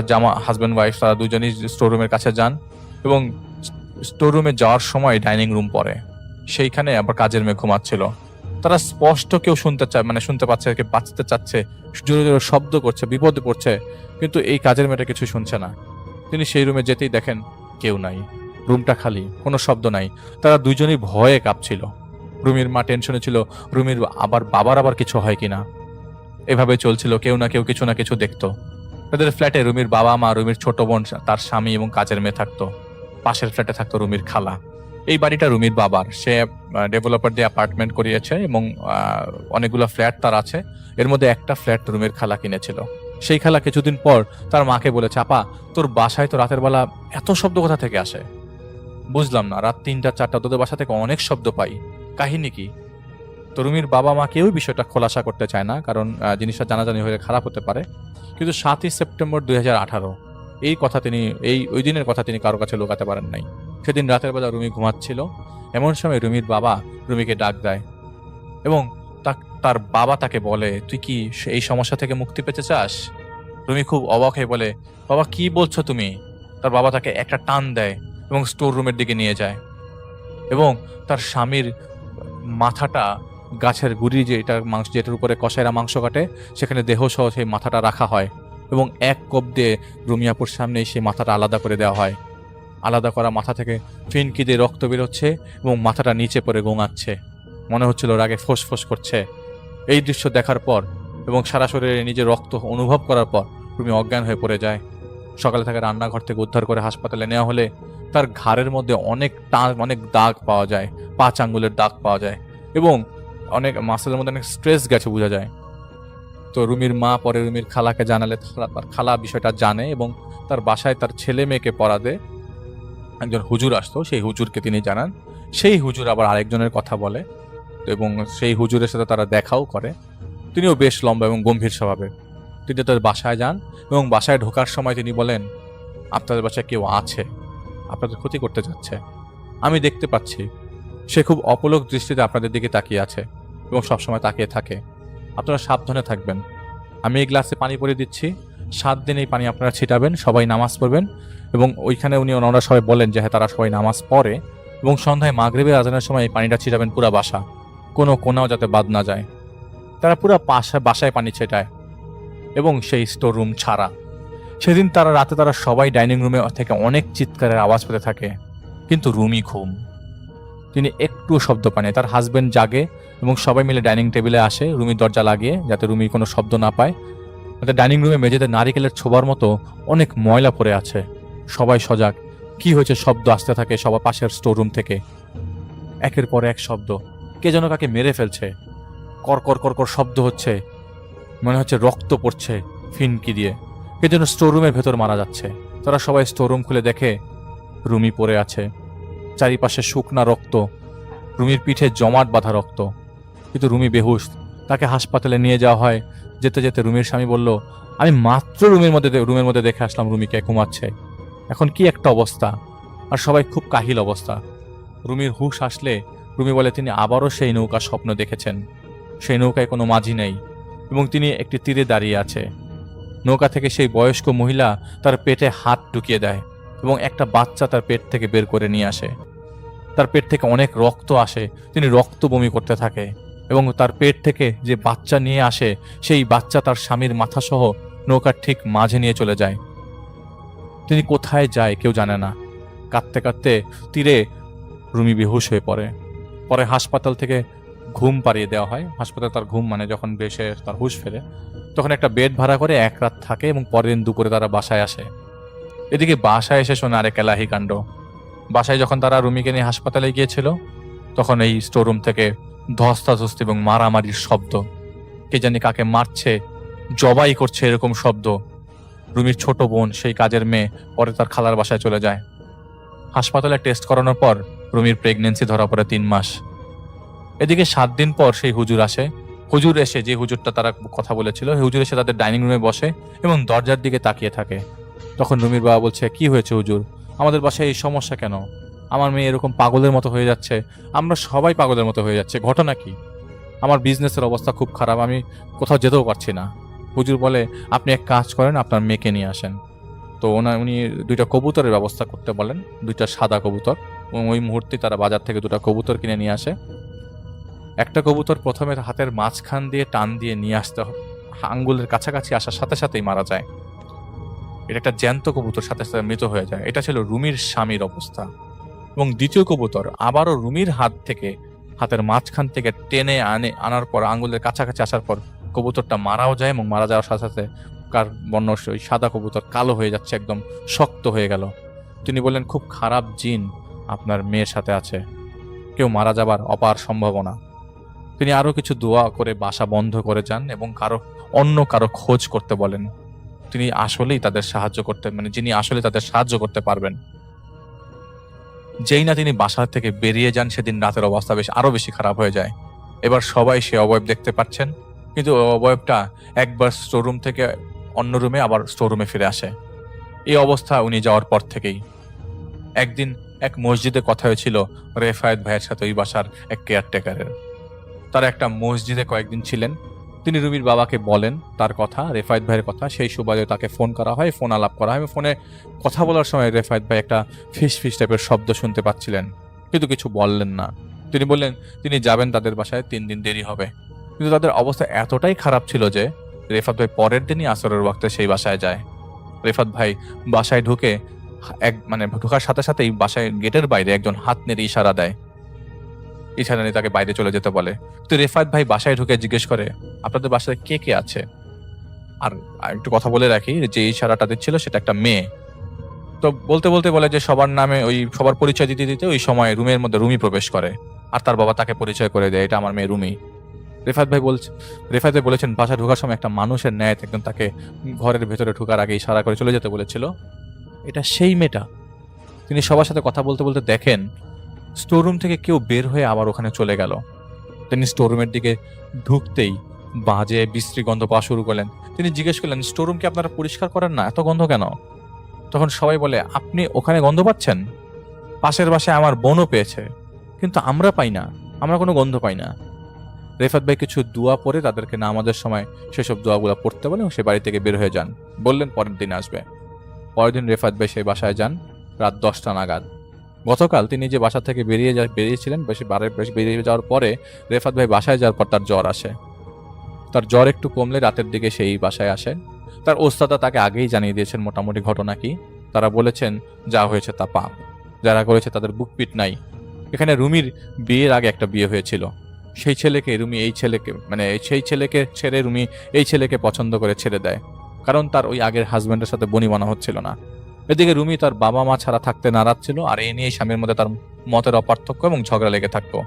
হাজব্যান্ড ওয়াইফ তারা দুজনই স্টোর রুমের কাছে যান, এবং স্টোর রুমে যাওয়ার সময় ডাইনিং রুম পড়ে, সেইখানে আবার কাজের মেয়ে ঘুমাচ্ছিল। তারা স্পষ্ট কেউ শুনতে পাচ্ছে, কে বাঁচতে চাচ্ছে, জোরে জোরে শব্দ করছে, বিপদে পড়ছে, কিন্তু এই কাজের মেয়েটা কিছু শুনছে না। তিনি সেই রুমে যেতেই দেখেন কেউ নাই, রুমটা খালি, কোনো শব্দ নাই। তারা দুইজনই ভয়ে কাঁপছিল। রুমির মা টেনশনে ছিল রুমির বাবার কিছু হয় কিনা। এভাবে চলছিল, কেউ না কেউ কিছু না কিছু দেখতো। তাদের ফ্ল্যাটে রুমির বাবা মা, রুমির ছোট বোন, তার স্বামী এবং কাজের মেয়ে থাকতো। পাশের ফ্ল্যাটে থাকতো রুমির খালা। এই বাড়িটা রুমির বাবার, সে ডেভেলপার দিয়ে অ্যাপার্টমেন্ট করিয়েছে এবং অনেকগুলো ফ্ল্যাট তার আছে। এর মধ্যে একটা ফ্ল্যাট রুমির খালা কিনেছিল। সেই খালা কিছুদিন পর তার মাকে বলেছে, আপা তোর বাসায় তো রাতের বেলা এত শব্দ কোথা থেকে আসে? বুঝলাম না, রাত 3টা-4টা তোদের বাসা থেকে অনেক শব্দ পাই, কাহিনী কি? তো রুমির বাবা মা কেউ বিষয়টা খোলাসা করতে চায় না, কারণ জিনিসটা জানাজানি হলে খারাপ হতে পারে। কিন্তু 7ই সেপ্টেম্বর 2018 ওই দিনের কথা তিনি কারো কাছে লুকাতে পারেন নাই। সেদিন রাতের বেলা রুমি ঘুমাচ্ছিল। এমন সময় রুমির বাবা রুমিকে ডাক দেয়, এবং তার বাবা তাকে বলে, তুই কি এই সমস্যা থেকে মুক্তি পেতে চাস? রুমি খুব অবাক হয়ে বলে, বাবা কি বলছো তুমি? তার বাবা তাকে একটা টান দেয় এবং স্টোর রুমের দিকে নিয়ে যায়, এবং তার স্বামীর মাথাটা গাছের গুড়ি, যেটার উপরে কসাইরা মাংস কাটে, সেখানে দেহ সহ সেই মাথাটা রাখা হয়, এবং এক কোপ দিয়ে রুমিয়াপুর সামনে সেই মাথাটা আলাদা করে দেওয়া হয়। আলাদা করা মাথা থেকে ফিনকি দিয়ে রক্ত বেরোচ্ছে এবং মাথাটা নিচে পড়ে গোঙাচ্ছে, মনে হচ্ছিল রাগে ফোঁস করছে। এই দৃশ্য দেখার পর এবং সারা শরীরে নিজের রক্ত অনুভব করার পর রুমি অজ্ঞান হয়ে পড়ে যায়। সকালে তাকে রান্নাঘর থেকে উদ্ধার করে হাসপাতালে নেওয়া হলে তার ঘাড়ের মধ্যে অনেক দাগ পাওয়া যায়, 5 আঙ্গুলের দাগ পাওয়া যায়, এবং অনেক মাসেলের মধ্যে অনেক স্ট্রেস গেছে বোঝা যায়। তো রুমির মা পরে রুমির খালাকে জানালে তার খালা বিষয়টা জানে, এবং তার বাসায় তার ছেলে মেয়েকে পড়াতে একজন হুজুর আসতো, সেই হুজুরকে তিনি জানান। সেই হুজুর আবার আরেকজনের কথা বলে, এবং সেই হুজুরের সাথে তারা দেখাও করে। তিনিও বেশ লম্বা এবং গম্ভীর স্বভাবের। তিনি তার বাসায় যান, এবং বাসায় ঢোকার সময় তিনি বলেন, আপনাদের বাসায় কেউ আছে, আপনাদের ক্ষতি করতে যাচ্ছে, আমি দেখতে পাচ্ছি। সে খুব অপলক দৃষ্টিতে আপনাদের দিকে তাকিয়ে আছে এবং সবসময় তাকিয়ে থাকে। আপনারা সাবধানে থাকবেন। আমি এই গ্লাসে পানি পরে দিচ্ছি, 7 দিন এই পানি আপনারা ছিটাবেন, সবাই নামাজ পড়বেন। এবং ওইখানে ওনারা সবাই বলেন যে হ্যাঁ, তারা সবাই নামাজ পড়ে, এবং সন্ধ্যায় মাগরিবের আজানের সময় এই পানিটা ছিটাবেন পুরা বাসা, কোনো কোনাও যাতে বাদ না যায়। তারা পুরো বাসায় পানি ছেটায়, এবং সেই স্টোর রুম ছাড়া। সেদিন রাতে তারা সবাই ডাইনিং রুমে থেকে অনেক চিৎকারের আওয়াজ পেতে থাকে, কিন্তু রুমি ঘুম। তিনি একটু শব্দ পান না। তার হাজবেন্ড জাগে এবং সবাই মিলে ডাইনিং টেবিলে আসে রুমির দরজা লাগিয়ে, যাতে রুমি কোনো শব্দ না পায়। ডাইনিং রুমে মেঝেতে নারিকেলের ছোবার মতো অনেক ময়লা পড়ে আছে। সবাই সজাগ, কি হয়েছে? শব্দ আসতে থাকে সবার পাশের স্টোর রুম থেকে, একের পর এক শব্দ। কে যেন কাকে মেরে ফেলছে, কর কর কর কর শব্দ হচ্ছে, মনে হচ্ছে রক্ত পড়ছে ফিনকি দিয়ে। কে যেন স্টোর রুমের ভেতর মারা যাচ্ছে। তারা সবাই স্টোর রুম খুলে দেখে রুমি পড়ে আছে, চারিপাশে শুকনা রক্ত, রুমির পিঠে জমাট বাঁধা রক্ত, কিন্তু রুমি বেহুশ। তাকে হাসপাতালে নিয়ে যাওয়া হয়। যেতে যেতে রুমির স্বামী বলল, আমি মাত্র রুমের মধ্যে দেখে আসলাম রুমিকে ঘুমাচ্ছে, এখন কি একটা অবস্থা। আর সবাই খুব কাহিল অবস্থা। রুমির হুঁশ আসলে রুমি বলে তিনি আবারও সেই নৌকা স্বপ্ন দেখেছেন। সেই নৌকায় কোনো মাঝি নেই এবং তিনি একটি তীরে দাঁড়িয়ে আছে। নৌকা থেকে সেই বয়স্ক মহিলা তার পেটে হাত ঢুকিয়ে দেয় এবং একটা বাচ্চা তার পেট থেকে বের করে নিয়ে আসে। তার পেট থেকে অনেক রক্ত আসে, তিনি রক্ত বমি করতে থাকে এবং তার পেট থেকে যে বাচ্চা নিয়ে আসে সেই বাচ্চা তার স্বামীর মাথাসহ নৌকার ঠিক মাঝে নিয়ে চলে যায়। তিনি কোথায় যায় কেউ জানে না। কাঁদতে কাঁদতে তীরে রুমি বেহুশ হয়ে পড়ে। পরে হাসপাতাল থেকে ঘুম পাড়িয়ে দেওয়া হয়। হাসপাতাল তার ঘুম মানে যখন বেশে তার হুঁশ ফেরে, তখন একটা বেড ভাড়া করে এক রাত থাকে এবং পরের দিন দুপুরে তারা বাসায় আসে। এদিকে বাসায় এসে শোনে আরেক এলাহি কাণ্ড। বাসায় যখন তারা রুমিকে নিয়ে হাসপাতালে গিয়েছিল, তখন এই স্টোররুম থেকে ধস্তাধস্তি এবং মারামারির শব্দ, কে জানি কাকে মারছে, জবাই করছে এরকম শব্দ। রুমির ছোট বোন, সেই কাজের মেয়ে, পরে তার খালার বাসায় চলে যায়। হাসপাতালে টেস্ট করানোর পর রুমির প্রেগনেন্সি ধরা পড়ে 3 মাস। এদিকে 7 দিন পর সেই হুজুর আসে। হুজুর এসে, যে হুজুরটা তারা কথা বলেছিল, হুজুর এসে তাদের ডাইনিং রুমে বসে এবং দরজার দিকে তাকিয়ে থাকে। তখন রুমির বাবা বলছে, কি হয়েছে হুজুর, আমাদের বাসায় এই সমস্যা কেন? আমার মেয়ে এরকম পাগলের মতো হয়ে যাচ্ছে, আমরা সবাই পাগলের মতো হয়ে যাচ্ছে, ঘটনা কি? আমার বিজনেসের অবস্থা খুব খারাপ, আমি কোথাও যেতেও পারছি না। হুজুর বলে, আপনি এক কাজ করেন, আপনার মেয়েকে নিয়ে আসেন। তো উনি 2টা কবুতরের ব্যবস্থা করতে বলেন, 2টা সাদা কবুতর, এবং ওই মুহূর্তে তারা বাজার থেকে 2টা কবুতর কিনে নিয়ে আসে। একটা কবুতর প্রথমে হাতের মাঝখান দিয়ে টান দিয়ে নিয়ে আসতে আঙ্গুলের কাছাকাছি আসার সাথে সাথেই মারা যায়। এটা একটা জ্যান্ত কবুতর, সাথে সাথে মৃত হয়ে যায়। এটা ছিল রুমির স্বামীর অবস্থা। এবং দ্বিতীয় কবুতর আবারও রুমির হাত থেকে, হাতের মাঝখান থেকে টেনে আনার পর, আঙ্গুলের কাছাকাছি আসার পর কবুতরটা মারাও যায় এবং মারা যাওয়ার সাথে সাথে কার বর্ণ ওই সাদা কবুতর কালো হয়ে যাচ্ছে, একদম শক্ত হয়ে গেল। তিনি বললেন, খুব খারাপ জিন আপনার মেয়ের সাথে আছে, কেউ মারা যাবার অপার সম্ভাবনা। তিনি আরো কিছু দোয়া করে বাসা বন্ধ করে যান এবং অন্য কারো খোঁজ করতে বলেন। তিনি আসলেই তাদের সাহায্য করতে, যিনি আসলে তাদের সাহায্য করতে পারবেন। যেই না তিনি বাসা থেকে বেরিয়ে যান, সেদিন রাতের অবস্থা আরো বেশি খারাপ হয়ে যায়। এবার সবাই সে অবয়ব দেখতে পাচ্ছেন, কিন্তু অবয়বটা একবার স্টোররুম থেকে অন্য রুমে, আবার স্টোররুমে ফিরে আসে। এই অবস্থা উনি যাওয়ার পর থেকেই। একদিন এক মসজিদে কথা হয়েছিল রেফায়েত ভাইয়ের সাথে, ওই বাসার এক কেয়ারটেকারের। তারা একটা মসজিদে কয়েকদিন ছিলেন। তিনি রুমির বাবাকে বলেন তার কথা, রেফায়েত ভাইয়ের কথা। সেই সুবাদে তাকে ফোন করা হয়, ফোন আলাপ করা হয়। ফোনে কথা বলার সময় রেফায়েত ভাই একটা ফিস ফিস টাইপের শব্দ শুনতে পাচ্ছিলেন, কিন্তু কিছু বললেন না। তিনি বললেন তিনি যাবেন তাদের বাসায়, 3 দিন দেরি হবে। কিন্তু তাদের অবস্থা এতটাই খারাপ ছিল যে রেফাত ভাই পরের দিনই আসরের ওয়াক্তে সেই বাসায় যায়। রেফাত ভাই বাসায় ঢুকে ঢোকার সাথে সাথেই বাসায় গেটের বাইরে একজন হাত নেড়ে ইশারা দেয়, ইশারা নিয়ে তাকে বাইরে চলে যেতে বলে। তো রেফাত ভাই বাসায় ঢুকে জিজ্ঞেস করে, আপনাদের বাসায় কে কে আছে? আর একটু কথা বলে রাখি, যে ইশারাটা দিচ্ছিল সেটা একটা মেয়ে। তো বলতে বলতে বলে যে সবার নামে, ওই সবার পরিচয় দিতে দিতে ওই সময় রুমের মধ্যে রুমি প্রবেশ করে, আর তার বাবা তাকে পরিচয় করে দেয়, এটা আমার মেয়ে রুমি। রেফাত ভাই বলেছেন বাসায় ঢোকার সময় একটা মানুষের ন্যায় একদম তাকে ঘরের ভেতরে ঢোকার আগে ইশারা করে চলে যেতে বলেছিল। এটা সেই মেয়েটা। তিনি সবার সাথে কথা বলতে বলতে দেখেন স্টোররুম থেকে কেউ বের হয়ে আবার ওখানে চলে গেল। তিনি স্টোররুমের দিকে ঢুকতেই বাজে বিশ্রী গন্ধ পাওয়া শুরু করলেন। তিনি জিজ্ঞেস করলেন, স্টোররুম কি আপনারা পরিষ্কার করেন না, এত গন্ধ কেন? তখন সবাই বলে, আপনি ওখানে গন্ধ পাচ্ছেন, পাশের বাসায় আমার বোনও পেয়েছে, কিন্তু আমরা পাই না, আমরা কোনো গন্ধ পাই না। রেফাত ভাই কিছু দোয়া পড়ে তাদেরকে নামাজের সময় সেসব দোয়াগুলো পড়তে বলে সে বাড়ি থেকে বের হয়ে যান। বললেন পরের দিন আসবে। পরের দিন রেফাত ভাই সেই বাসায় যান রাত 10টা নাগাদ। গতকাল তিনি যে বাসা থেকে বেরিয়েছিলেন, বেরিয়ে যাওয়ার পরে রেফাত ভাই বাসায় যাওয়ার পর তার জ্বর আসে। তার জ্বর একটু কমলে রাতের দিকে সেই বাসায় আসে। তার ওস্তাদা তাকে আগেই জানিয়ে দিয়েছেন মোটামুটি ঘটনা কি। তারা বলেছেন যা হয়েছে তা পাপ, যারা করেছে তাদের বুকপিট নাই। এখানে রুমির বিয়ের আগে একটা বিয়ে হয়েছিল, সেই ছেলেকে রুমি এই ছেলেকে মানে সেই ছেলেকে ছেড়ে রুমি এই ছেলেকে পছন্দ করে ছেড়ে দেয়, কারণ তার ওই আগের হাজব্যান্ডের সাথে বনিবনা হচ্ছিল না। এদিকে রুমি তার বাবা মা ছাড়া থাকতে নারাজ ছিল, আর এই নিয়ে স্বামীর মধ্যে তার মতের অপার্থক্য এবং ঝগড়া লেগে থাকতো।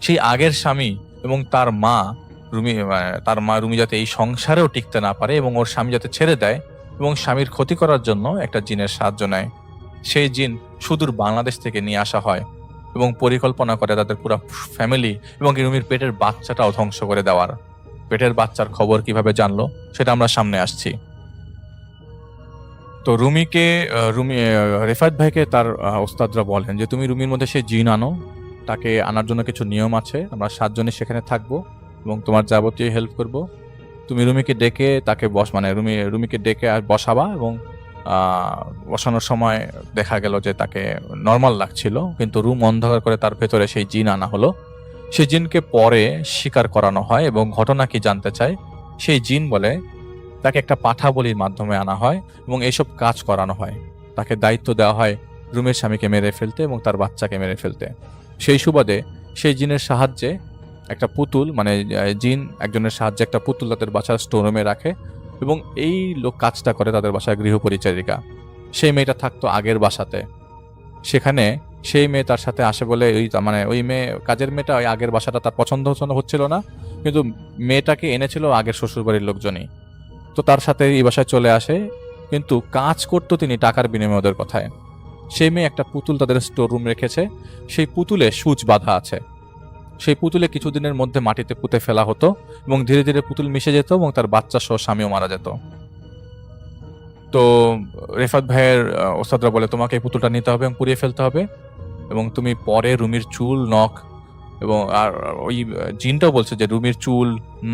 সেই আগের স্বামী এবং তার মা রুমি যাতে এই সংসারেও টিকতে না পারে এবং ওর স্বামী যাতে ছেড়ে দেয় এবং স্বামীর ক্ষতি করার জন্য একটা জিনের সাহায্য নেয়। সেই জিন সুদূর বাংলাদেশ থেকে নিয়ে আসা হয় এবং পরিকল্পনা করে তাদের পুরো ফ্যামিলি এবং রুমির পেটের বাচ্চাটাও ধ্বংস করে দেওয়ার। পেটের বাচ্চার খবর কিভাবে জানলো সেটা আমরা সামনে আসছি। তো রেফাত ভাইকে তার ওস্তাদরা বলেন যে তুমি রুমির মধ্যে সেই জিন আনো, তাকে আনার জন্য কিছু নিয়ম আছে, আমরা 7 জনে সেখানে থাকবো এবং তোমার যাবতীয় হেল্প করব। তুমি রুমিকে ডেকে তাকে রুমিকে ডেকে আর বসাবা এবং বসানোর সময় দেখা গেল যে তাকে নর্মাল লাগছিল, কিন্তু রুম অন্ধকার করে তার ভেতরে সেই জিন আনা হলো। সেই জিনকে পরে স্বীকার করানো হয় এবং ঘটনা কি জানতে চায়। সেই জিন বলে তাকে একটা পাঠা বলির মাধ্যমে আনা হয় এবং এইসব কাজ করানো হয়। তাকে দায়িত্ব দেওয়া হয় রুমের স্বামীকে মেরে ফেলতে এবং তার বাচ্চাকে মেরে ফেলতে। সেই সুবাদে সেই জিনের সাহায্যে একটা পুতুল জিন একজনের সাহায্যে একটা পুতুল তাদের বাসার স্টোররুমে রাখে এবং এই লোক কাজটা করে তাদের বাসার গৃহপরিচারিকা। সেই মেয়েটা থাকতো আগের বাসাতে, সেখানে সেই মেয়ে তার সাথে আসে বলে ওই মেয়ে কাজের মেয়েটা ওই আগের বাসাটা তার পছন্দ হচ্ছিল না, কিন্তু মেয়েটাকে এনেছিল আগের শ্বশুরবাড়ির লোকজনই। তো তার সাথে এই বাসায় চলে আসে, কিন্তু কাজ করতো তিনি টাকার বিনিময়ে ওদের কথায়। সেই মেয়ে একটা পুতুল তাদের স্টোর রুম রেখেছে, সেই পুতুলে সূচ বাঁধা আছে। সেই পুতুলে কিছুদিনের মধ্যে মাটিতে পুঁতে ফেলা হতো এবং ধীরে ধীরে পুতুল মিশে যেত এবং তার বাচ্চা সহ স্বামীও মারা যেত। তো রেফাত ভাইয়ের ওস্তাদরা বলে তোমাকে এই পুতুলটা নিতে হবে এবং পুড়িয়ে ফেলতে হবে এবং তুমি পরে রুমির চুল নখ এবং আর ওই জিনটাও বলছে যে রুমির চুল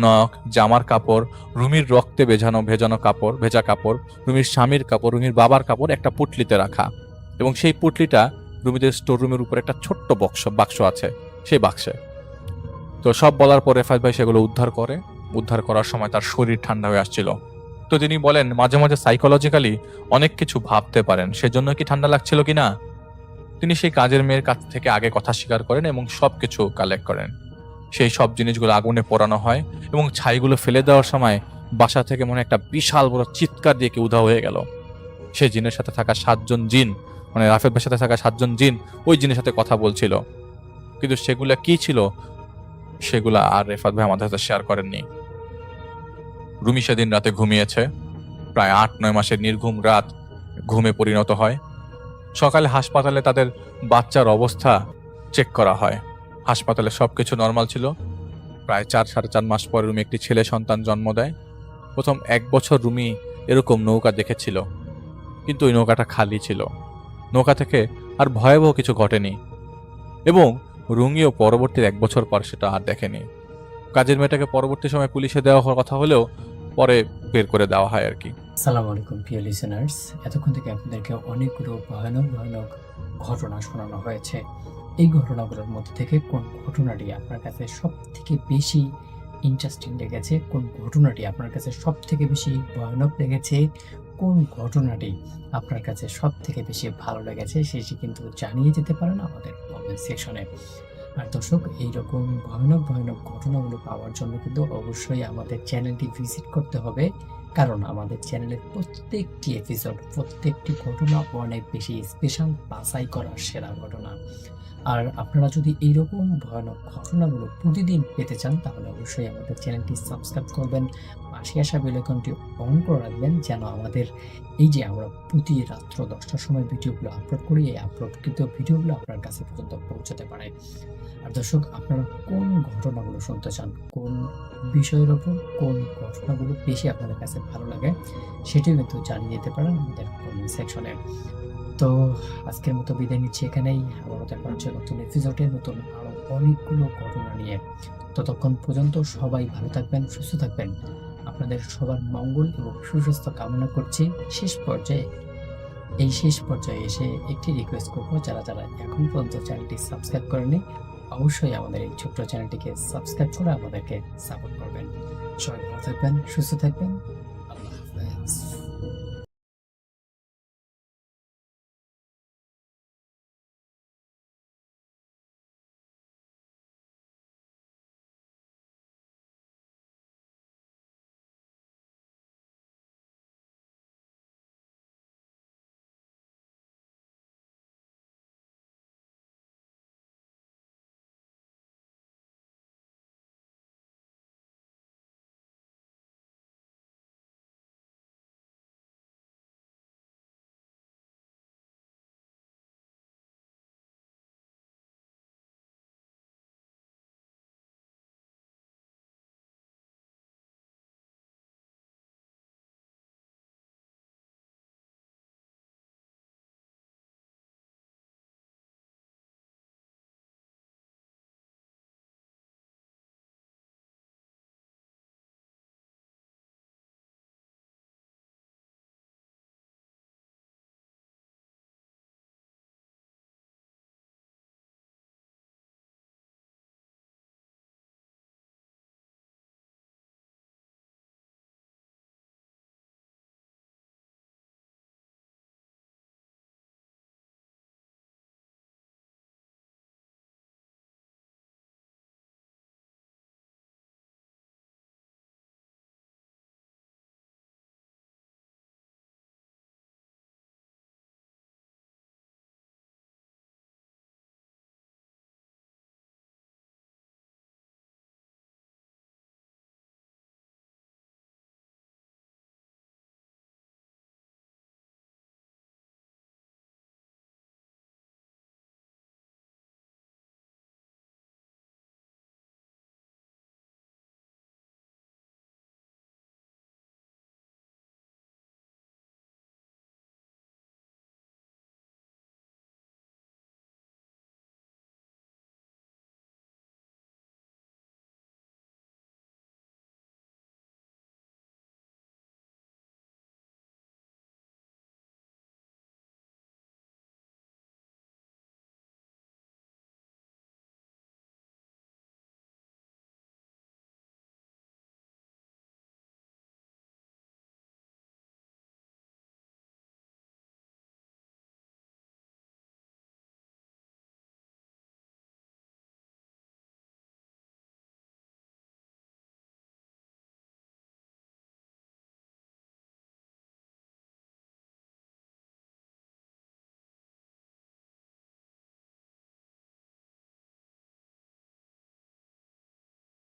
নখ জামার কাপড়, রুমির রক্তে ভেজা কাপড়, রুমির স্বামীর কাপড়, রুমির বাবার কাপড় একটা পুটলিতে রাখা এবং সেই পুটলিটা রুমিদের স্টোর রুমের উপরে একটা ছোট্ট বাক্স আছে, সেই বাক্সে। তো সব বলার পর রেফাত ভাই সেগুলো উদ্ধার করার সময় তার শরীর ঠান্ডা হয়ে আসছিল। তো তিনি বলেন মাঝে মাঝে সাইকোলজিক্যালি অনেক কিছু ভাবতে পারেন, সেজন্য কি ঠান্ডা লাগছিল কিনা। তিনি সেই কাজের মেয়ের কাছ থেকে আগে কথা স্বীকার করেন এবং সবকিছু কালেক্ট করেন। সেই সব জিনিসগুলো আগুনে পোড়ানো হয় এবং ছাইগুলো ফেলে দেওয়ার সময় বাসা থেকে মনে একটা বিশাল বড় চিৎকার দিয়ে কেউ উধাও হয়ে গেল। সেই জিনের সাথে থাকা 7 জন জিন রাফেদ ভাইয়ের সাথে থাকা 7 জন জিন ওই জিনের সাথে কথা বলছিল, কিন্তু সেগুলা কি ছিল সেগুলা আর রেফাত ভাই আমাদের সাথে শেয়ার করেননি। রুমি সেদিন রাতে ঘুমিয়েছে, প্রায় 8-9 মাসের নির্ঘুম রাত ঘুমে পরিণত হয়। সকালে হাসপাতালে তাদের বাচ্চার অবস্থা চেক করা হয়, হাসপাতালে সবকিছু নর্মাল ছিল। প্রায় 4-4.5 মাস পর রুমি একটি ছেলে সন্তান জন্ম দেয়। প্রথম 1 বছর রুমি এরকম নৌকা দেখেছিল, কিন্তু ওই নৌকাটা খালি ছিল, নৌকা থেকে আর ভয়াবহ কিছু ঘটেনি এবং রুমিও পরবর্তী 1 বছর পর সেটা আর দেখেনি। কাজের মেয়েটাকে পরবর্তী সময় পুলিশে দেওয়া হওয়ার কথা হলেও পরে বের করে দেওয়া হয় আর কি। আসসালামু আলাইকুম প্রিয় লিসেনার্স, এতক্ষণ থেকে আপনাদেরকে অনেকগুলো ভয়ানক ঘটনা শোনানো হয়েছে। এই ঘটনাগুলোর মধ্যে থেকে কোন ঘটনাটি আপনার কাছে সব থেকে বেশি ইন্টারেস্টিং লেগেছে, কোন ঘটনাটি আপনার কাছে সব থেকে বেশি ভয়ানক লেগেছে, কোন ঘটনাটি আপনার কাছে সব থেকে বেশি ভালো লেগেছে সেটি কিন্তু জানিয়ে যেতে পারেন আমাদের কমেন্ট সেকশনে। আর দর্শক, এইরকম ভয়ানক ঘটনাগুলো পাওয়ার জন্য কিন্তু অবশ্যই আমাদের চ্যানেলটি ভিজিট করতে হবে, কারণ আমাদের চ্যানেলের প্রত্যেকটি এপিসোড, প্রত্যেকটি ঘটনা অনেক বেশি স্পেশাল, বাছাই করা সেরা ঘটনা। আর আপনারা যদি এইরকম ভয়ানক ঘটনাগুলো প্রতিদিন পেতে চান তাহলে অবশ্যই আমাদের চ্যানেলটি সাবস্ক্রাইব করবেন, পাশে আসা বেল আইকনটি অন করে রাখবেন, যেন আমাদের এই যে আমরা প্রতি রাত্র 10টার সময় ভিডিওগুলো আপলোড করি, এই আপলোডকৃত ভিডিওগুলো আপনার কাছে পর্যন্ত পৌঁছাতে পারে। আর দর্শক, আপনারা কোন ঘটনাগুলো শুনতে চান, কোন বিষয়ের ওপর কোন ঘটনাগুলো বেশি আপনাদের কাছে ভালো লাগে সেটিও কিন্তু জানিয়ে দিতে পারেন আমাদের কমেন্ট সেকশনে। তো আজকের মতো বিদায় নিচ্ছি এখানেই, আবারও দেখা হচ্ছে নতুন এপিসোডে নতুন আরো অনেকগুলো ঘটনা নিয়ে। ততক্ষণ পর্যন্ত সবাই ভালো থাকবেন, সুস্থ থাকবেন, আপনাদের সবার মঙ্গল এবং সুস্বাস্থ্য কামনা করছি। শেষ পর্যায়ে এসে একটি রিকোয়েস্ট করবো, যারা এখন পর্যন্ত চ্যানেলটি সাবস্ক্রাইব করেনি অবশ্যই আমাদের এই ছোট্ট চ্যানেলটিকে সাবস্ক্রাইব করে আমাদেরকে সাপোর্ট করবেন। সবাই ভালো থাকবেন, সুস্থ থাকবেন।